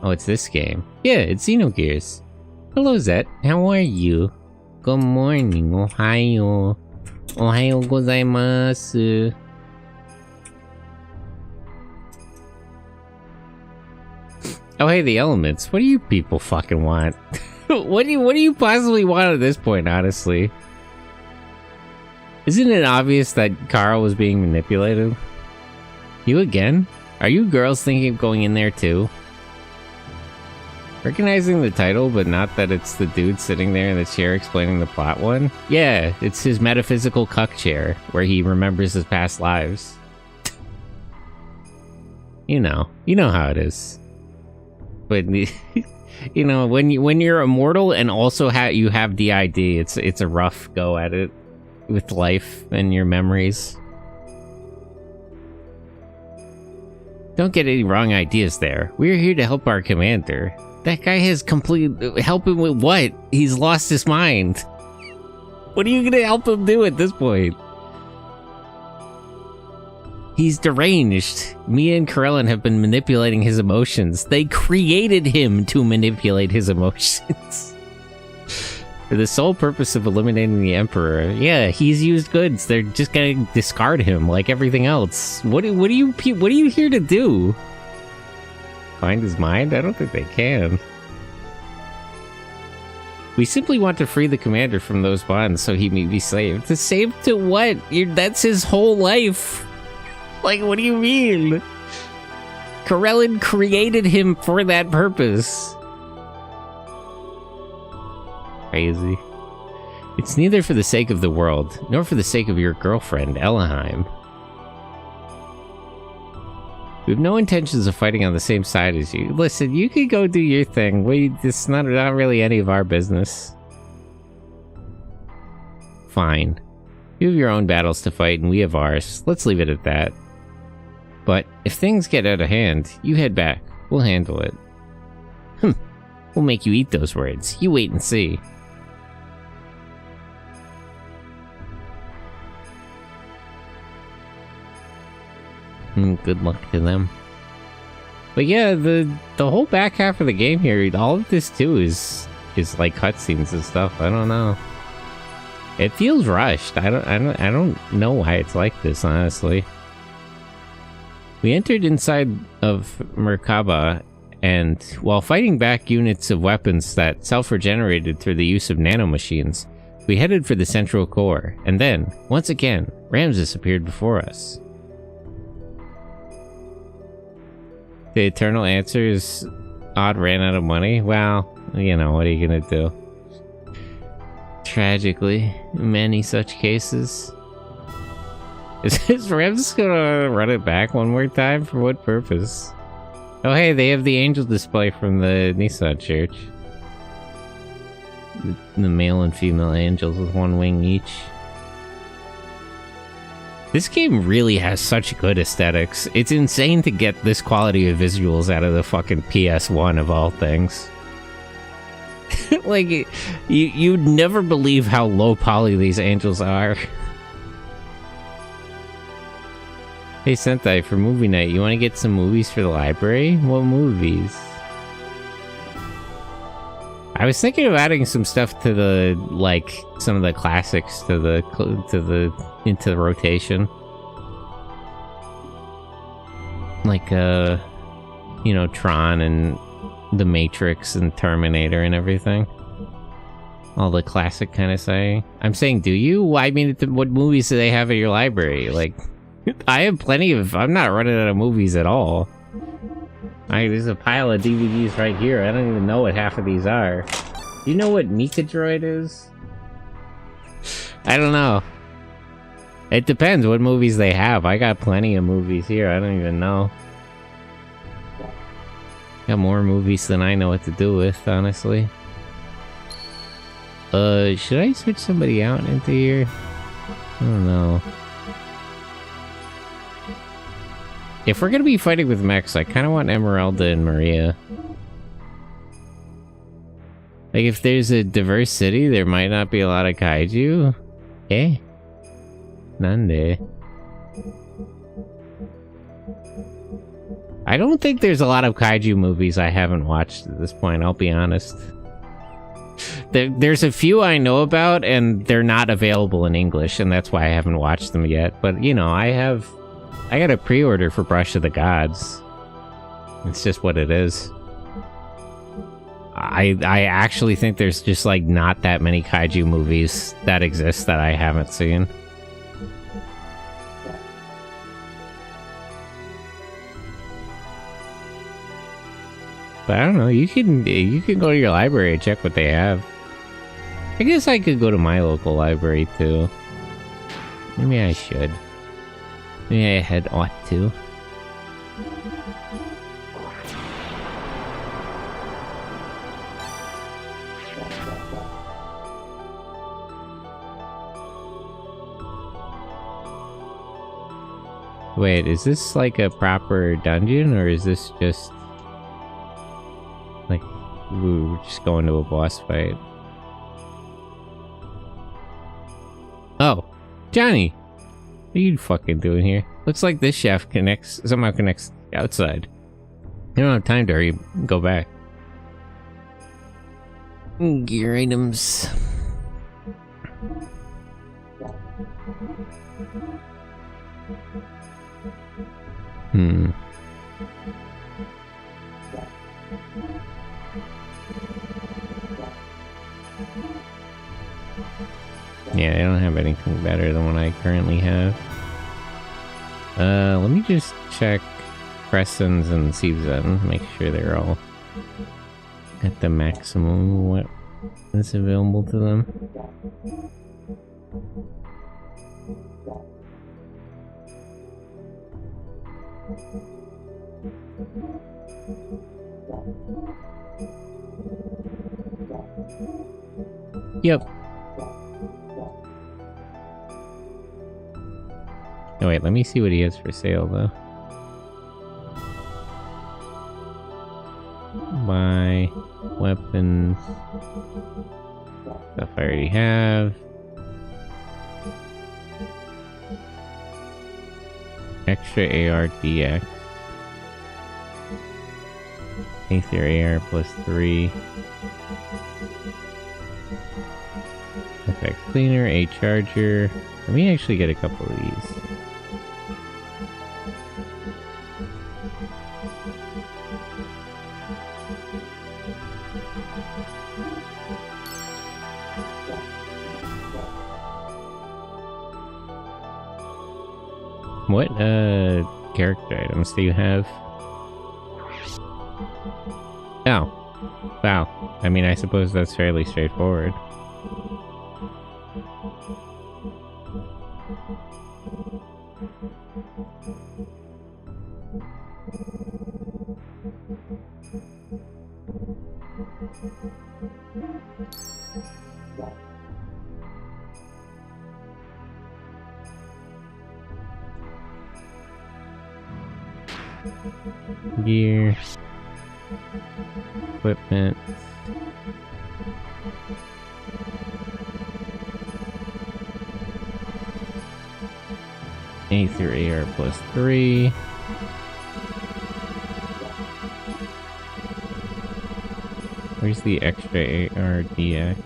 A: Oh, it's this game. Yeah, it's Xenogears. Hello, Zet. How are you? Good morning. Ohayo. Ohayo gozaimasu. Oh, hey, the elements. What do you people fucking want? What do you possibly want at this point, honestly? Isn't it obvious that Carl was being manipulated? You again? Are you girls thinking of going in there too? Recognizing the title, but not that it's the dude sitting there in the chair explaining the plot one? Yeah, it's his metaphysical cuck chair, where he remembers his past lives. You know how it is. But, you know, when you're immortal and also you have DID, it's a rough go at it with life and your memories. Don't get any wrong ideas there. We're here to help our commander. That guy has help him with what? He's lost his mind. What are you gonna help him do at this point? He's deranged. Mia and Krellin have been manipulating his emotions. They created him to manipulate his emotions. For the sole purpose of eliminating the Emperor. Yeah, he's used goods. They're just gonna discard him like everything else. What are you here to do? Find his mind? I don't think they can. We simply want to free the commander from those bonds so he may be saved. To save to what? That's his whole life. Like, what do you mean? Krellin created him for that purpose. Crazy. It's neither for the sake of the world, nor for the sake of your girlfriend, Ellaheim. We have no intentions of fighting on the same side as you. Listen, you can go do your thing. It's not really any of our business. Fine. You have your own battles to fight, and we have ours. Let's leave it at that. But if things get out of hand, you head back. We'll handle it. We'll make you eat those words. You wait and see. Good luck to them. But yeah, the whole back half of the game here, all of this too is like cutscenes and stuff. I don't know. It feels rushed. I don't know why it's like this, honestly. We entered inside of Merkaba, and while fighting back units of weapons that self-regenerated through the use of nanomachines, we headed for the central core, and then, once again, Ramses appeared before us. The eternal answer is Odd ran out of money? Well, you know, what are you gonna do? Tragically, many such cases. Is Ramses gonna run it back one more time? For what purpose? Oh hey, they have the angel display from the Nissan church. The male and female angels with one wing each. This game really has such good aesthetics. It's insane to get this quality of visuals out of the fucking PS1 of all things. Like, you'd never believe how low poly these angels are. Hey Sentai, for movie night, you want to get some movies for the library? What movies? I was thinking of adding some stuff to the, like, some of the classics into the rotation. Like, you know, Tron and The Matrix and Terminator and everything. All the classic kind of saying. I'm saying, do you? I mean, what movies do they have at your library? Like, I have plenty of... I'm not running out of movies at all. There's a pile of DVDs right here. I don't even know what half of these are. Do you know what Mecha Droid is? I don't know. It depends what movies they have. I got plenty of movies here. I don't even know. Got more movies than I know what to do with, honestly. Should I switch somebody out into here? I don't know. If we're gonna be fighting with mechs, I kind of want Emeralda and Maria. Like, if there's a diverse city, there might not be a lot of kaiju. Eh? Nande. I don't think there's a lot of kaiju movies I haven't watched at this point, I'll be honest. There's a few I know about, and they're not available in English, and that's why I haven't watched them yet. But, you know, I got a pre-order for Brush of the Gods. It's just what it is. I actually think there's just, like, not that many kaiju movies that exist that I haven't seen. But I don't know, you can go to your library and check what they have. I guess I could go to my local library too. Maybe I should. Maybe I had ought to. Wait, is this like a proper dungeon, or is this just like we're just going to a boss fight? Oh, Johnny, what are you fucking doing here? Looks like this shaft somehow connects outside. You don't have time to hurry, go back. Gear items. Yeah, I don't have anything better than what I currently have. Let me just check Crescents and Season, make sure they're all at the maximum what is available to them. Yep. Oh wait, let me see what he has for sale though. Buy weapons. Stuff I already have. Extra AR DX. Aether AR +3. artifact cleaner, a charger. Let me actually get a couple of these. What character items do you have? Oh. Wow. I mean, I suppose that's fairly straightforward. Gear. Equipment. A through AR plus 3. Where's the extra AR DX?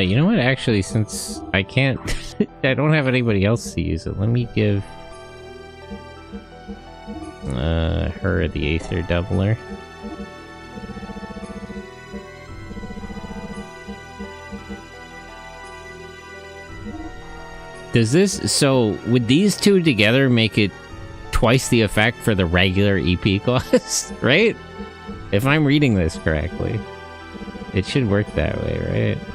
A: You know what? Actually, since I can't, I don't have anybody else to use it. Let me give her the Aether Doubler. Does this, so would these two together make it twice the effect for the regular EP cost, right? If I'm reading this correctly. It should work that way, right?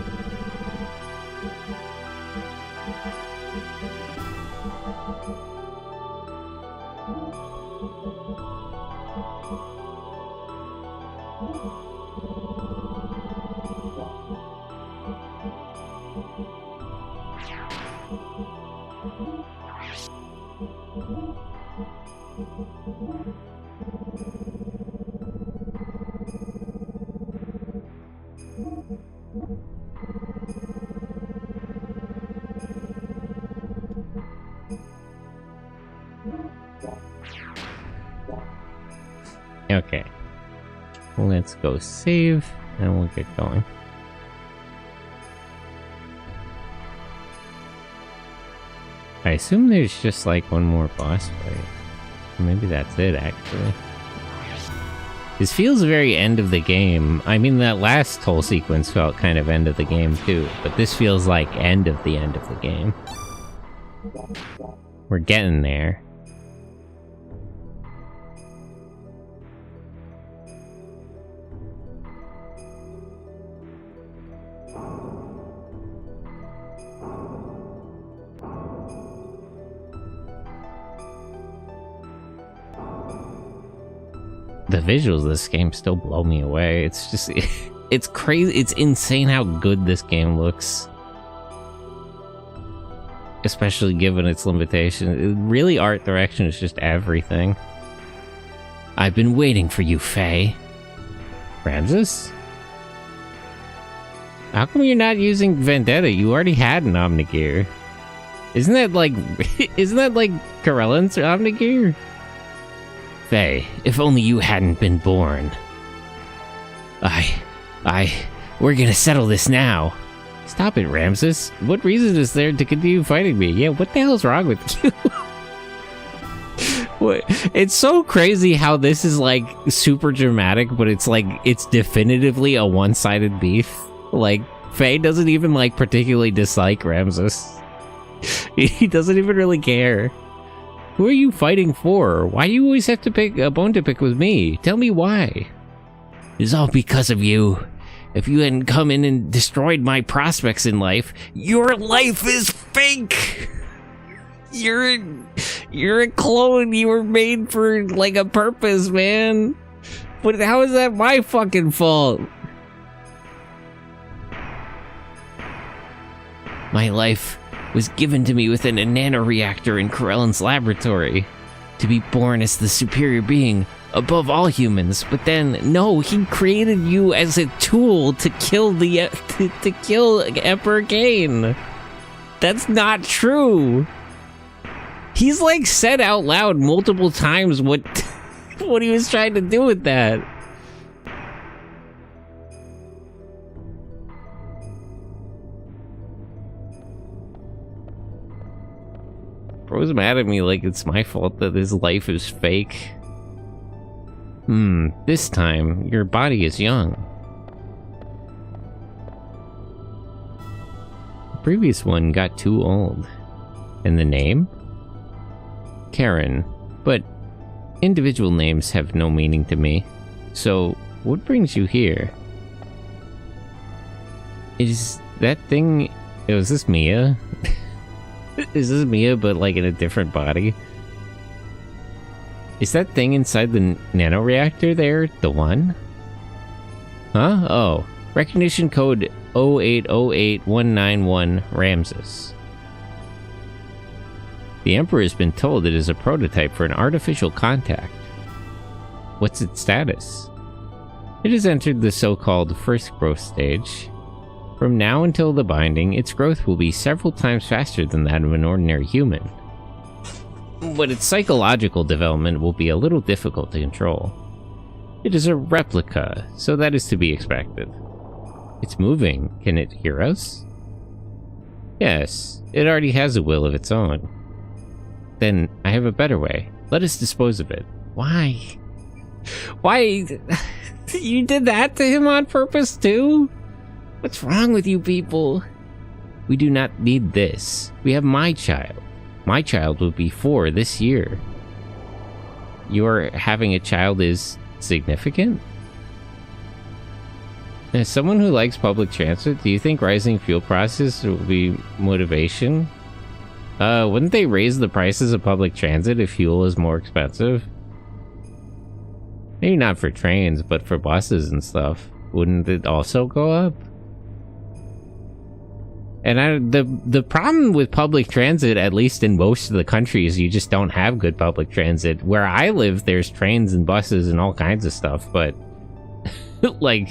A: Okay. Let's go save, and we'll get going. I assume there's just like one more boss fight. Maybe that's it, actually. This feels very end of the game. I mean, that last whole sequence felt kind of end of the game too, but this feels like end of the game. We're getting there. The visuals of this game still blow me away. It's just, it's crazy. It's insane how good this game looks. Especially given its limitations. Really, art direction is just everything. I've been waiting for you, Faye. Ramses? How come you're not using Vendetta? You already had an Omnigear. Isn't that like Corellan's Omnigear? Faye, if only you hadn't been born. We're gonna settle this now. Stop it, Ramses. What reason is there to continue fighting me? Yeah, what the hell's wrong with you? What? It's so crazy how this is like super dramatic, but it's like, it's definitively a one-sided beef. Like, Faye doesn't even like particularly dislike Ramses. He doesn't even really care. Who are you fighting for? Why do you always have to pick a bone to pick with me? Tell me why. It's all because of you. If you hadn't come in and destroyed my prospects in life, your life is fake. You're a clone. You were made for like a purpose, man. But how is that my fucking fault? My life was given to me within a nanoreactor in Corellan's laboratory, to be born as the superior being above all humans. But then, no, he created you as a tool to kill to kill Emperor Cain. That's not true. He's like said out loud multiple times what what he was trying to do with that. Bro's mad at me like it's my fault that his life is fake. This time, your body is young. The previous one got too old. And the name? Karen. But individual names have no meaning to me. So, what brings you here? Is that thing... is this Mia? Is this Mia, but like in a different body? Is that thing inside the nanoreactor there the one? Huh? Oh. Recognition code 0808191 Ramses. The Emperor has been told it is a prototype for an artificial contact. What's its status? It has entered the so-called first growth stage. From now until the binding, its growth will be several times faster than that of an ordinary human. But its psychological development will be a little difficult to control. It is a replica, so that is to be expected. It's moving. Can it hear us? Yes, it already has a will of its own. Then I have a better way. Let us dispose of it. Why? Why? You did that to him on purpose too? What's wrong with you people? We do not need this. We have my child. My child will be 4 this year. Your having a child is significant? As someone who likes public transit, do you think rising fuel prices will be motivation? Wouldn't they raise the prices of public transit if fuel is more expensive? Maybe not for trains, but for buses and stuff. Wouldn't it also go up? And the problem with public transit, at least in most of the country, is you just don't have good public transit. Where I live, there's trains and buses and all kinds of stuff, but like,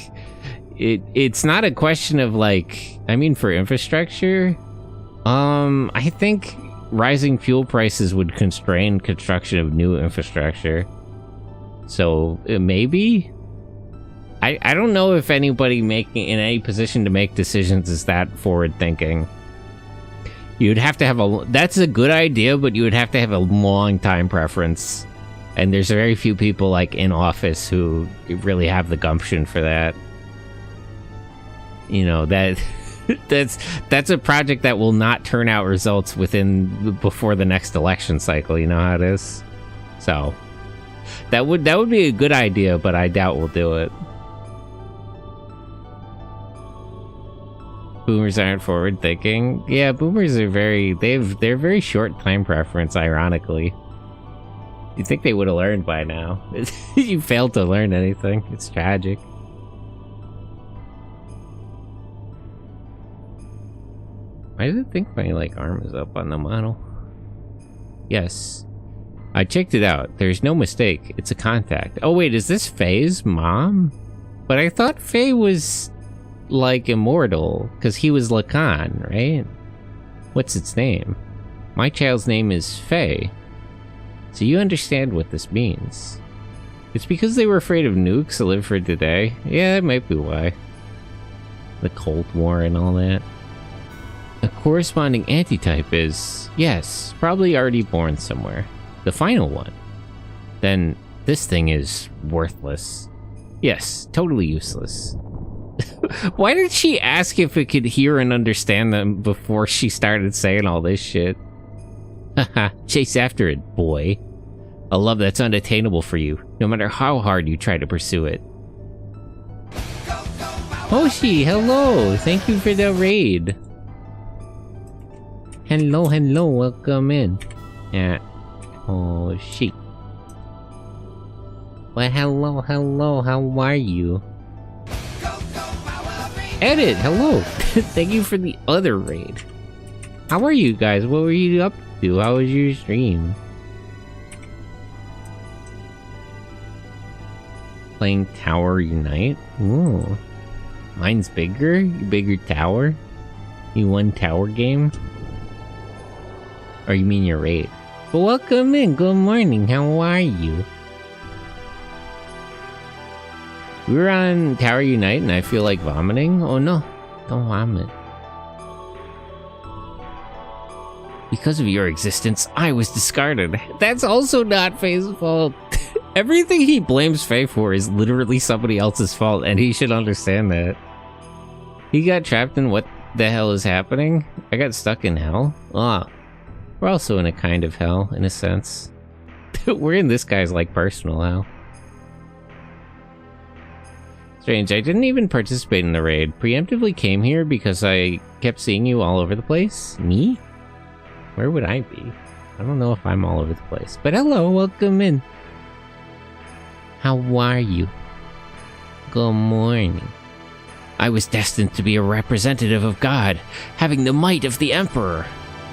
A: it's not a question of like, I mean, for infrastructure, I think rising fuel prices would constrain construction of new infrastructure. So maybe. I don't know if anybody making in any position to make decisions is that forward thinking. You'd have to have that's a good idea, but you would have to have a long time preference. And there's very few people like in office who really have the gumption for that. You know, that's a project that will not turn out results before the next election cycle, you know how it is? So that would be a good idea, but I doubt we'll do it. Boomers aren't forward thinking. Yeah, boomers are they're very short time preference, ironically. You'd think they would have learned by now. You failed to learn anything. It's tragic. Why does it think my arm is up on the model? Yes. I checked it out. There's no mistake. It's a contact. Oh wait, is this Faye's mom? But I thought Faye was like immortal, because he was Lacan, right? What's its name? My child's name is Faye. So you understand what this means. It's because they were afraid of nukes to live for today. Yeah, that might be why. The Cold War and all that. A corresponding antitype is, yes, probably already born somewhere. The final one. Then this thing is worthless. Yes, totally useless. Why did she ask if it could hear and understand them before she started saying all this shit? Haha, chase after it, boy. A love that's unattainable for you, no matter how hard you try to pursue it. Hoshi, hello! Thank you for the raid. Hello, welcome in. Yeah. Hoshi. Well, hello, how are you? Edit, hello. Thank you for the other raid. How are you guys? What were you up to? How was your stream? Playing Tower Unite? Ooh. Mine's bigger? Bigger tower? You won tower game? Or you mean your raid? But welcome in, good morning, how are you? We were on Tower Unite and I feel like vomiting. Oh no, don't vomit. Because of your existence, I was discarded. That's also not Faye's fault. Everything he blames Faye for is literally somebody else's fault, and he should understand that. He got trapped in what the hell is happening? I got stuck in hell? Ah, we're also in a kind of hell, in a sense. We're in this guy's, like, personal hell. Strange, I didn't even participate in the raid. Preemptively came here because I kept seeing you all over the place. Me? Where would I be? I don't know if I'm all over the place. But hello, welcome in. How are you? Good morning. I was destined to be a representative of God, having the might of the Emperor.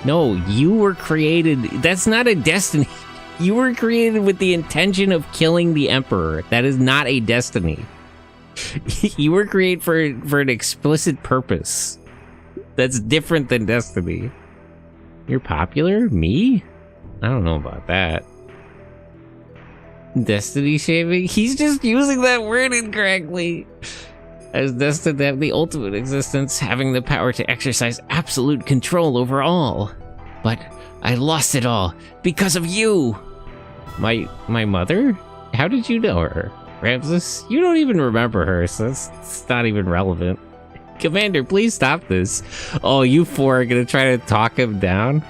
A: No, you were created... That's not a destiny. You were created with the intention of killing the Emperor. That is not a destiny. You were created for an explicit purpose. That's different than destiny. You're popular? Me? I don't know about that. Destiny shaving? He's just using that word incorrectly. I was destined to have the ultimate existence, having the power to exercise absolute control over all. But I lost it all because of you. My mother? How did you know her? Ramses? You don't even remember her, so it's not even relevant. Commander, please stop this. Oh, you four are gonna try to talk him down?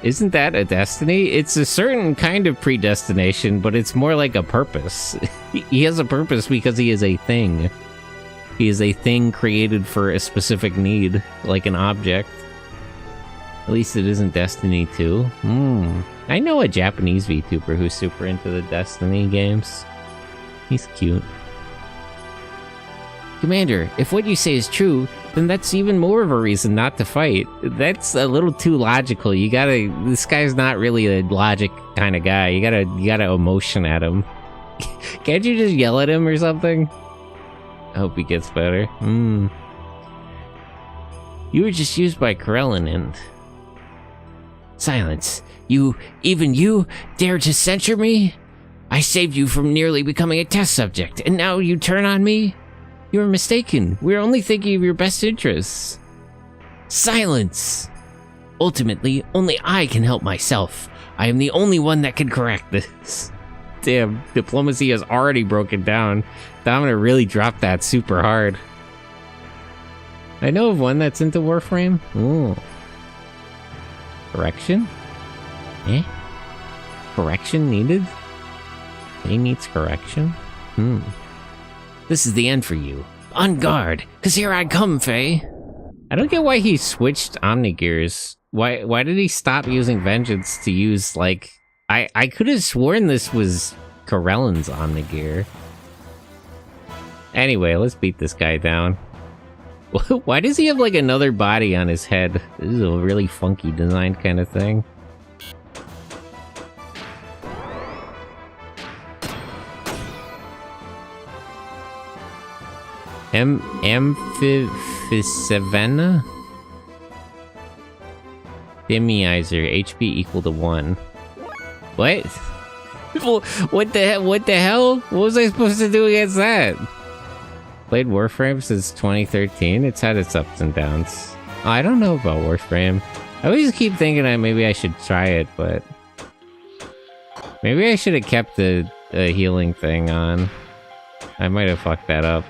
A: Isn't that a destiny? It's a certain kind of predestination, but it's more like a purpose. He has a purpose because he is a thing. He is a thing created for a specific need, like an object. At least it isn't Destiny 2. I know a Japanese VTuber who's super into the Destiny games. He's cute. Commander, if what you say is true, then that's even more of a reason not to fight. That's a little too logical. This guy's not really a logic kind of guy. You gotta emotion at him. Can't you just yell at him or something? I hope he gets better. You were just used by Corellin and... Silence. Even you, dare to censure me? I saved you from nearly becoming a test subject, and now you turn on me? You are mistaken. We are only thinking of your best interests. Silence! Ultimately, only I can help myself. I am the only one that can correct this. Damn, diplomacy has already broken down. Domina really dropped that super hard. I know of one that's into Warframe. Ooh. Correction? Eh? Correction needed? He needs correction? This is the end for you. On guard, cause here I come, Faye. I don't get why he switched Omnigears. Why did he stop using Vengeance to use, like... I could have sworn this was Corellin's Omnigear. Anyway, let's beat this guy down. Why does he have, like, another body on his head? This is a really funky design kind of thing. Amphiphysavanna? Demiizer, HP equal to 1. What? What the hell? What was I supposed to do against that? Played Warframe since 2013. It's had its ups and downs. I don't know about Warframe. I always keep thinking maybe I should try it, but... Maybe I should have kept the healing thing on. I might have fucked that up.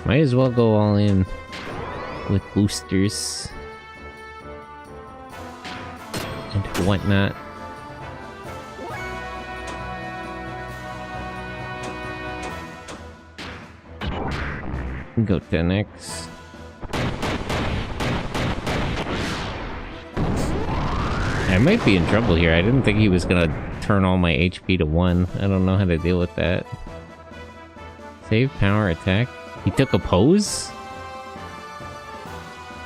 A: Might as well go all in with boosters and whatnot. Go 10x. I might be in trouble here. I didn't think he was gonna turn all my HP to 1. I don't know how to deal with that. Save power attack. He took a pose?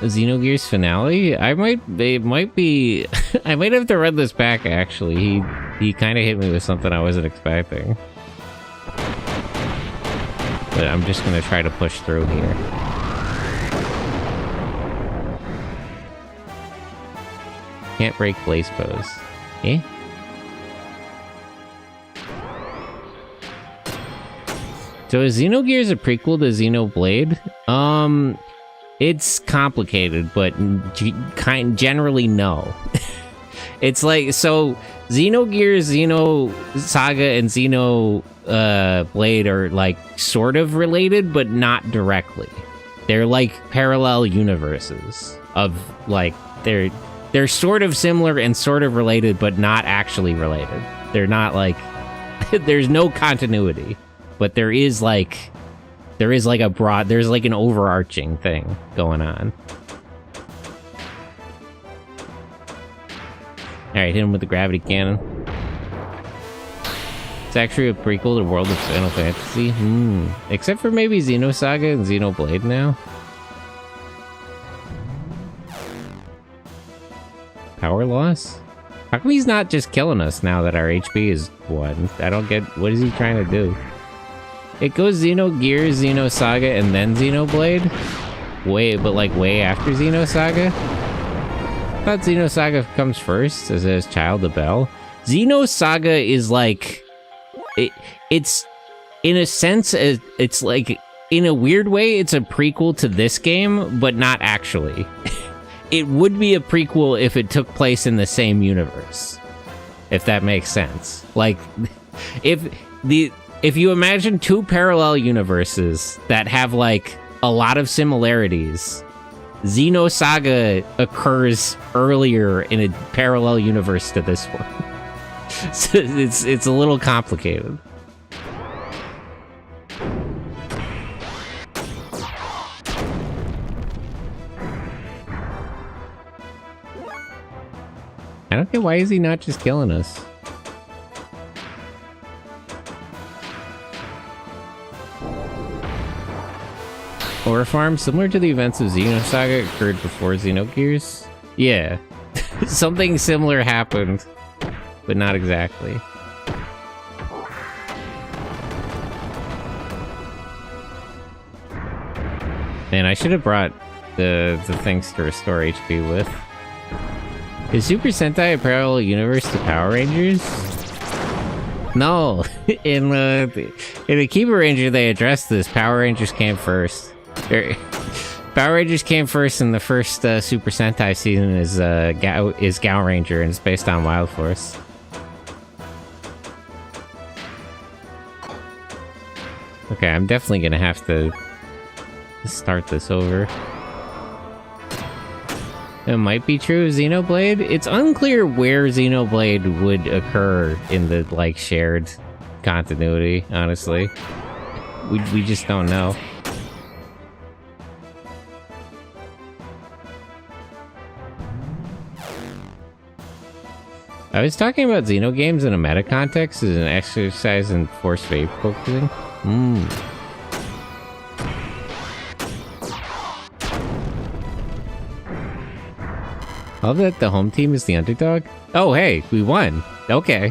A: A Xenogears finale? It might be... I might have to run this back, actually. He kind of hit me with something I wasn't expecting. But I'm just gonna try to push through here. Can't break blaze pose. Eh? So is Xenogears a prequel to Xenoblade? It's complicated, but generally no. It's like, so Xenogears, Xenosaga, and Xenoblade are like sort of related, but not directly. They're like parallel universes of like, they're sort of similar and sort of related, but not actually related. They're not like, there's no continuity, but there is like there's like an overarching thing going on. Alright, hit him with the gravity cannon. It's actually a prequel to World of Final Fantasy. Except for maybe Xenosaga and Xenoblade now. Power loss? How come he's not just killing us now that our HP is 1? I don't get... What is he trying to do? It goes Xenogears, Xenosaga, and then Xenoblade? But like way after Xenosaga? I thought Xenosaga comes first as his child of Bell. Xenosaga is like... It's... In a sense, it's like... In a weird way, it's a prequel to this game, but not actually. It would be a prequel if it took place in the same universe. If that makes sense. Like, if you imagine two parallel universes that have, like, a lot of similarities, Xenosaga occurs earlier in a parallel universe to this one. So it's a little complicated. I don't get, why is he not just killing us? Ore farm, similar to the events of Xenosaga, occurred before Xenogears? Yeah. Something similar happened, but not exactly. Man, I should have brought the things to restore HP with. Is Super Sentai a parallel universe to Power Rangers? No. In Akiba Ranger, they addressed this. Power Rangers came first. Power Rangers came first, and the first Super Sentai season is Gao Ranger, and it's based on Wild Force. Okay, I'm definitely gonna have to start this over. It might be true of Xenoblade. It's unclear where Xenoblade would occur in the, like, shared continuity, honestly. We just don't know. I was talking about Xenogames in a meta context as an exercise in force fate focusing. Love that the home team is the underdog. Oh, hey, we won. Okay.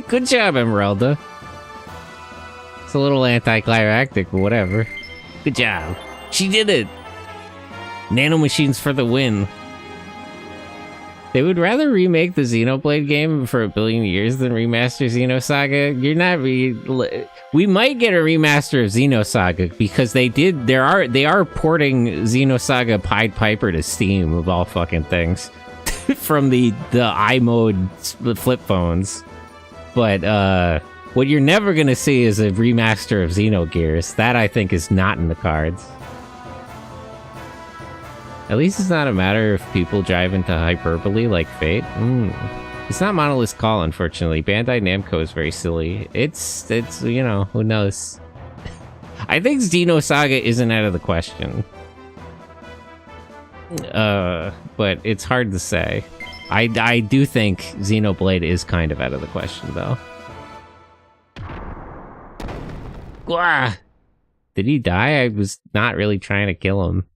A: Good job, Emeralda. It's a little anticlimactic, but whatever. Good job. She did it. Nanomachines for the win. They would rather remake the Xenoblade game for 1 billion years than remaster Xenosaga. You're not we might get a remaster of Xenosaga because they are porting Xenosaga Pied Piper to Steam of all fucking things from the iMode flip phones. But what you're never gonna see is a remaster of Xenogears. That I think is not in the cards. At least it's not a matter of people drive into hyperbole like Fate. It's not Monolith's Call, unfortunately. Bandai Namco is very silly. It's you know, who knows? I think Xenosaga isn't out of the question. But it's hard to say. I do think Xenoblade is kind of out of the question, though. Gah! Did he die? I was not really trying to kill him.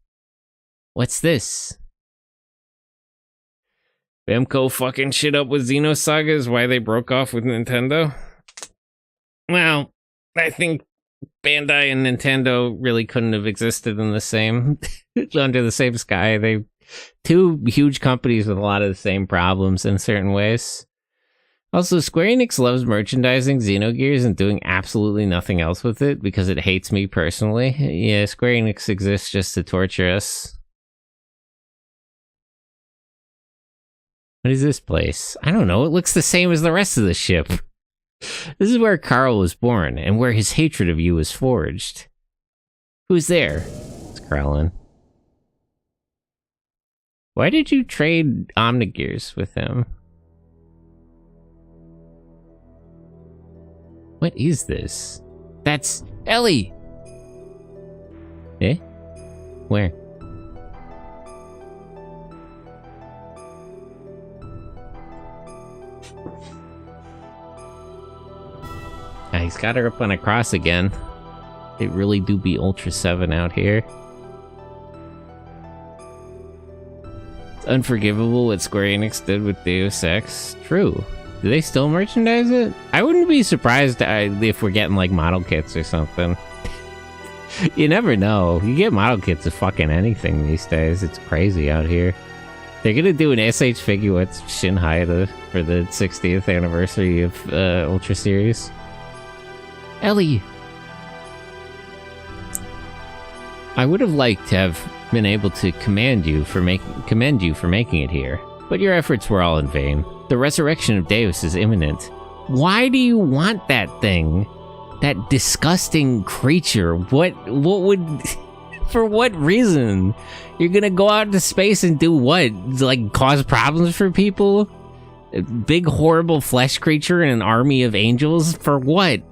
A: What's this? Bamco fucking shit up with Xenosaga is why they broke off with Nintendo? Well, I think Bandai and Nintendo really couldn't have existed in the same under the same sky. They two huge companies with a lot of the same problems in certain ways. Also, Square Enix loves merchandising Xenogears and doing absolutely nothing else with it because it hates me personally. Yeah, Square Enix exists just to torture us. What is this place? I don't know. It looks the same as the rest of the ship. This is where Carl was born and where his hatred of you was forged. Who's there? It's Krellin. Why did you trade Omnigears with him? What is this? That's Ellie! Eh? Where? Ah, he's got her up on a cross again. They really do be Ultra 7 out here. It's unforgivable what Square Enix did with Deus Ex. True. Do they still merchandise it? I wouldn't be surprised if we're getting like model kits or something. You never know. You get model kits of fucking anything these days. It's crazy out here. They're gonna do an SH figure with Shinhai for the 60th anniversary of Ultra Series. Ellie! I would have liked to have been able to commend you for making it here, but your efforts were all in vain. The resurrection of Deus is imminent. Why do you want that thing? That disgusting creature? What would... For what reason? You're gonna go out into space and do what? Like, cause problems for people? A big, horrible flesh creature and an army of angels? For what?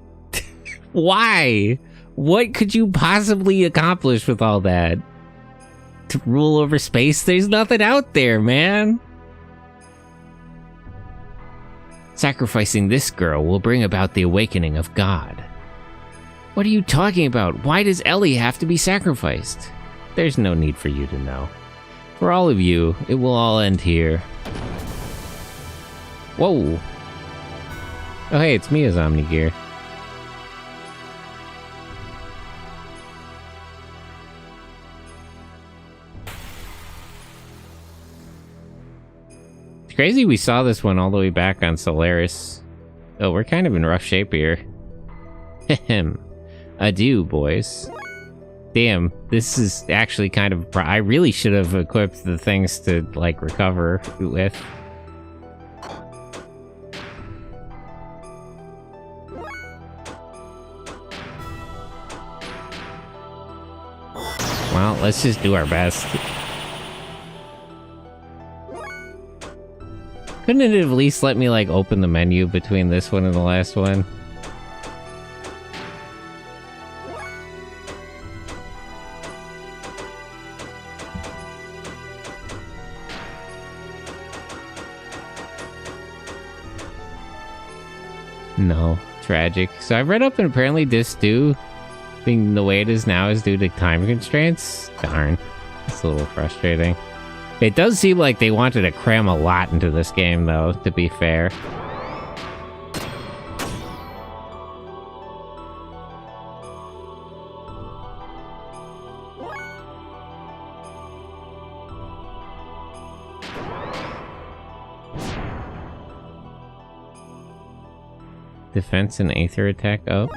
A: Why? What could you possibly accomplish with all that? To rule over space? There's nothing out there, man. Sacrificing this girl will bring about the awakening of God. What are you talking about? Why does Ellie have to be sacrificed? There's no need for you to know. For all of you, it will all end here. Whoa. Oh hey, it's Mia's Omnigear. Crazy we saw this one all the way back on Solaris. Oh, we're kind of in rough shape here. Ahem. Adieu, boys. Damn, this is actually kind of... I really should have equipped the things to, like, recover with. Well, let's just do our best. Couldn't it at least let me, like, open the menu between this one and the last one? No. Tragic. So I've read up and apparently this being the way it is now is due to time constraints. Darn. It's a little frustrating. It does seem like they wanted to cram a lot into this game, though, to be fair. Defense and Aether attack up.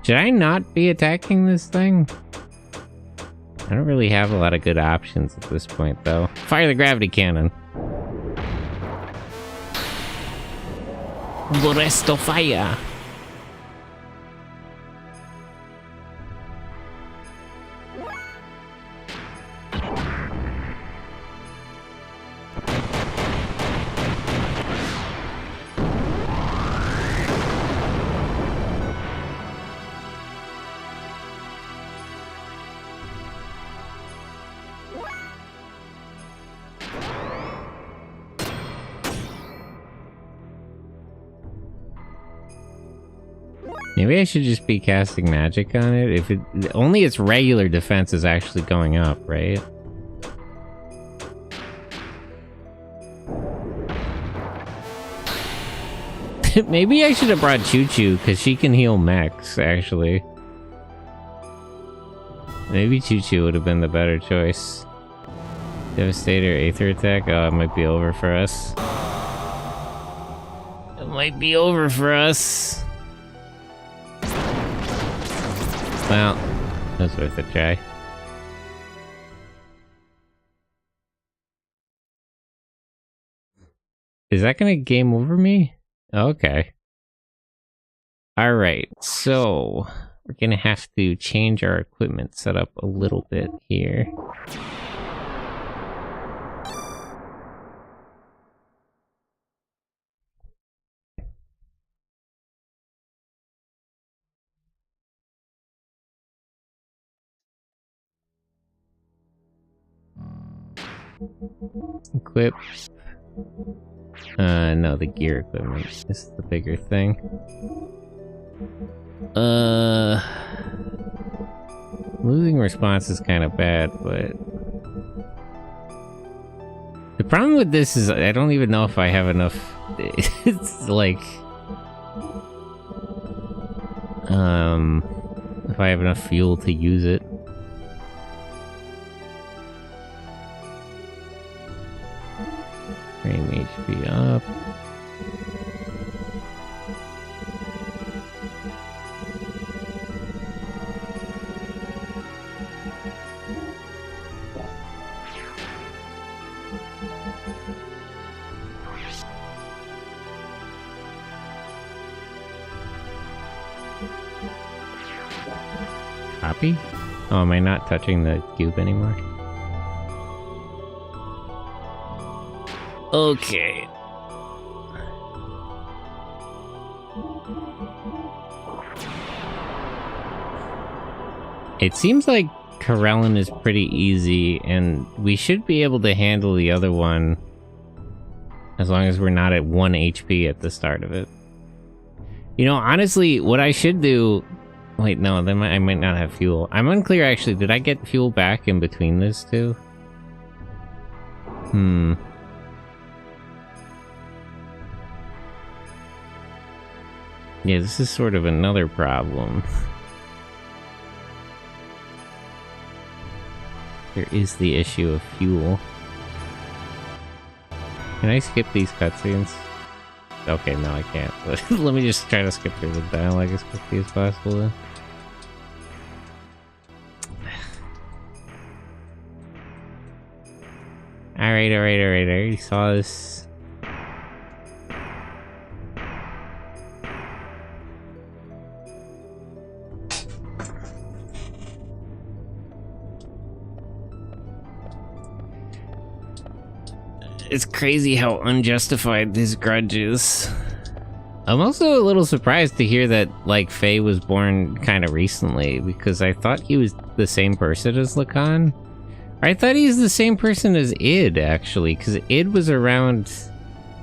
A: Should I not be attacking this thing? I don't really have a lot of good options at this point, though. Fire the gravity cannon. Resto fire. Maybe I should just be casting magic on it. If it only its regular defense is actually going up, right? Maybe I should have brought Choo Choo because she can heal mechs, actually. Maybe Choo Choo would have been the better choice. Devastator, Aether attack. Oh, it might be over for us. It might be over for us. Well, that's worth a try. Is that gonna game over me? Okay. Alright, so we're gonna have to change our equipment setup a little bit here. Equip. No, the gear equipment. This is the bigger thing. Losing response is kind of bad, but... The problem with this is I don't even know if I have enough... It's like... If I have enough fuel to use it. Frame HP up. Copy? Oh, am I not touching the cube anymore? Okay. It seems like Corellin is pretty easy, and we should be able to handle the other one as long as we're not at 1 HP at the start of it. You know, honestly, what I should do... Wait, no, then I might not have fuel. I'm unclear, actually. Did I get fuel back in between this two? Yeah, this is sort of another problem. There is the issue of fuel. Can I skip these cutscenes? Okay, no, I can't. But let me just try to skip through the dialogue as quickly as possible then. Alright, I already saw this. It's crazy how unjustified this grudge is. I'm also a little surprised to hear that, like, Faye was born kind of recently, because I thought he was the same person as Lacan. I thought he's the same person as Id, actually, because Id was around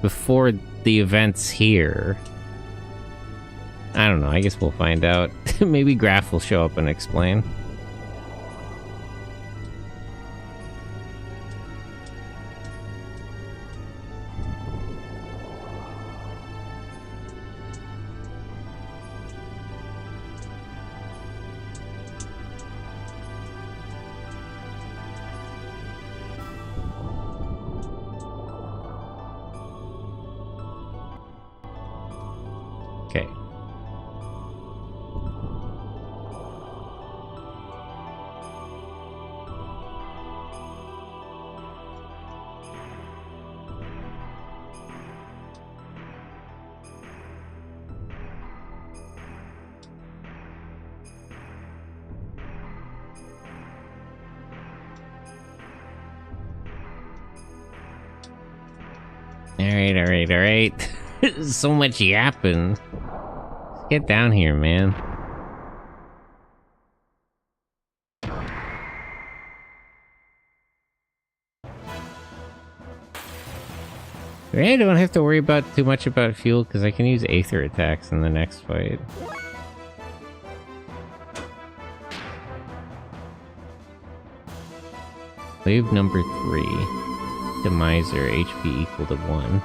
A: before the events here. I don't know, I guess we'll find out. Maybe Graf will show up and explain. Okay. Alright. So much yapping. Let's get down here, man. I don't have to worry about too much about fuel because I can use Aether attacks in the next fight. Wave number 3. Demiser, HP equal to 1.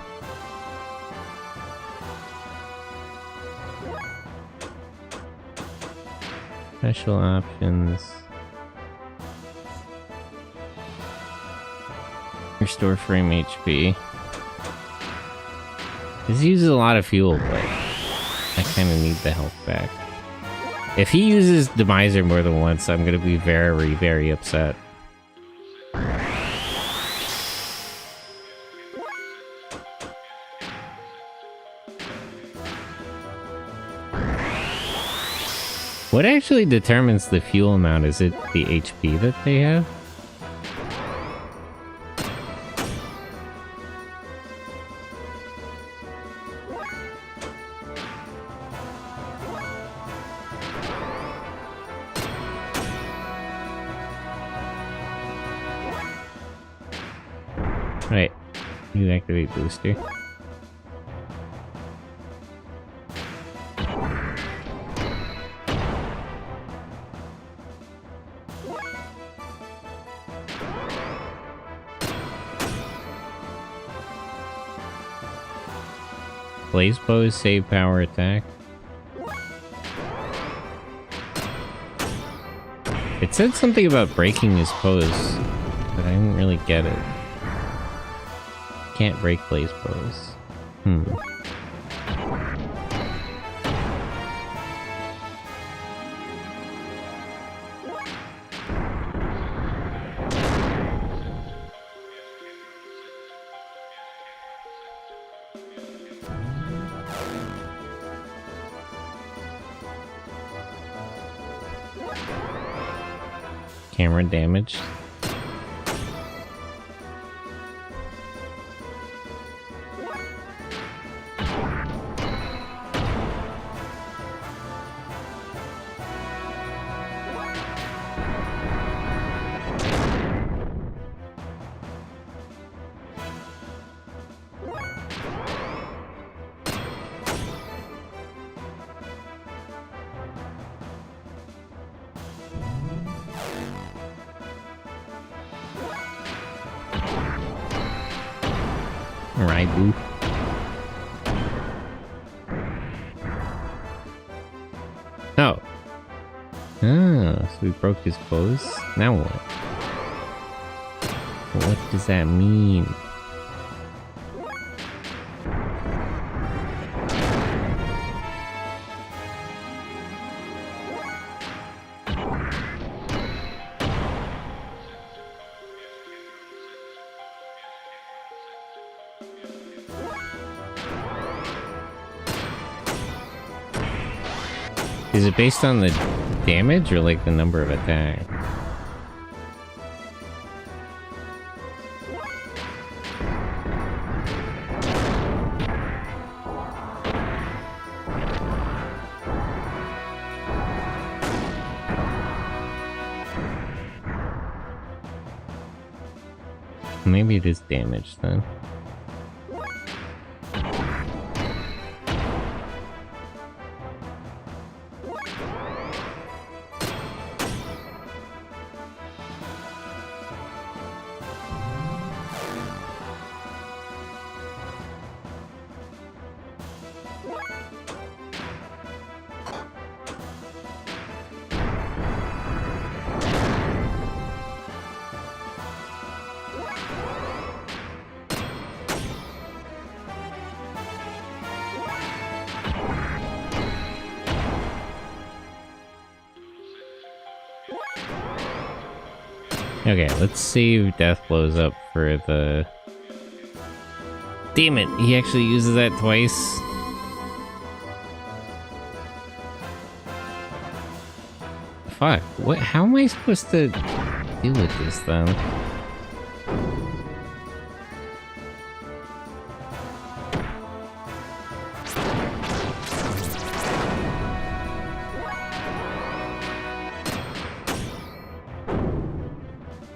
A: Special options. Restore frame HP. This uses a lot of fuel, but I kind of need the health back. If he uses Demiser more than once, I'm gonna be very, very upset. What actually determines the fuel amount? Is it the HP that they have? Right. You activate booster. Blaze pose, save power attack. It said something about breaking his pose, but I didn't really get it. Can't break blaze pose. Camera damage. Raibu. Oh. Oh, so we broke his pose? Now what? What does that mean? Is it based on the damage or like the number of attacks? Maybe it is damage then. Okay, let's save Death Blows up for the... Damn it, he actually uses that twice. Fuck, what? How am I supposed to deal with this then?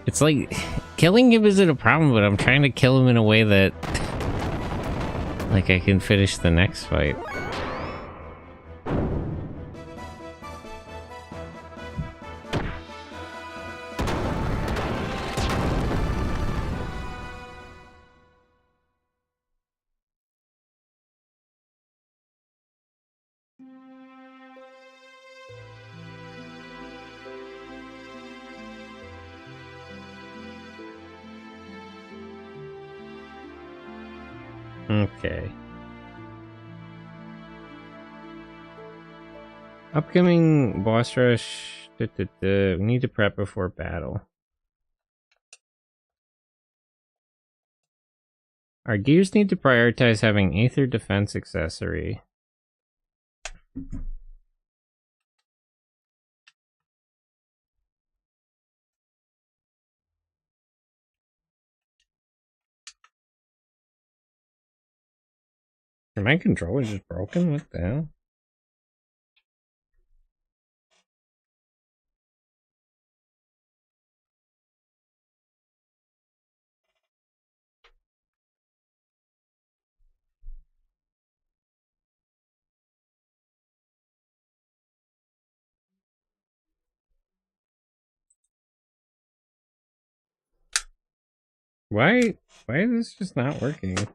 A: It's like, killing him isn't a problem, but I'm trying to kill him in a way that, like, I can finish the next fight. Okay. Upcoming boss rush. We need to prep before battle. Our gears need to prioritize having Aether Defense Accessory. Are my controllers just broken? What the hell? Why is this just not working? I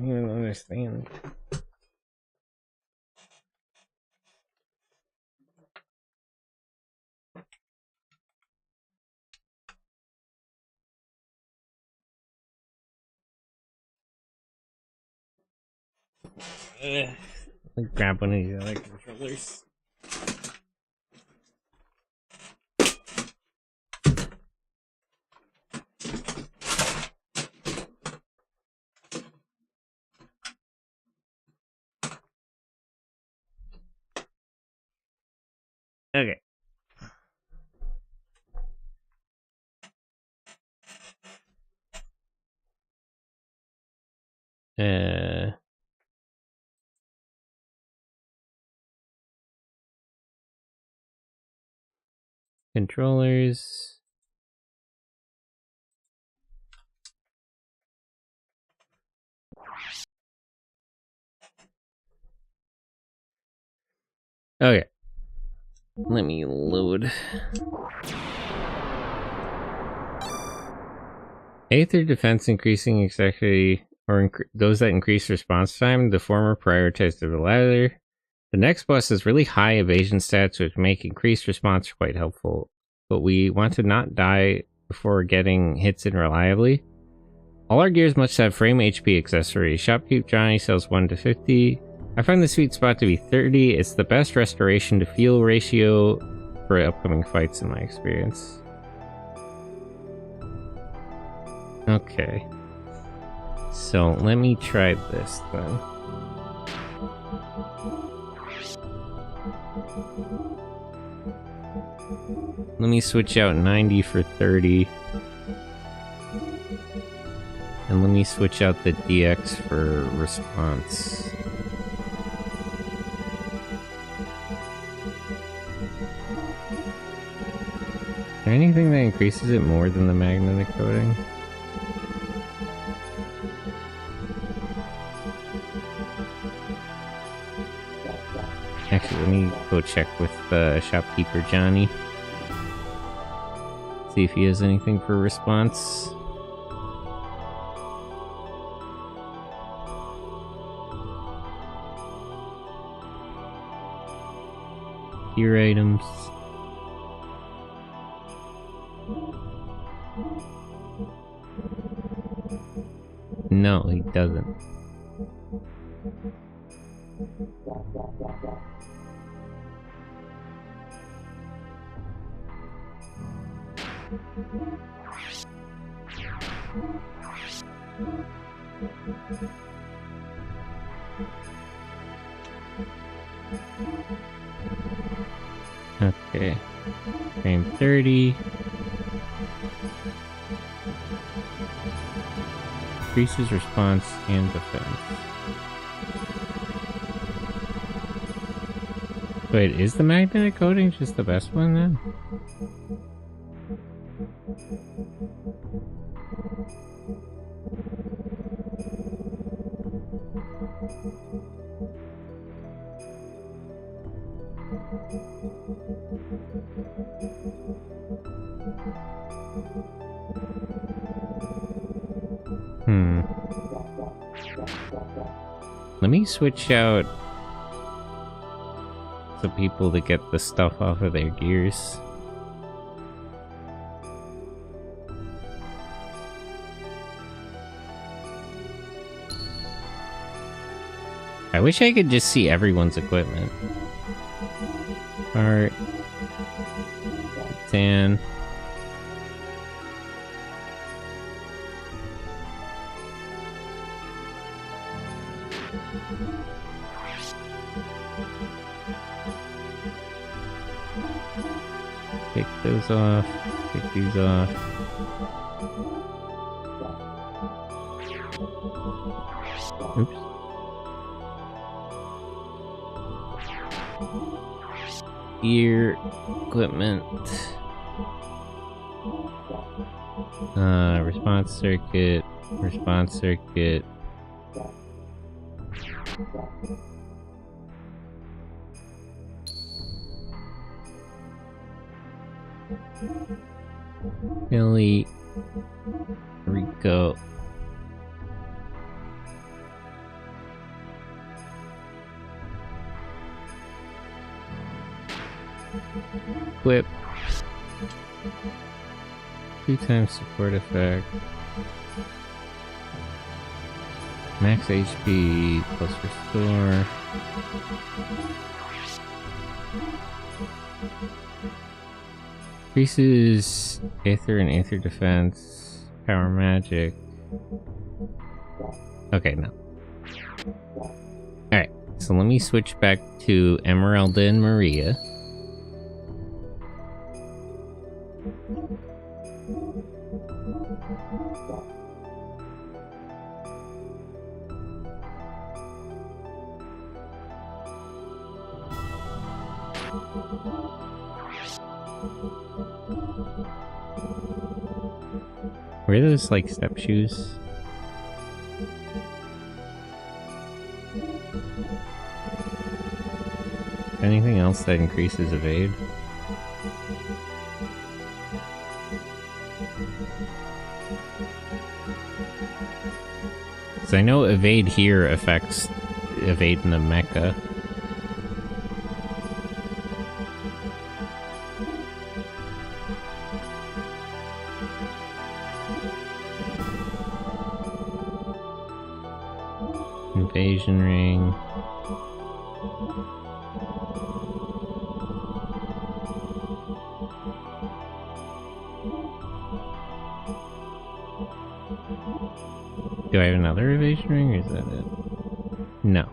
A: don't even understand. Let me grab one of these other controllers. Okay. Controllers. Okay. Let me load. Aether defense increasing exactly, or those that increase response time. The former prioritize the latter. The next boss has really high evasion stats, which make increased response quite helpful. But we want to not die before getting hits in reliably. All our gears must have frame HP accessories. Shopkeep Johnny sells 1 to 50. I find the sweet spot to be 30. It's the best restoration to fuel ratio for upcoming fights in my experience. Okay. So let me try this then. Let me switch out 90 for 30. And let me switch out the DX for response. Is there anything that increases it more than the magnetic coating? Actually, let me go check with shopkeeper Johnny. See if he has anything for response. Gear items. No, he doesn't. Okay. Frame 30. Increases response and defense. Wait, is the magnetic coating just the best one then? Let me switch out the people to get the stuff off of their gears. I wish I could just see everyone's equipment. Art. Tan. Take those off. Take these off. Oops. Gear, equipment. Response circuit. Response circuit. Billy, Rico. Equip. 2 times support effect. Max HP plus restore. Increases Aether and Aether defense. Power magic. Okay, no. Alright, so let me switch back to Emeralda and Maria. Were those like step shoes? Anything else that increases evade? Because I know evade here affects evade in the mecha. Invasion ring. Do I have another evasion ring, or is that it? No.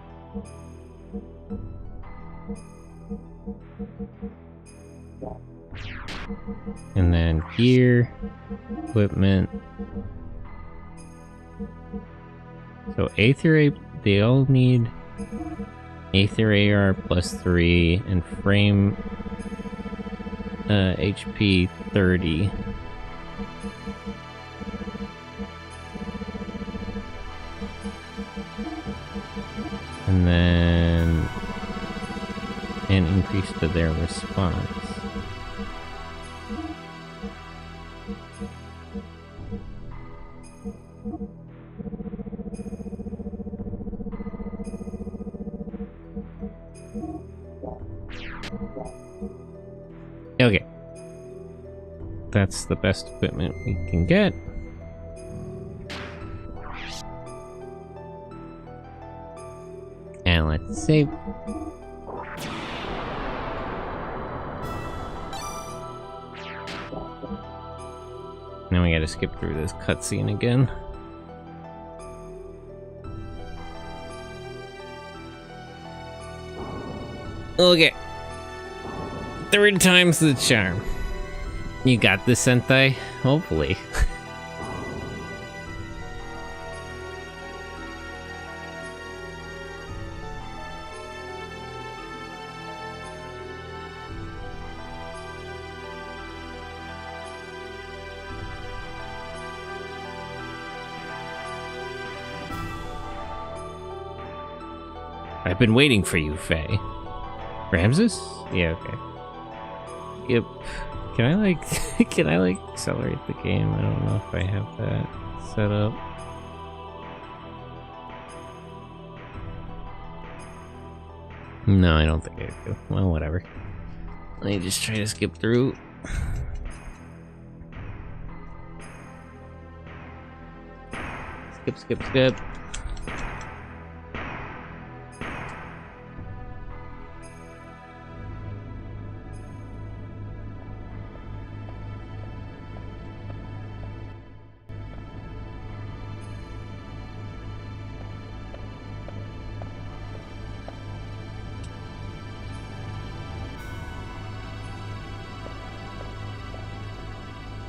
A: And then gear, equipment. So Aether, they all need Aether AR plus 3 and frame HP 30. And then an increase to their response. Okay. That's the best equipment we can get. And let's save. Now we gotta skip through this cutscene again. Okay. 3rd time's the charm. You got this, Sentai? Hopefully. I've been waiting for you, Faye. Ramses? Yeah, okay. Yep. Can I like accelerate the game? I don't know if I have that set up. No, I don't think I do. Well, whatever. Let me just try to skip through. Skip.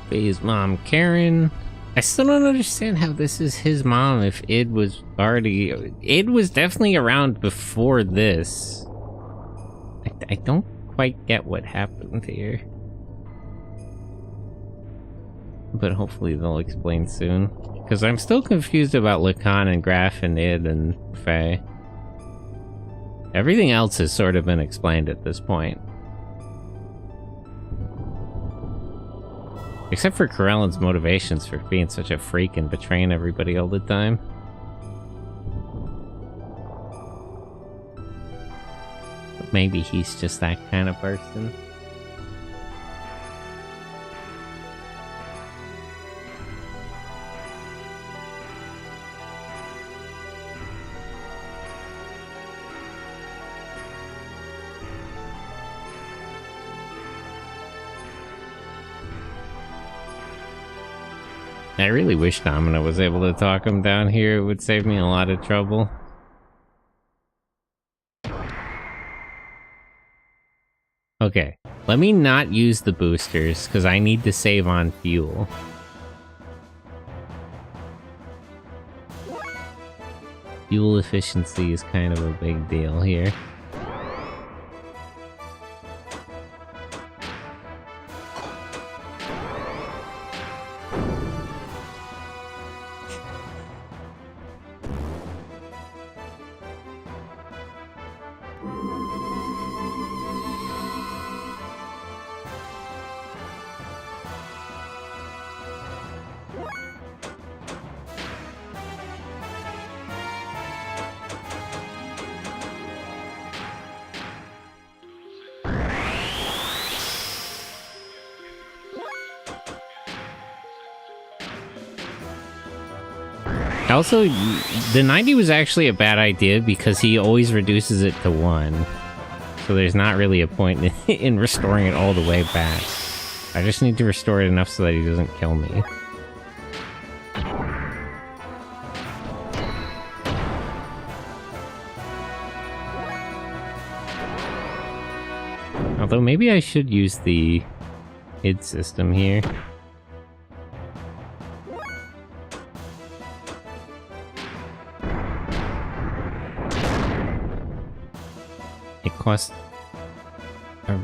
A: Faye's mom, Karen. I still don't understand how this is his mom if Id was already... Id was definitely around before this. I don't quite get what happened here. But hopefully they'll explain soon. Because I'm still confused about Lacan and Graf and Id and Faye. Everything else has sort of been explained at this point. Except for Corellin's motivations for being such a freak and betraying everybody all the time. But maybe he's just that kind of person. I really wish Domino was able to talk him down here. It would save me a lot of trouble. Okay, let me not use the boosters, because I need to save on fuel. Fuel efficiency is kind of a big deal here. Also, the 90 was actually a bad idea because he always reduces it to 1. So there's not really a point in restoring it all the way back. I just need to restore it enough so that he doesn't kill me. Although maybe I should use the id system here. Cost a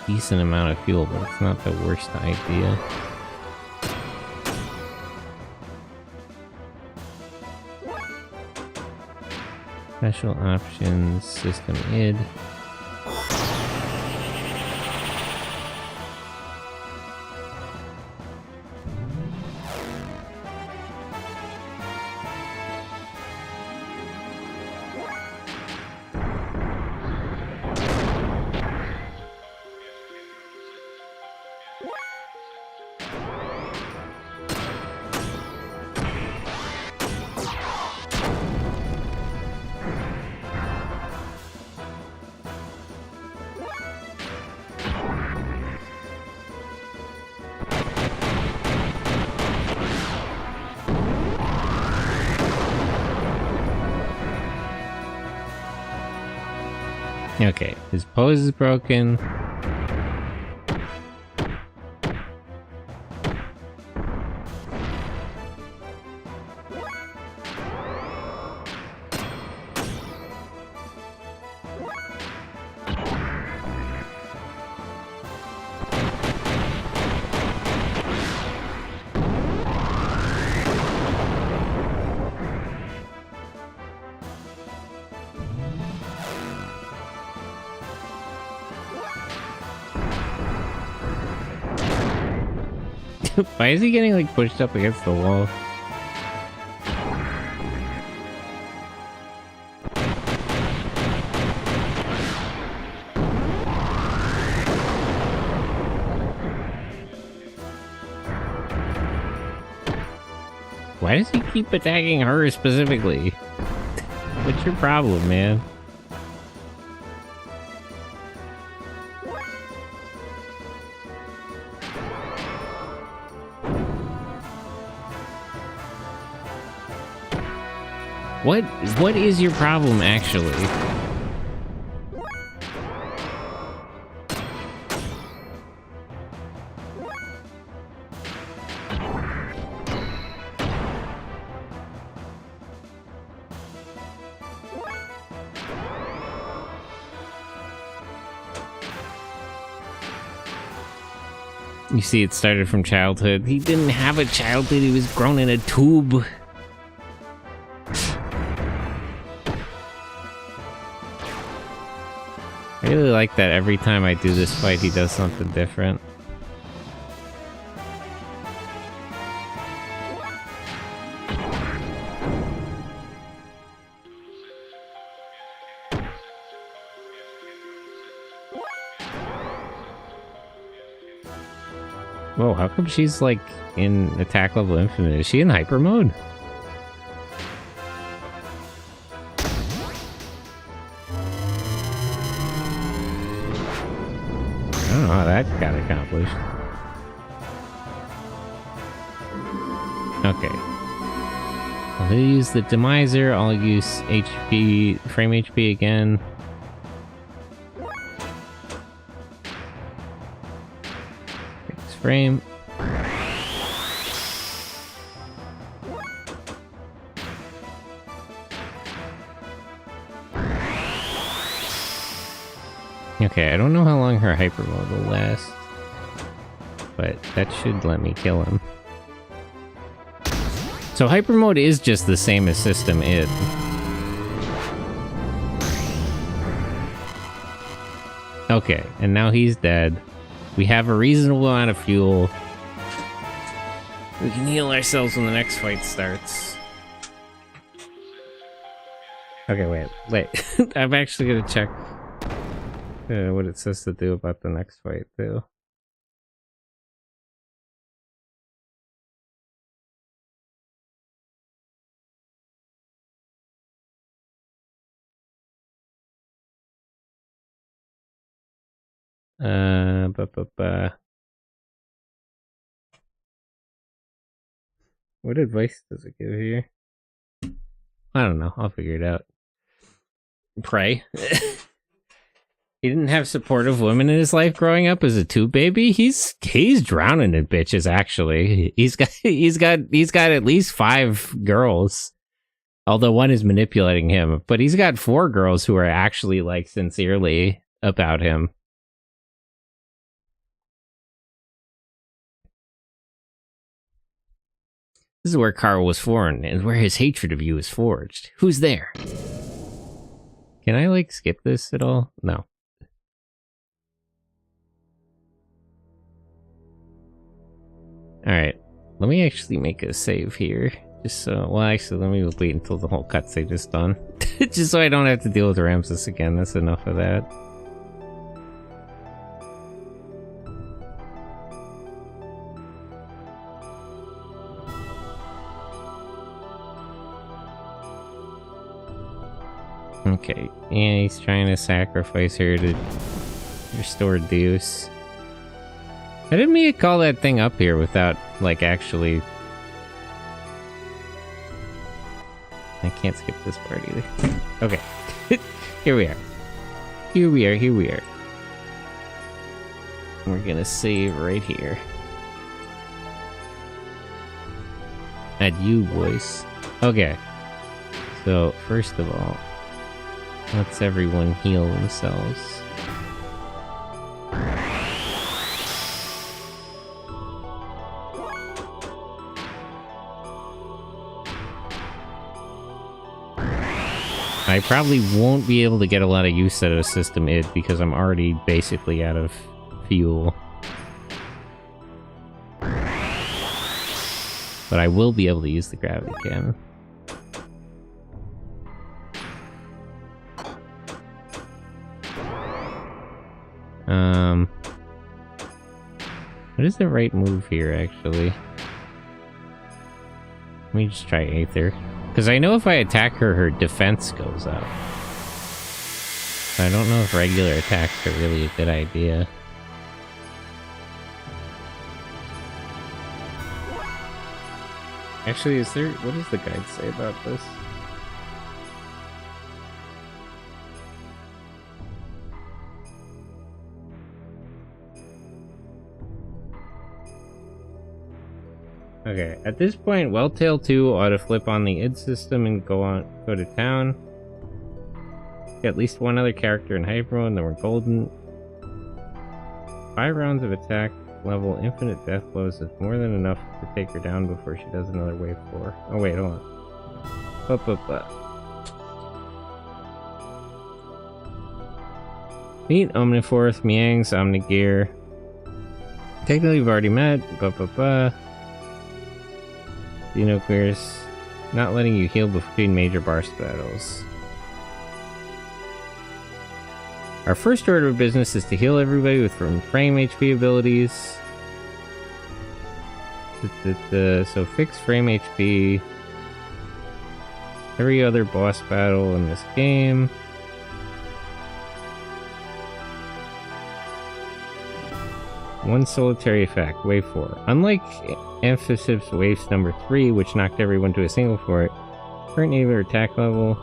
A: decent amount of fuel, but it's not the worst idea. Special options, system id. Okay, his pose is broken. Why is he getting like pushed up against the wall? Why does he keep attacking her specifically? What's your problem, man? What is your problem, actually? You see, it started from childhood. He didn't have a childhood, he was grown in a tube. I really like that every time I do this fight, he does something different. Whoa, how come she's like in attack level infinite? Is she in hyper mode? I don't know how that got accomplished. Okay. I'll use the demiser, I'll use HP, frame HP again. Frame. Okay, I don't know how long her hyper mode will last, but that should let me kill him. So hyper mode is just the same as system id. Okay, and now he's dead. We have a reasonable amount of fuel. We can heal ourselves when the next fight starts. Okay, wait. I'm actually gonna check what it says to do about the next fight, too. What advice does it give here? I don't know. I'll figure it out. Pray. He didn't have supportive women in his life growing up as a tube baby. He's drowning in bitches. Actually, he's got at least 5 girls. Although one is manipulating him, but he's got 4 girls who are actually like sincerely about him. This is where Carl was born, and where his hatred of you is forged. Who's there? Can I, like, skip this at all? No. Alright. Let me actually make a save here. Just so... Well, actually, let me wait until the whole cutscene is done. Just so I don't have to deal with Ramses again. That's enough of that. Okay, yeah, he's trying to sacrifice her to restore Deuce. I didn't mean to call that thing up here without, like, actually... I can't skip this part either. Okay. Here we are. Here we are. We're gonna save right here. Adieu, boys. Okay. So, first of all... let's everyone heal themselves. I probably won't be able to get a lot of use out of System id because I'm already basically out of fuel. But I will be able to use the gravity cannon. What is the right move here, actually? Let me just try Aether. Because I know if I attack her, her defense goes up. I don't know if regular attacks are really a good idea. Actually, is there... what does the guide say about this? Okay, at this point, Welltail 2 ought to flip on the id system and go to town. Get at least 1 other character in hyper mode, and then we're golden. 5 rounds of attack. level, infinite death blows is more than enough to take her down before she does another wave 4. Oh wait, hold on. Meet Omniforce, Miang's Omnigear. Technically we've already met. Xenogears. Not letting you heal between major boss battles. Our first order of business is to heal everybody with frame HP abilities. So fix frame HP. Every other boss battle in this game. One solitary effect, wave 4. Unlike Amphisip's waves number 3, which knocked everyone to a single fort, current Aether attack level.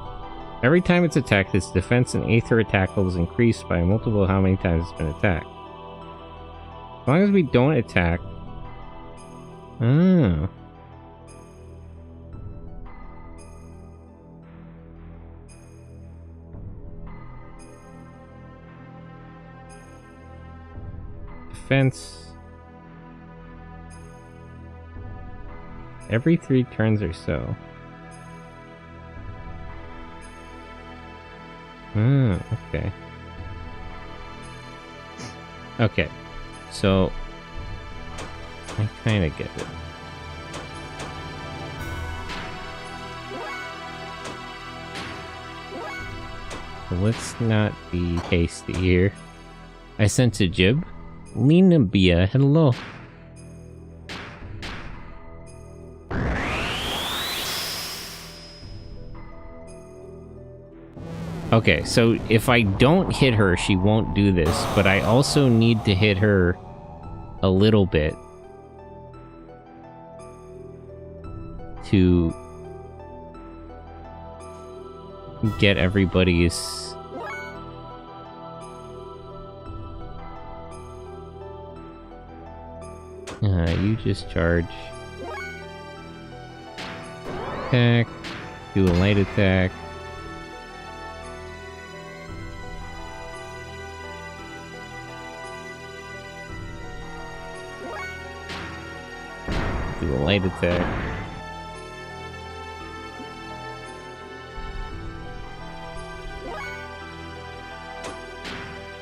A: Every time it's attacked, its defense and Aether attack levels increase by a multiple of how many times it's been attacked. As long as we don't attack... Oh. Defense. Every 3 turns or so. Okay. Okay. So I kind of get it. So let's not be hasty here. I sense a jib. Lena Bia, hello. Okay, so if I don't hit her, she won't do this, but I also need to hit her a little bit to get everybody's... you just charge. Attack. Do a light attack. Do a light attack.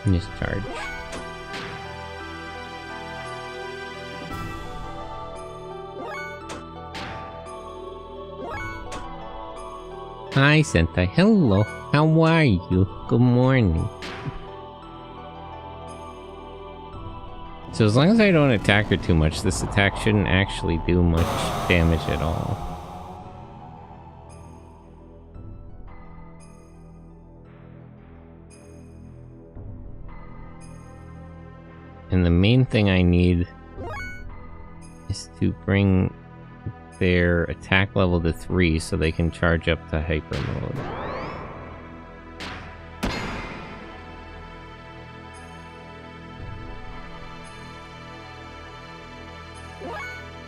A: And just charge. Hi, Sentai. Hello. How are you? Good morning. So as long as I don't attack her too much, this attack shouldn't actually do much damage at all. And the main thing I need is to bring their attack level to 3 so they can charge up to hyper mode.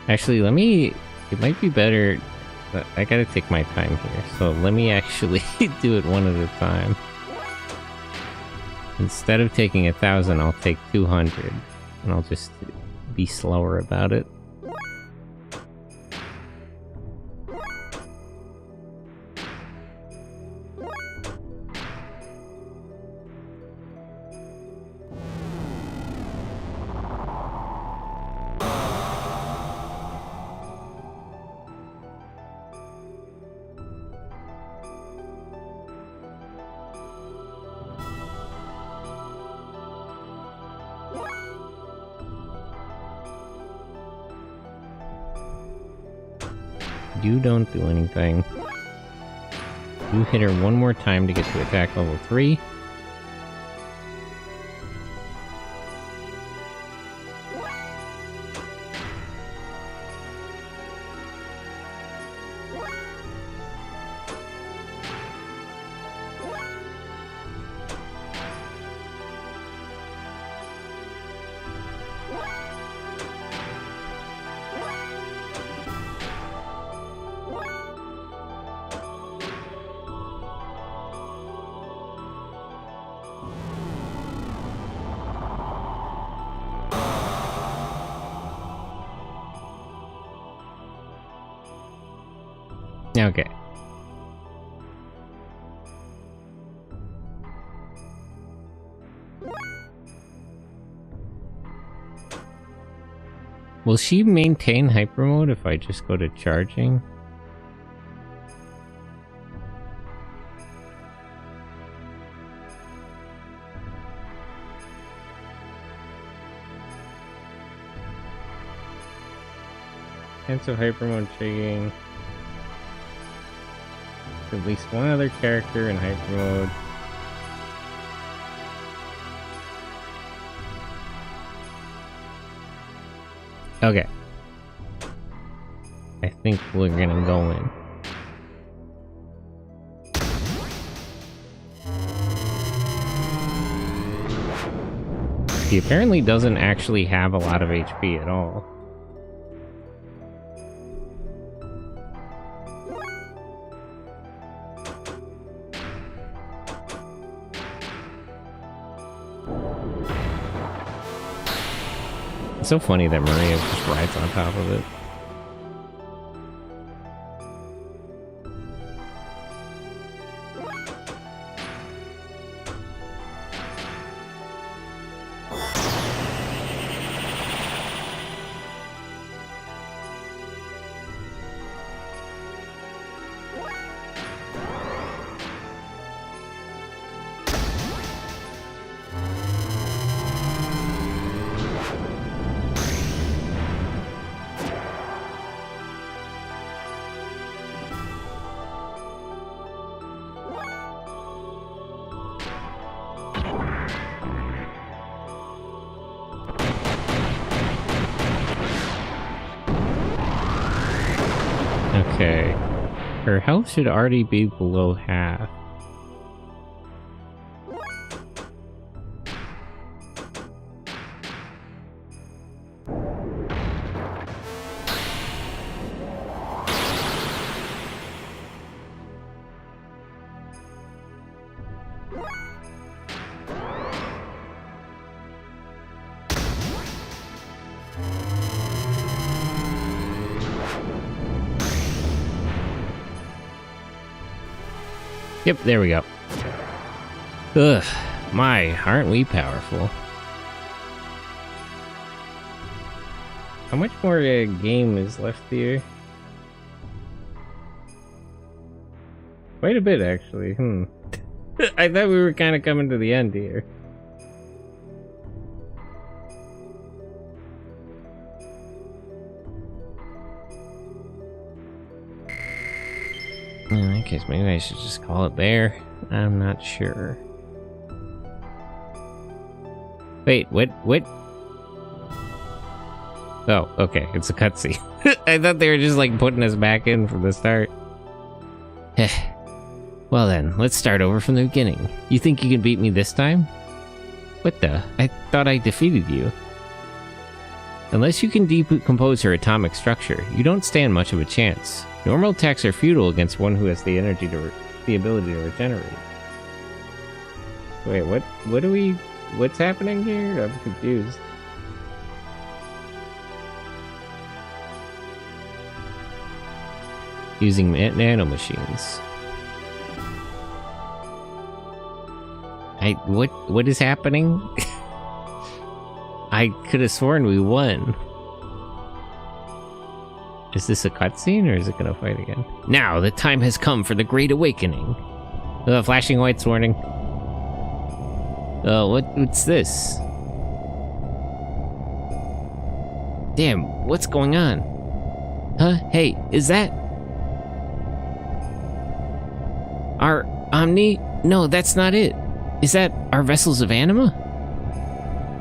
A: Actually, it might be better, but I gotta take my time here, so let me actually do it one at a time. Instead of taking 1,000, I'll take 200, and I'll just be slower about it. You don't do anything. You hit her one more time to get to attack level 3. Okay. Will she maintain hyper mode if I just go to charging? Cancel hyper mode shaking. At least one other character in hyper mode. Okay. I think we're gonna go in. He apparently doesn't actually have a lot of HP at all. It's so funny that Maria just rides on top of it. Okay. Her health should already be below half. Yep, there we go. Ugh, my, aren't we powerful? How much more game is left here? Quite a bit, actually. I thought we were kind of coming to the end here. In that case, maybe I should just call it there. I'm not sure. Wait, what? Oh, okay, it's a cutscene. I thought they were just like putting us back in from the start. Well then, let's start over from the beginning. You think you can beat me this time? What the? I thought I defeated you. Unless you can decompose her atomic structure, you don't stand much of a chance. Normal attacks are futile against one who has the ability to regenerate. Wait, what's happening here? I'm confused. Using nanomachines. What is happening? I could have sworn we won. Is this a cutscene or is it gonna fight again? Now, the time has come for the Great Awakening. Flashing lights warning. What's this? Damn, what's going on? Huh? Hey, is that... our Omni? No, that's not it. Is that our vessels of anima?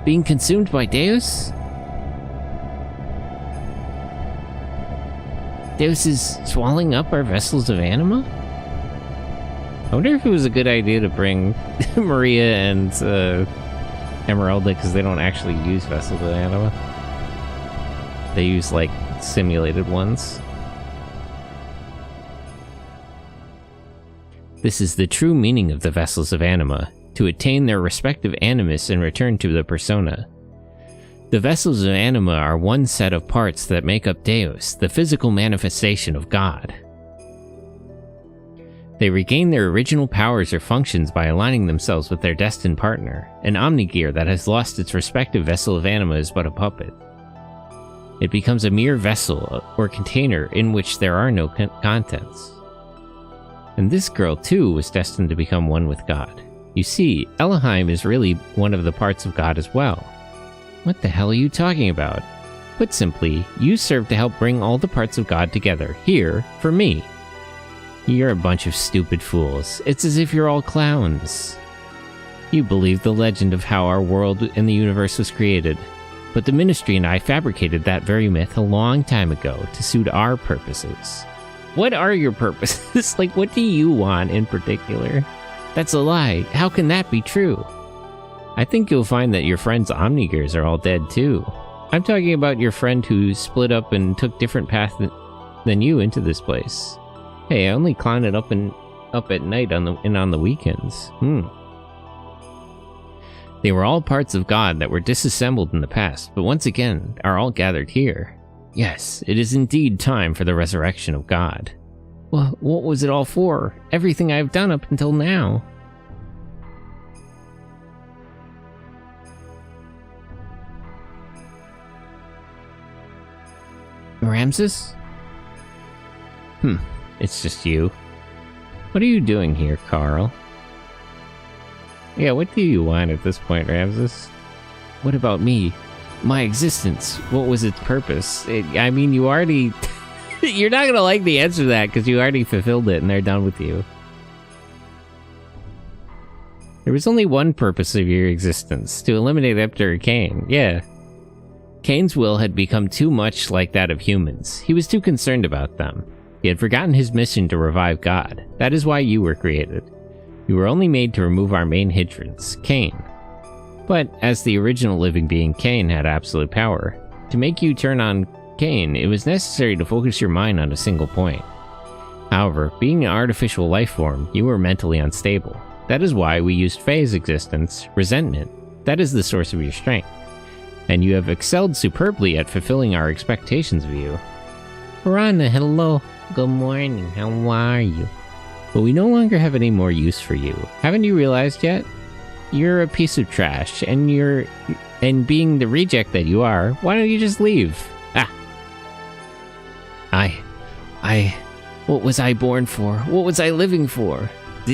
A: Being consumed by Deus? Deus is swallowing up our vessels of anima? I wonder if it was a good idea to bring Maria and Emeralda, because they don't actually use vessels of anima. They use, like, simulated ones. This is the true meaning of the vessels of anima, to attain their respective animus and return to the persona. The vessels of anima are one set of parts that make up Deus, the physical manifestation of God.
B: They regain their original powers or functions by aligning themselves with their destined partner. An Omnigear that has lost its respective vessel of anima is but a puppet. It becomes a mere vessel or container in which there are no contents. And this girl too was destined to become one with God. You see, Elohim is really one of the parts of God as well. What the hell are you talking about? Put simply, you serve to help bring all the parts of God together, here, for me. You're a bunch of stupid fools. It's as if you're all clowns. You believe the legend of how our world and the universe was created, but the Ministry and I fabricated that very myth a long time ago to suit our purposes. What are your purposes? Like, what do you want in particular? That's a lie. How can that be true? I think you'll find that your friend's Omnigears are all dead too. I'm talking about your friend who split up and took different paths than you into this place. Hey, I only clown it up at night on the weekends. They were all parts of God that were disassembled in the past, but once again are all gathered here. Yes, it is indeed time for the resurrection of God. Well, what was it all for? Everything I've done up until now. Ramses? It's just you. What are you doing here, Carl? Yeah, what do you want at this point, Ramses? What about me? My existence? What was its purpose? I mean, you already... You're not gonna like the answer to that, because you already fulfilled it and they're done with you. There was only one purpose of your existence, to eliminate Emperor Cain, yeah. Cain's will had become too much like that of humans. He was too concerned about them. He had forgotten his mission to revive God. That is why you were created. You were only made to remove our main hindrance, Cain. But as the original living being, Cain had absolute power. To make you turn on Cain, it was necessary to focus your mind on a single point. However, being an artificial life form, you were mentally unstable. That is why we used Faye's existence, resentment. That is the source of your strength. And you have excelled superbly at fulfilling our expectations of you. Piranha, hello. Good morning, how are you? But we no longer have any more use for you. Haven't you realized yet? You're a piece of trash, and being the reject that you are, why don't you just leave? What was I born for? What was I living for?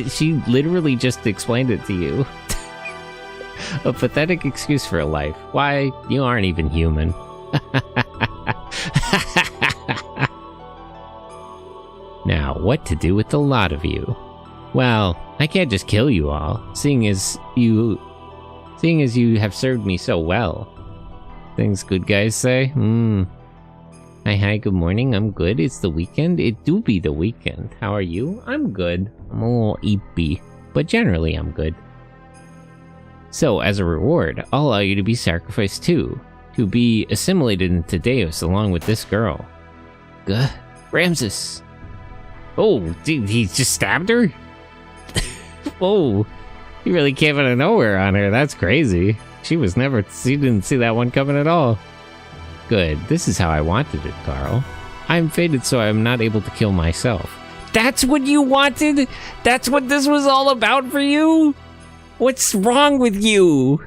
B: She literally just explained it to you. A pathetic excuse for a life. Why, you aren't even human. Now, what to do with the lot of you? Well, I can't just kill you all, seeing as you have served me so well. Things good guys say? Hi, good morning, I'm good. It's the weekend. It do be the weekend. How are you? I'm good. I'm a little eepy, but generally I'm good. So, as a reward, I'll allow you to be sacrificed too, to be assimilated into Deus along with this girl. Ramses. Oh, dude, he just stabbed her? Whoa, he really came out of nowhere on her. That's crazy. She didn't see that one coming at all. Good, this is how I wanted it, Carl. I'm fated so I'm not able to kill myself. That's what you wanted? That's what this was all about for you? What's wrong with you?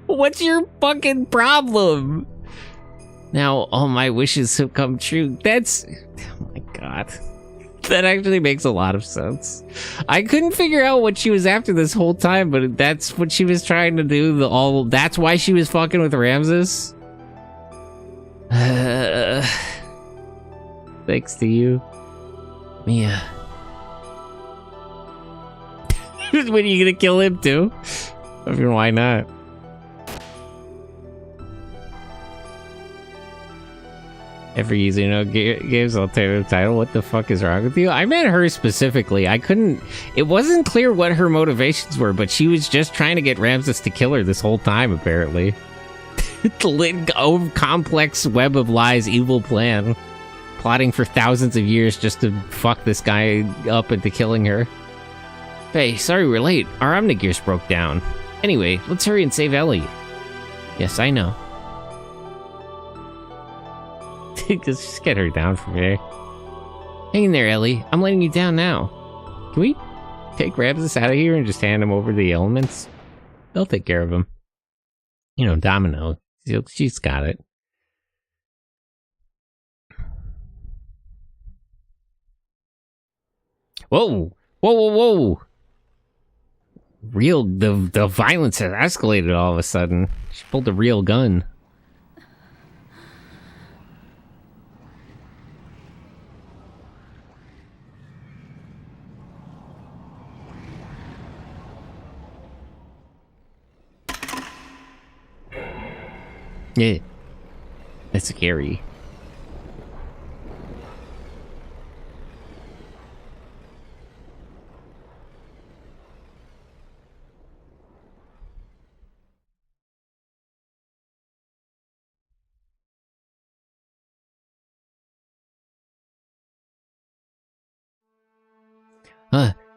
B: What's your fucking problem? Now all my wishes have come true. Oh my god. That actually makes a lot of sense. I couldn't figure out what she was after this whole time, but that's what she was trying to do. That's why she was fucking with Ramses? Thanks to you. Mia. When are you gonna kill him too? I mean, why not? Every Xenogears alternative title. What the fuck is wrong with you? I meant her specifically. It wasn't clear what her motivations were, but she was just trying to get Ramses to kill her this whole time, apparently. The complex web of lies, evil plan. Plotting for thousands of years just to fuck this guy up into killing her. Hey, sorry we're late. Our Omnigears broke down. Anyway, let's hurry and save Ellie. Yes, I know. Just get her down from here. Hang in there, Ellie. I'm letting you down now.
A: Can we take Ramses out of here and just hand him over to the elements? They'll take care of him. You know, Domino. She's got it. Whoa! Whoa, whoa, whoa! The violence has escalated all of a sudden. She pulled a real gun. Yeah. That's scary.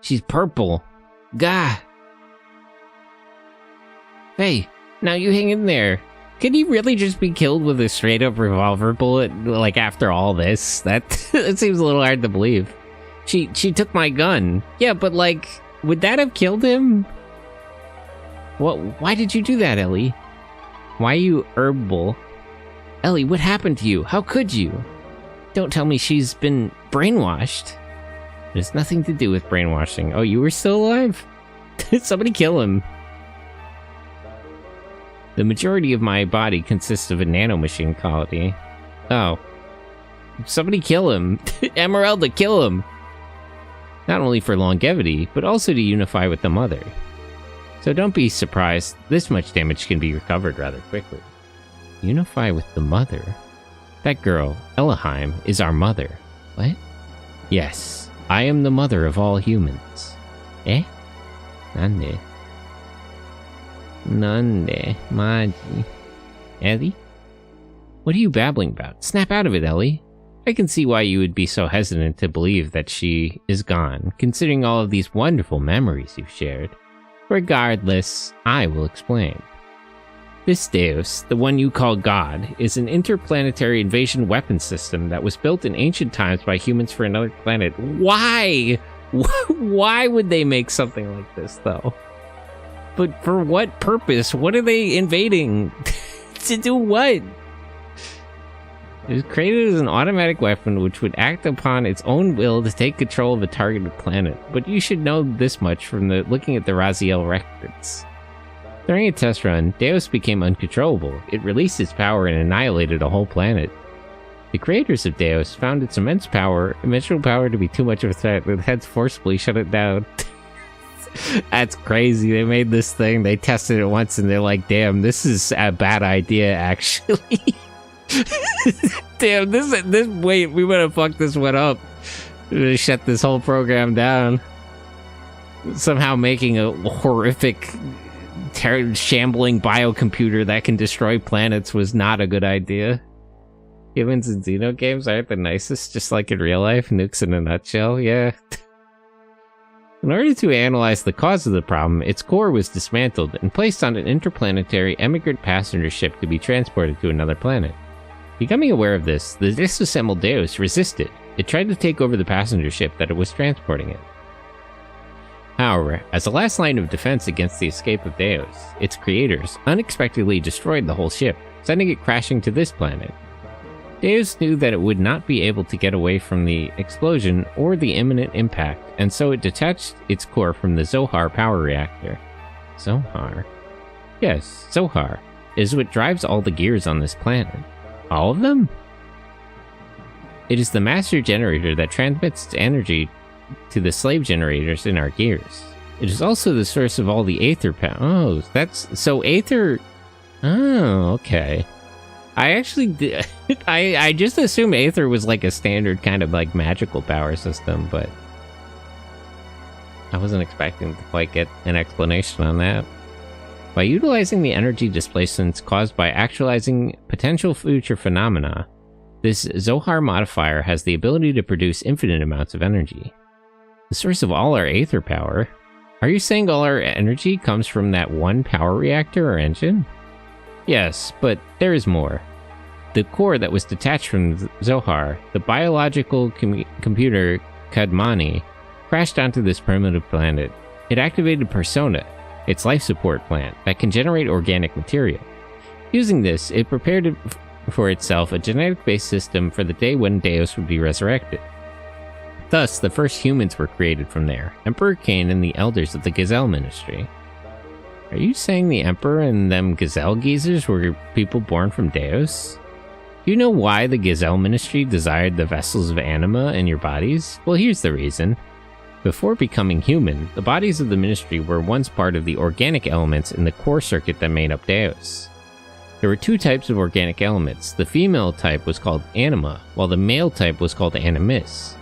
A: She's purple. Gah. Hey, now you hang in there. Could he really just be killed with a straight-up revolver bullet, like, after all this? That seems a little hard to believe. She took my gun. Yeah, but, like, would that have killed him? Why did you do that, Ellie? Why are you herbal? Ellie, what happened to you? How could you? Don't tell me she's been brainwashed. It has nothing to do with brainwashing. Oh, you were still alive? Somebody kill him. The majority of my body consists of a nanomachine quality. Oh. Somebody kill him. Emeralda, kill him! Not only for longevity, but also to unify with the mother. So don't be surprised, this much damage can be recovered rather quickly. Unify with the mother? That girl, Elohim, is our mother. What? Yes, I am the mother of all humans. Eh? Nande. Nande, Maji. Ellie? What are you babbling about? Snap out of it, Ellie. I can see why you would be so hesitant to believe that she is gone, considering all of these wonderful memories you've shared. Regardless, I will explain. This Deus, the one you call God, is an interplanetary invasion weapon system that was built in ancient times by humans for another planet. Why? Why would they make something like this, though? But for what purpose? What are they invading? To do what? It was created as an automatic weapon which would act upon its own will to take control of a targeted planet. But you should know this much from looking at the Raziel records. During a test run, Deus became uncontrollable. It released its power and annihilated a whole planet. The creators of Deus found its immense power to be too much of a threat, and hence forcibly shut it down. That's crazy. They made this thing, they tested it once, and they're like, damn, this is a bad idea, actually. Damn, wait, we better have fucked this one up. We're gonna shut this whole program down. Somehow making a horrific, shambling biocomputer that can destroy planets was not a good idea. Humans in Xenogames aren't the nicest, just like in real life. Nukes in a nutshell, yeah. In order to analyze the cause of the problem, its core was dismantled and placed on an interplanetary emigrant passenger ship to be transported to another planet. Becoming aware of this, the disassembled Deus resisted. It tried to take over the passenger ship that it was transporting it. However, as a last line of defense against the escape of Deus, its creators unexpectedly destroyed the whole ship, sending it crashing to this planet. Deus knew that it would not be able to get away from the explosion or the imminent impact, and so it detached its core from the Zohar power reactor. Zohar? Yes, Zohar is what drives all the gears on this planet. All of them? It is the master generator that transmits its energy to the slave generators in our gears. It is also the source of all the Aether power. Oh, so Aether... Oh, okay. I actually... I just assumed Aether was like a standard kind of like magical power system, but... I wasn't expecting to quite get an explanation on that. By utilizing the energy displacements caused by actualizing potential future phenomena, this Zohar modifier has the ability to produce infinite amounts of energy. The source of all our Aether power? Are you saying all our energy comes from that one power reactor or engine? Yes, but there is more. The core that was detached from Zohar, the biological computer Kadmani,
B: crashed onto this primitive planet. It activated Persona, its life support plant that can generate organic material. Using this, it prepared for itself a genetic-based system for the day when Deus would be resurrected. Thus, the first humans were created from there, Emperor Cain and the elders of the Gazelle Ministry. Are you saying the Emperor and them Gazelle geezers were people born from Deus? Do you know why the Gazelle Ministry desired the vessels of anima in your bodies? Well, here's the reason. Before becoming human, the bodies of the Ministry were once part of the organic elements in the core circuit that made up Deus. There were two types of organic elements. The female type was called anima, while the male type was called animus.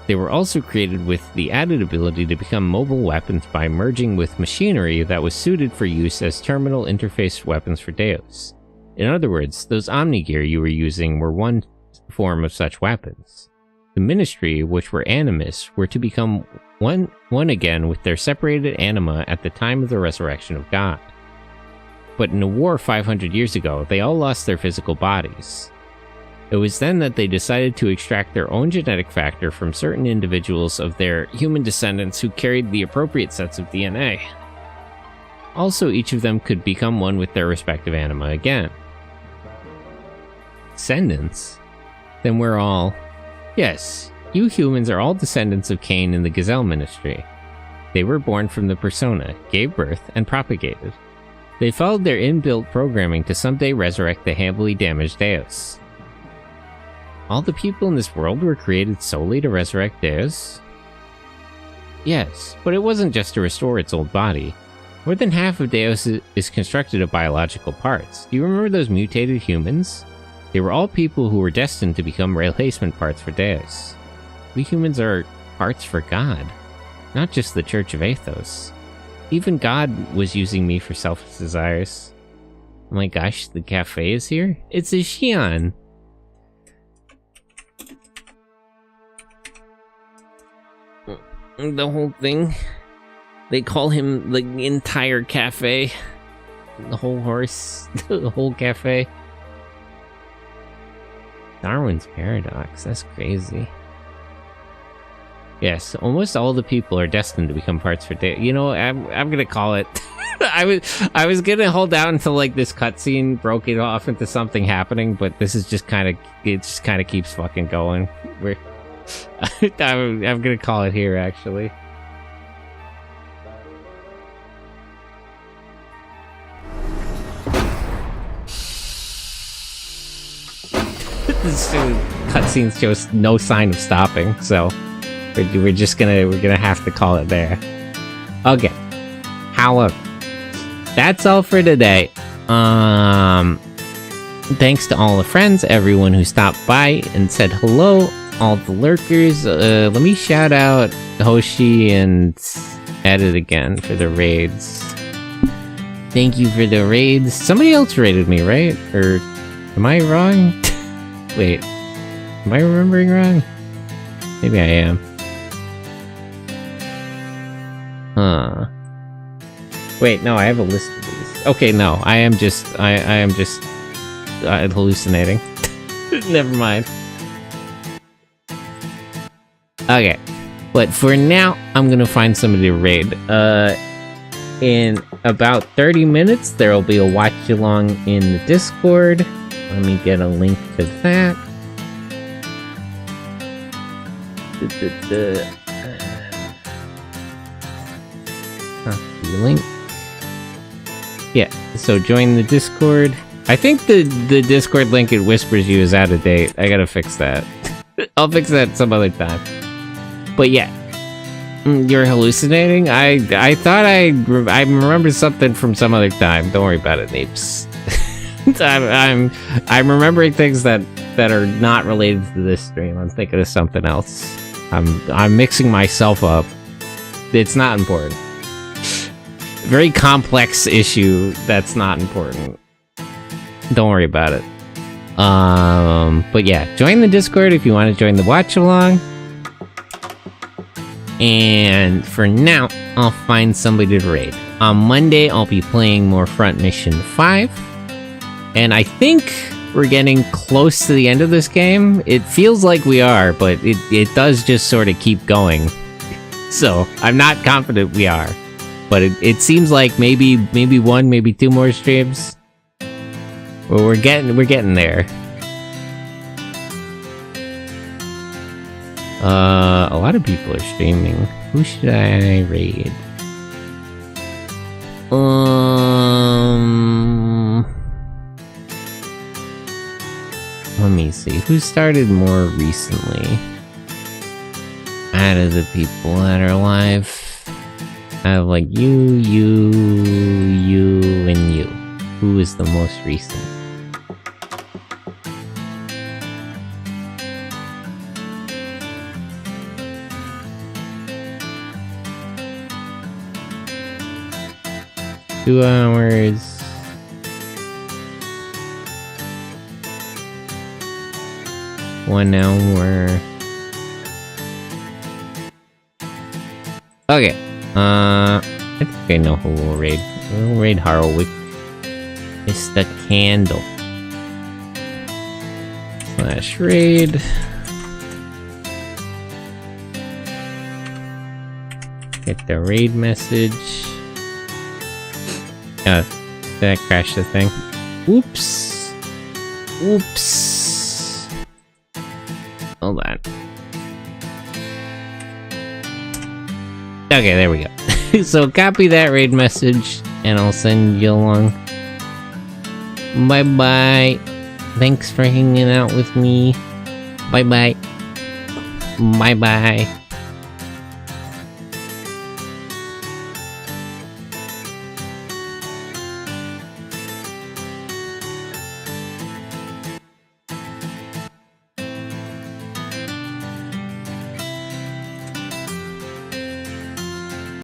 B: They were also created with the added ability to become mobile weapons by merging with machinery that was suited for use as terminal interface weapons for Deus. In other words, those Omnigear you were using were one form of such weapons. The Ministry, which were animus, were to become one again with their separated anima at the time of the resurrection of God. But in a war 500 years ago, they all lost their physical bodies. It was then that they decided to extract their own genetic factor from certain individuals of their human descendants who carried the appropriate sets of DNA. Also, each of them could become one with their respective anima again. Descendants? Then we're all... Yes, you humans are all descendants of Cain and the Gazelle Ministry. They were born from the Persona, gave birth, and propagated. They followed their inbuilt programming to someday resurrect the heavily damaged Deus. All the people in this world were created solely to resurrect Deus? Yes, but it wasn't just to restore its old body. More than half of Deus is constructed of biological parts. Do you remember those mutated humans? They were all people who were destined to become replacement parts for Deus. We humans are parts for God, not just the Church of Athos. Even God was using me for selfish desires. Oh my gosh, the cafe is here? It's a Xian! The whole thing. They call him the entire cafe. The whole horse. The whole cafe. Darwin's paradox. That's crazy. Yes, almost all the people are destined to become parts for Deus. You know, I'm gonna call it. I was gonna hold out until like this cutscene broke it off into something happening, but this is just kind of keeps fucking going. I'm gonna call it here, actually. This cutscene shows no sign of stopping, so we're gonna have to call it there. Okay. However, that's all for today. Thanks to all the friends, everyone who stopped by and said hello, all the lurkers. Let me shout out Hoshi and Edit again for the raids. Thank you for the raids. Somebody else raided me, right? Or am I wrong? Wait, am I remembering wrong? Maybe I am. Huh. Wait, no, I have a list of these. Okay, no, I am just hallucinating. Never mind. Okay, but for now, I'm gonna find somebody to raid. In about 30 minutes, there will be a watch-along in the Discord. Let me get a link to that. Link. Yeah, so join the Discord. I think the Discord link it whispers you is out of date. I gotta fix that. I'll fix that some other time. But yeah, you're hallucinating? I thought I remembered something from some other time. Don't worry about it, Neeps. I'm remembering things that are not related to this stream. I'm thinking of something else. I'm mixing myself up. It's not important. Very complex issue that's not important. Don't worry about it. But yeah, join the Discord if you want to join the watch along. And for now, I'll find somebody to raid. On Monday, I'll be playing more Front Mission 5. And I think we're getting close to the end of this game. It feels like we are, but it does just sort of keep going.
A: So I'm not confident we are, but it seems like maybe one, maybe two more streams. Well, we're getting there. A lot of people are streaming. Who should I raid? Let me see. Who started more recently? Out of the people that are live, I have like you, and you. Who is the most recent? Two hours. One hour. Okay. I think I know who we'll raid. We'll raid Harwick. It's the candle. / raid. Get the raid message. Did I crash the thing? Oops. Oops. Hold on. Okay, there we go. So copy that raid message, and I'll send you along. Bye-bye. Thanks for hanging out with me. Bye-bye. Bye-bye.